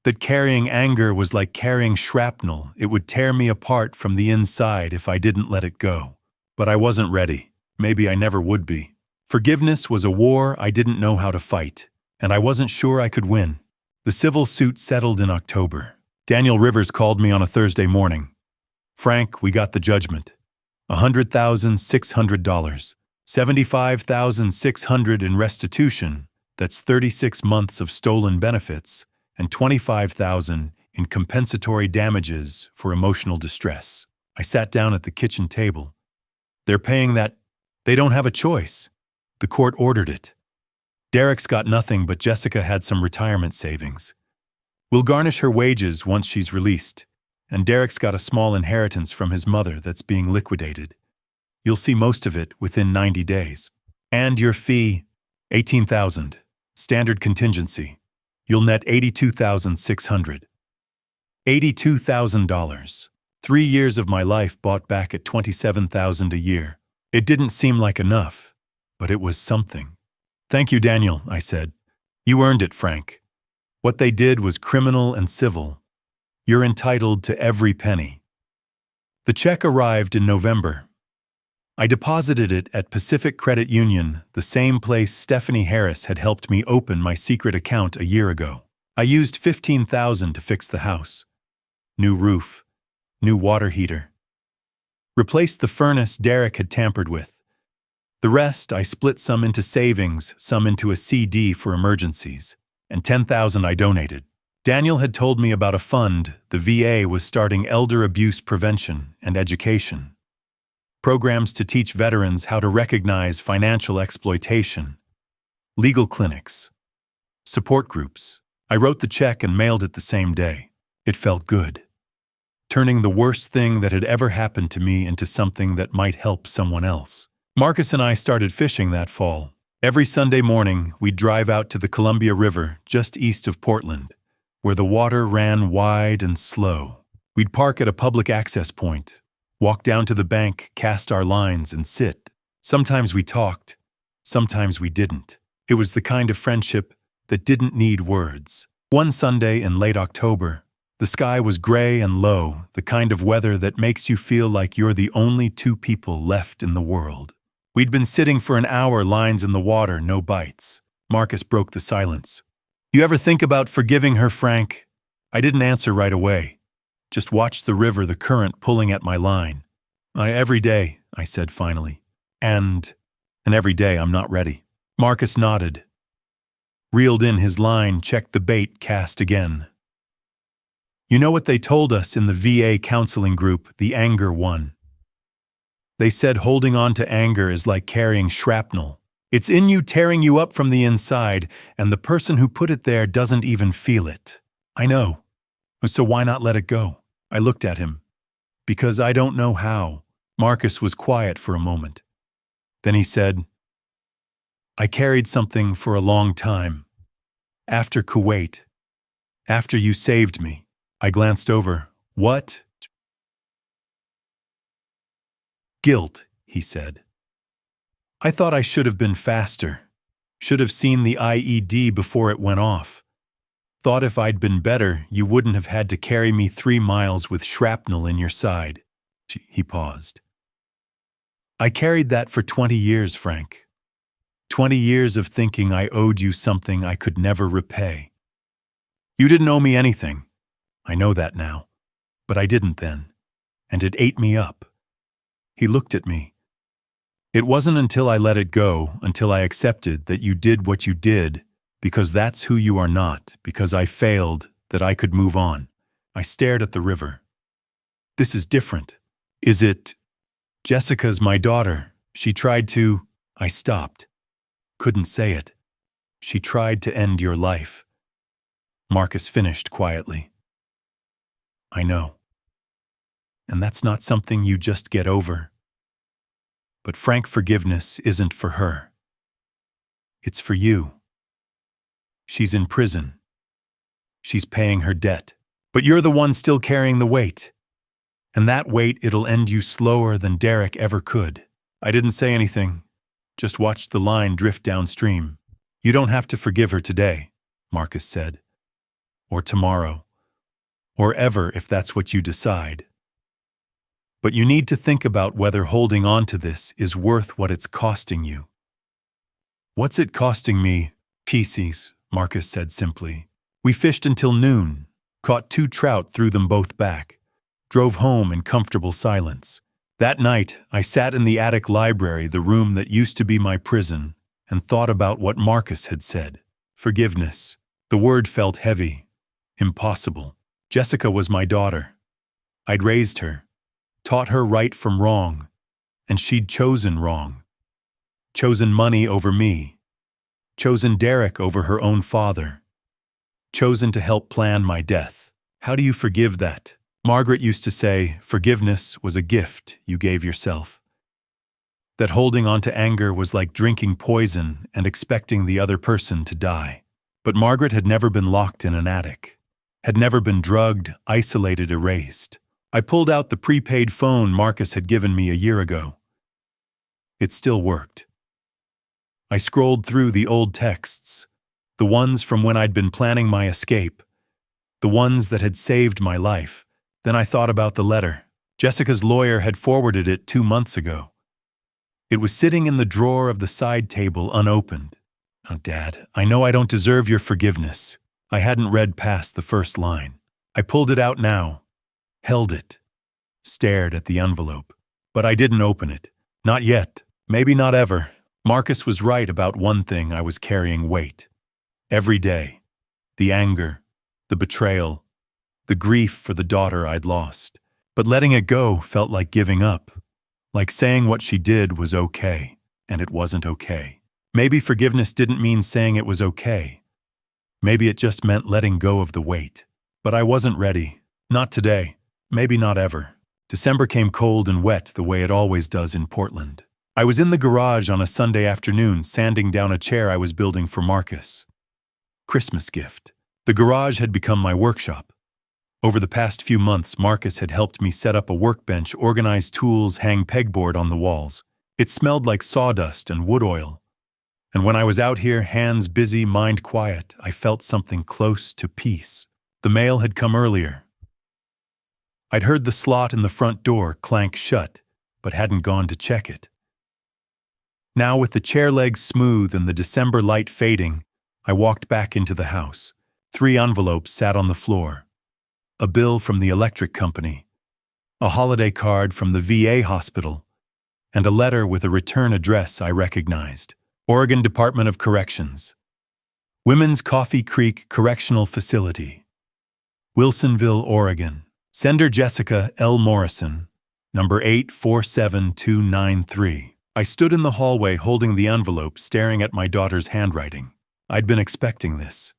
That carrying anger was like carrying shrapnel. It would tear me apart from the inside if I didn't let it go. But I wasn't ready. Maybe I never would be. Forgiveness was a war I didn't know how to fight, and I wasn't sure I could win. The civil suit settled in October. Daniel Rivers called me on a Thursday morning. Frank, we got the judgment. $100,600. $75,600 in restitution. That's 36 months of stolen benefits, and $25,000 in compensatory damages for emotional distress. I sat down at the kitchen table. They're paying that. They don't have a choice. The court ordered it. Derek's got nothing, but Jessica had some retirement savings. We'll garnish her wages once she's released, and Derek's got a small inheritance from his mother that's being liquidated. You'll see most of it within 90 days. And your fee, $18,000. Standard contingency. You'll net $82,600. $82,000. 3 years of my life bought back at $27,000 a year. It didn't seem like enough, but it was something. Thank you, Daniel, I said. You earned it, Frank. What they did was criminal and civil. You're entitled to every penny. The check arrived in November. I deposited it at Pacific Credit Union, the same place Stephanie Harris had helped me open my secret account a year ago. I used $15,000 to fix the house. New roof, new water heater. Replaced the furnace Derek had tampered with. The rest, I split some into savings, some into a CD for emergencies, and $10,000 I donated. Daniel had told me about a fund the VA was starting elder abuse prevention and education. Programs to teach veterans how to recognize financial exploitation. Legal clinics. Support groups. I wrote the check and mailed it the same day. It felt good. Turning the worst thing that had ever happened to me into something that might help someone else. Marcus and I started fishing that fall. Every Sunday morning, we'd drive out to the Columbia River just east of Portland, where the water ran wide and slow. We'd park at a public access point, walk down to the bank, cast our lines, and sit. Sometimes we talked, sometimes we didn't. It was the kind of friendship that didn't need words. One Sunday in late October, The sky was gray and low, the kind of weather that makes you feel like you're the only two people left in the world. We'd been sitting for an hour, lines in the water, no bites. Marcus broke the silence. "You ever think about forgiving her, Frank?" I didn't answer right away. Just watched the river, the current pulling at my line. Every day," I said finally. And every day I'm not ready." Marcus nodded, reeled in his line, checked the bait, cast again. "You know what they told us in the VA counseling group, the anger one? They said holding on to anger is like carrying shrapnel. It's in you, tearing you up from the inside, and the person who put it there doesn't even feel it." "I know. So why not let it go?" I looked at him. "Because I don't know how." Marcus was quiet for a moment. Then he said, "I carried something for a long time. After Kuwait. After you saved me." I glanced over. "What?" "Guilt," he said. "I thought I should have been faster. Should have seen the IED before it went off. Thought if I'd been better, you wouldn't have had to carry me 3 miles with shrapnel in your side." He paused. "I carried that for 20 years, Frank. 20 years of thinking I owed you something I could never repay. You didn't owe me anything. I know that now. But I didn't then. And it ate me up." He looked at me. "It wasn't until I let it go, until I accepted that you did what you did, because that's who you are not, because I failed, that I could move on." I stared at the river. "This is different. Is it?" "Jessica's my daughter. She tried to—" I stopped. Couldn't say it. "She tried to end your life." Marcus finished quietly. "I know. And that's not something you just get over. But Frank, forgiveness isn't for her. It's for you. She's in prison. She's paying her debt. But you're the one still carrying the weight. And that weight, it'll end you slower than Derek ever could." I didn't say anything, just watched the line drift downstream. "You don't have to forgive her today," Marcus said. "Or tomorrow. Or ever, if that's what you decide. But you need to think about whether holding on to this is worth what it's costing you." "What's it costing me?" "Pieces," Marcus said simply. "We fished until noon, caught 2 trout, threw them both back. Drove home in comfortable silence. That night, I sat in the attic library, the room that used to be my prison, and thought about what Marcus had said. Forgiveness. The word felt heavy. Impossible. Jessica was my daughter. I'd raised her, taught her right from wrong, and she'd chosen wrong. Chosen money over me. Chosen Derek over her own father. Chosen to help plan my death. How do you forgive that? Margaret used to say, forgiveness was a gift you gave yourself. That holding on to anger was like drinking poison and expecting the other person to die. But Margaret had never been locked in an attic, had never been drugged, isolated, erased. I pulled out the prepaid phone Marcus had given me a year ago. It still worked. I scrolled through the old texts, the ones from when I'd been planning my escape, the ones that had saved my life. Then I thought about the letter. Jessica's lawyer had forwarded it 2 months ago. It was sitting in the drawer of the side table unopened. Oh, Dad, I know I don't deserve your forgiveness. I hadn't read past the first line. I pulled it out now, held it, stared at the envelope. But I didn't open it. Not yet. Maybe not ever. Marcus was right about one thing: I was carrying weight. Every day. The anger, the betrayal, the grief for the daughter I'd lost. But letting it go felt like giving up, like saying what she did was okay, and it wasn't okay. Maybe forgiveness didn't mean saying it was okay. Maybe it just meant letting go of the weight. But I wasn't ready. Not today. Maybe not ever. December came cold and wet the way it always does in Portland. I was in the garage on a Sunday afternoon sanding down a chair I was building for Marcus. Christmas gift. The garage had become my workshop. Over the past few months, Marcus had helped me set up a workbench, organize tools, hang pegboard on the walls. It smelled like sawdust and wood oil. And when I was out here, hands busy, mind quiet, I felt something close to peace. The mail had come earlier, I'd heard the slot in the front door clank shut, but hadn't gone to check it. Now, with the chair legs smooth and the December light fading, I walked back into the house. 3 envelopes sat on the floor. A bill from the electric company, a holiday card from the VA hospital, and a letter with a return address I recognized. Oregon Department of Corrections. Women's Coffee Creek Correctional Facility. Wilsonville, Oregon. Sender Jessica L. Morrison, number 847293. I stood in the hallway holding the envelope, staring at my daughter's handwriting. I'd been expecting this.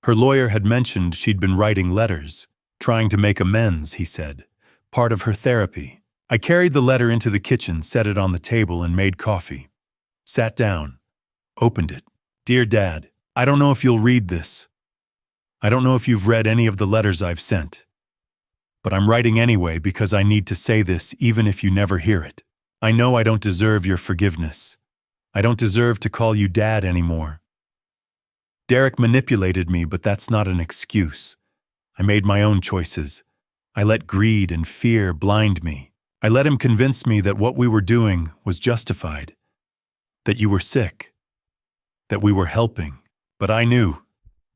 Her lawyer had mentioned she'd been writing letters, trying to make amends, he said, part of her therapy. I carried the letter into the kitchen, set it on the table, and made coffee. Sat down, opened it. Dear Dad, I don't know if you'll read this. I don't know if you've read any of the letters I've sent. But I'm writing anyway because I need to say this even if you never hear it. I know I don't deserve your forgiveness. I don't deserve to call you Dad anymore. Derek manipulated me, but that's not an excuse. I made my own choices. I let greed and fear blind me. I let him convince me that what we were doing was justified, that you were sick, that we were helping. But I knew.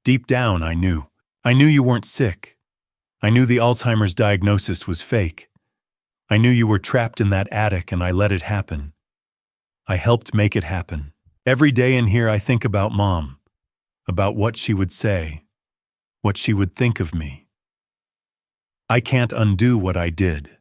Deep down, I knew. I knew you weren't sick. I knew the Alzheimer's diagnosis was fake. I knew you were trapped in that attic, and I let it happen. I helped make it happen. Every day in here I think about Mom, about what she would say, what she would think of me. I can't undo what I did.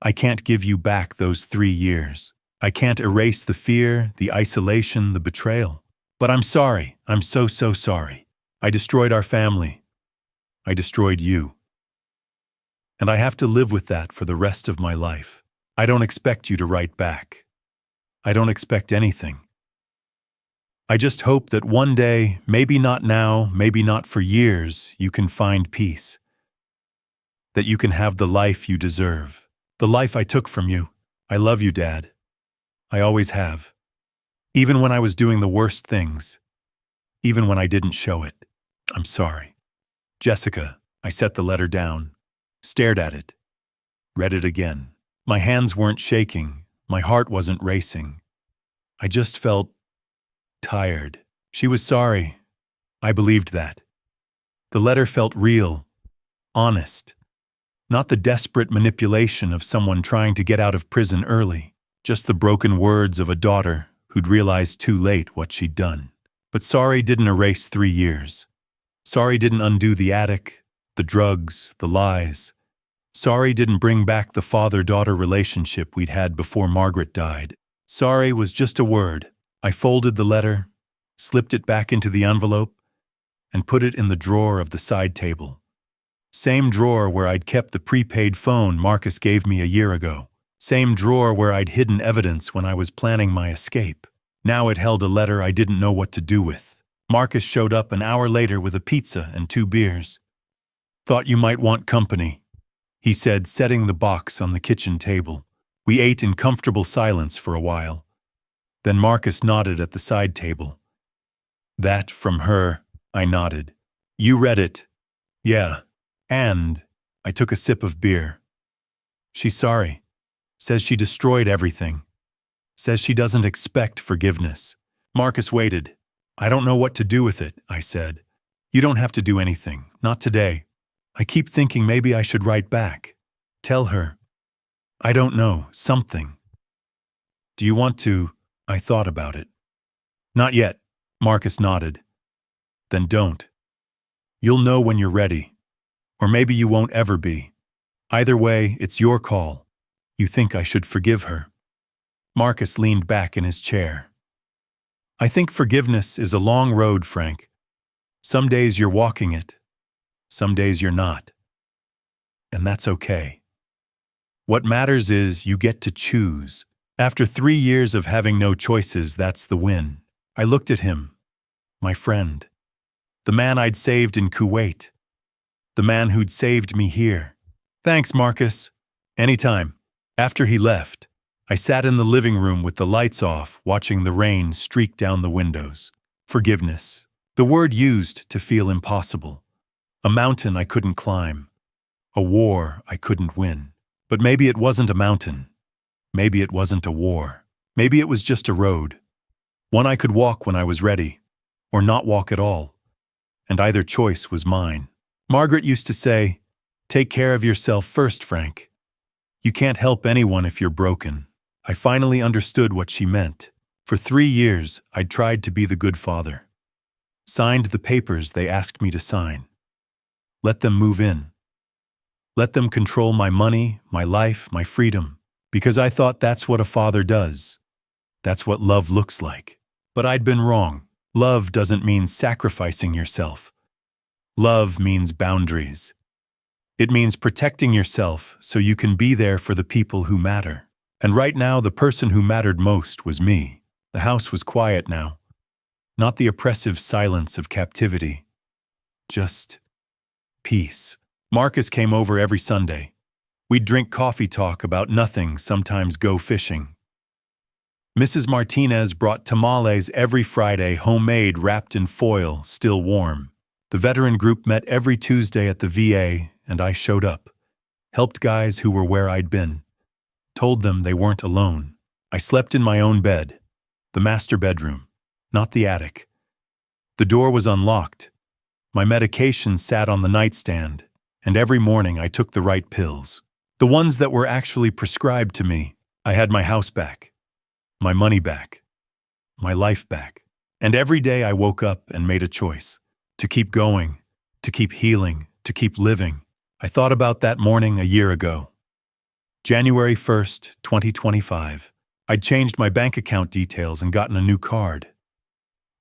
I can't give you back those 3 years. I can't erase the fear, the isolation, the betrayal. But I'm sorry. I'm so sorry. I destroyed our family. I destroyed you. And I have to live with that for the rest of my life. I don't expect you to write back. I don't expect anything. I just hope that one day, maybe not now, maybe not for years, you can find peace. That you can have the life you deserve. The life I took from you. I love you, Dad. I always have. Even when I was doing the worst things. Even when I didn't show it. I'm sorry. Jessica, I set the letter down, stared at it, read it again. My hands weren't shaking. My heart wasn't racing. I just felt tired. She was sorry. I believed that. The letter felt real, honest. Not the desperate manipulation of someone trying to get out of prison early. Just the broken words of a daughter who'd realized too late what she'd done. But sorry didn't erase 3 years. Sorry didn't undo the attic, the drugs, the lies. Sorry didn't bring back the father-daughter relationship we'd had before Margaret died. Sorry was just a word. I folded the letter, slipped it back into the envelope, and put it in the drawer of the side table. Same drawer where I'd kept the prepaid phone Marcus gave me a year ago. Same drawer where I'd hidden evidence when I was planning my escape. Now it held a letter I didn't know what to do with. Marcus showed up an hour later with a pizza and 2 beers. Thought you might want company, he said, setting the box on the kitchen table. We ate in comfortable silence for a while. Then Marcus nodded at the side table. That from her, I nodded. You read it. Yeah. And I took a sip of beer. She's sorry. Says she destroyed everything. Says she doesn't expect forgiveness. Marcus waited. I don't know what to do with it, I said. You don't have to do anything. Not today. I keep thinking maybe I should write back. Tell her. I don't know, something. Do you want to? I thought about it. Not yet, Marcus nodded. Then don't. You'll know when you're ready. Or maybe you won't ever be. Either way, it's your call. You think I should forgive her. Marcus leaned back in his chair. I think forgiveness is a long road, Frank. Some days you're walking it. Some days you're not. And that's okay. What matters is you get to choose. After 3 years of having no choices, that's the win. I looked at him, my friend, the man I'd saved in Kuwait, the man who'd saved me here. Thanks, Marcus. Anytime. After he left, I sat in the living room with the lights off, watching the rain streak down the windows. Forgiveness. The word used to feel impossible. A mountain I couldn't climb. A war I couldn't win. But maybe it wasn't a mountain. Maybe it wasn't a war. Maybe it was just a road. One I could walk when I was ready, or not walk at all. And either choice was mine. Margaret used to say, "Take care of yourself first, Frank. You can't help anyone if you're broken." I finally understood what she meant. For 3 years, I'd tried to be the good father. Signed the papers they asked me to sign. Let them move in. Let them control my money, my life, my freedom, because I thought that's what a father does. That's what love looks like. But I'd been wrong. Love doesn't mean sacrificing yourself. Love means boundaries. It means protecting yourself so you can be there for the people who matter. And right now, the person who mattered most was me. The house was quiet now. Not the oppressive silence of captivity. Just peace. Marcus came over every Sunday. We'd drink coffee, talk about nothing, sometimes go fishing. Mrs. Martinez brought tamales every Friday, homemade, wrapped in foil, still warm. The veteran group met every Tuesday at the VA, and I showed up. Helped guys who were where I'd been. Told them they weren't alone. I slept in my own bed. The master bedroom, not the attic. The door was unlocked. My medication sat on the nightstand, and every morning I took the right pills. The ones that were actually prescribed to me. I had my house back, my money back, my life back. And every day I woke up and made a choice. To keep going, to keep healing, to keep living. I thought about that morning a year ago. January 1st, 2025. I'd changed my bank account details and gotten a new card.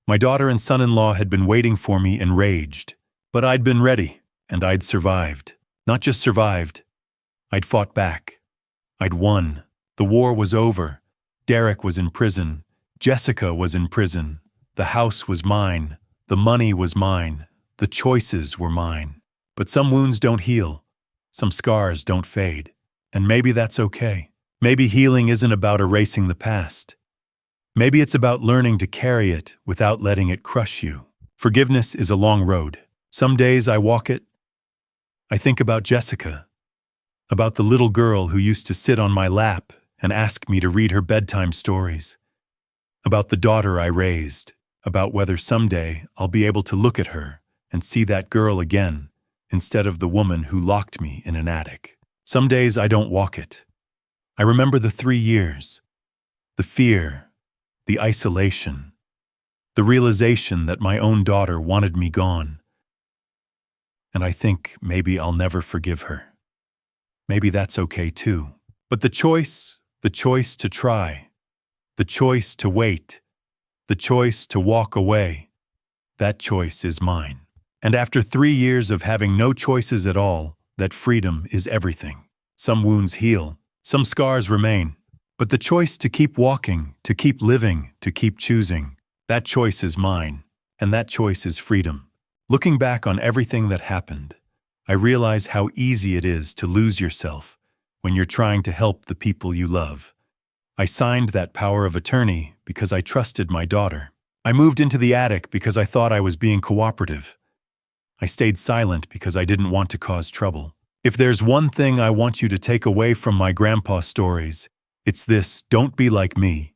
My daughter and son-in-law had been waiting for me, enraged. But I'd been ready, and I'd survived. Not just survived. I'd fought back. I'd won. The war was over. Derek was in prison. Jessica was in prison. The house was mine. The money was mine. The choices were mine. But some wounds don't heal. Some scars don't fade. And maybe that's okay. Maybe healing isn't about erasing the past. Maybe it's about learning to carry it without letting it crush you. Forgiveness is a long road. Some days I walk it. I think about Jessica, about the little girl who used to sit on my lap and ask me to read her bedtime stories, about the daughter I raised, about whether someday I'll be able to look at her and see that girl again instead of the woman who locked me in an attic. Some days I don't walk it. I remember the 3 years, the fear, the isolation, the realization that my own daughter wanted me gone. And I think maybe I'll never forgive her. Maybe that's okay too. But the choice to try, the choice to wait, the choice to walk away, that choice is mine. And after 3 years of having no choices at all, that freedom is everything. Some wounds heal. Some scars remain, but the choice to keep walking, to keep living, to keep choosing, that choice is mine, and that choice is freedom. Looking back on everything that happened, I realize how easy it is to lose yourself when you're trying to help the people you love. I signed that power of attorney because I trusted my daughter. I moved into the attic because I thought I was being cooperative. I stayed silent because I didn't want to cause trouble. If there's one thing I want you to take away from my grandpa stories, it's this: don't be like me.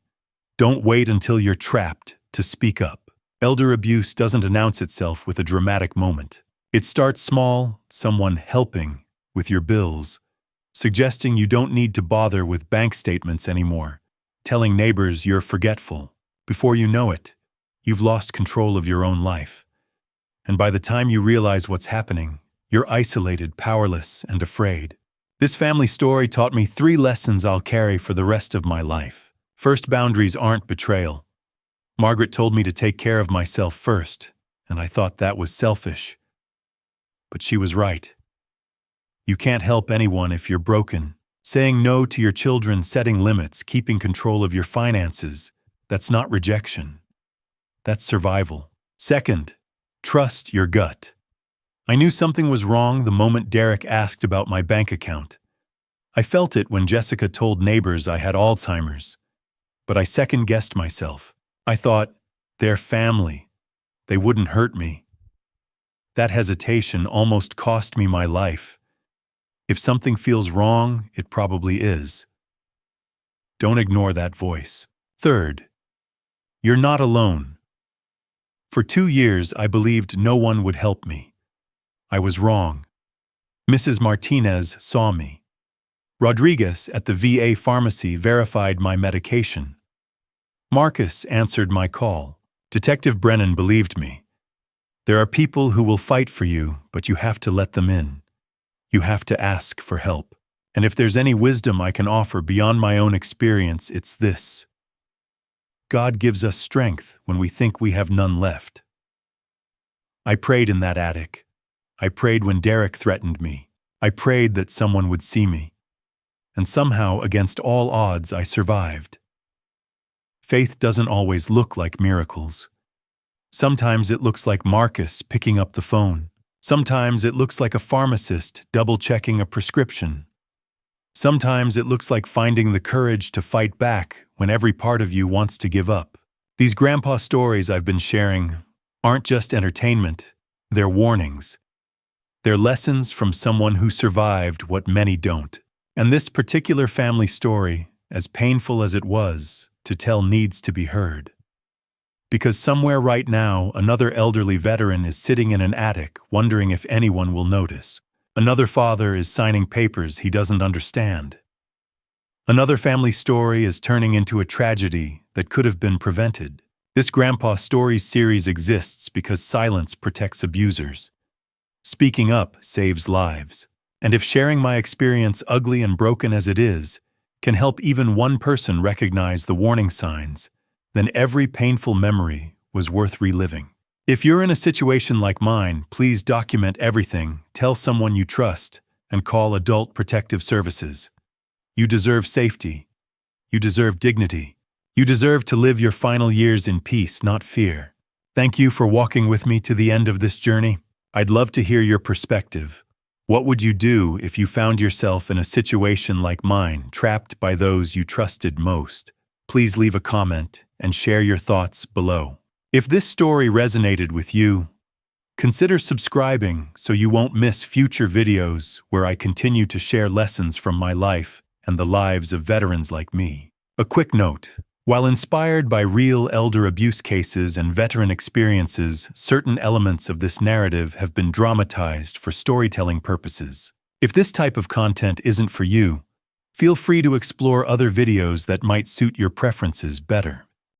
Don't wait until you're trapped to speak up. Elder abuse doesn't announce itself with a dramatic moment. It starts small, someone helping with your bills, suggesting you don't need to bother with bank statements anymore, telling neighbors you're forgetful. Before you know it, you've lost control of your own life. And by the time you realize what's happening, you're isolated, powerless, and afraid. This family story taught me 3 lessons I'll carry for the rest of my life. First, boundaries aren't betrayal. Margaret told me to take care of myself first, and I thought that was selfish. But she was right. You can't help anyone if you're broken. Saying no to your children, setting limits, keeping control of your finances, that's not rejection. That's survival. Second, trust your gut. I knew something was wrong the moment Derek asked about my bank account. I felt it when Jessica told neighbors I had Alzheimer's. But I second-guessed myself. I thought, they're family. They wouldn't hurt me. That hesitation almost cost me my life. If something feels wrong, it probably is. Don't ignore that voice. Third, you're not alone. For 2 years, I believed no one would help me. I was wrong. Mrs. Martinez saw me. Rodriguez at the VA pharmacy verified my medication. Marcus answered my call. Detective Brennan believed me. There are people who will fight for you, but you have to let them in. You have to ask for help. And if there's any wisdom I can offer beyond my own experience, it's this. God gives us strength when we think we have none left. I prayed in that attic. I prayed when Derek threatened me. I prayed that someone would see me. And somehow, against all odds, I survived. Faith doesn't always look like miracles. Sometimes it looks like Marcus picking up the phone. Sometimes it looks like a pharmacist double-checking a prescription. Sometimes it looks like finding the courage to fight back when every part of you wants to give up. These grandpa stories I've been sharing aren't just entertainment, they're warnings. They're lessons from someone who survived what many don't. And this particular family story, as painful as it was to tell, needs to be heard. Because somewhere right now, another elderly veteran is sitting in an attic wondering if anyone will notice. Another father is signing papers he doesn't understand. Another family story is turning into a tragedy that could have been prevented. This Grandpa Stories series exists because silence protects abusers. Speaking up saves lives. And if sharing my experience, ugly and broken as it is, can help even one person recognize the warning signs, then every painful memory was worth reliving. If you're in a situation like mine, please document everything, tell someone you trust, and call Adult Protective Services. You deserve safety. You deserve dignity. You deserve to live your final years in peace, not fear. Thank you for walking with me to the end of this journey. I'd love to hear your perspective. What would you do if you found yourself in a situation like mine, trapped by those you trusted most? Please leave a comment and share your thoughts below. If this story resonated with you, consider subscribing so you won't miss future videos where I continue to share lessons from my life and the lives of veterans like me. A quick note. While inspired by real elder abuse cases and veteran experiences, certain elements of this narrative have been dramatized for storytelling purposes. If this type of content isn't for you, feel free to explore other videos that might suit your preferences better.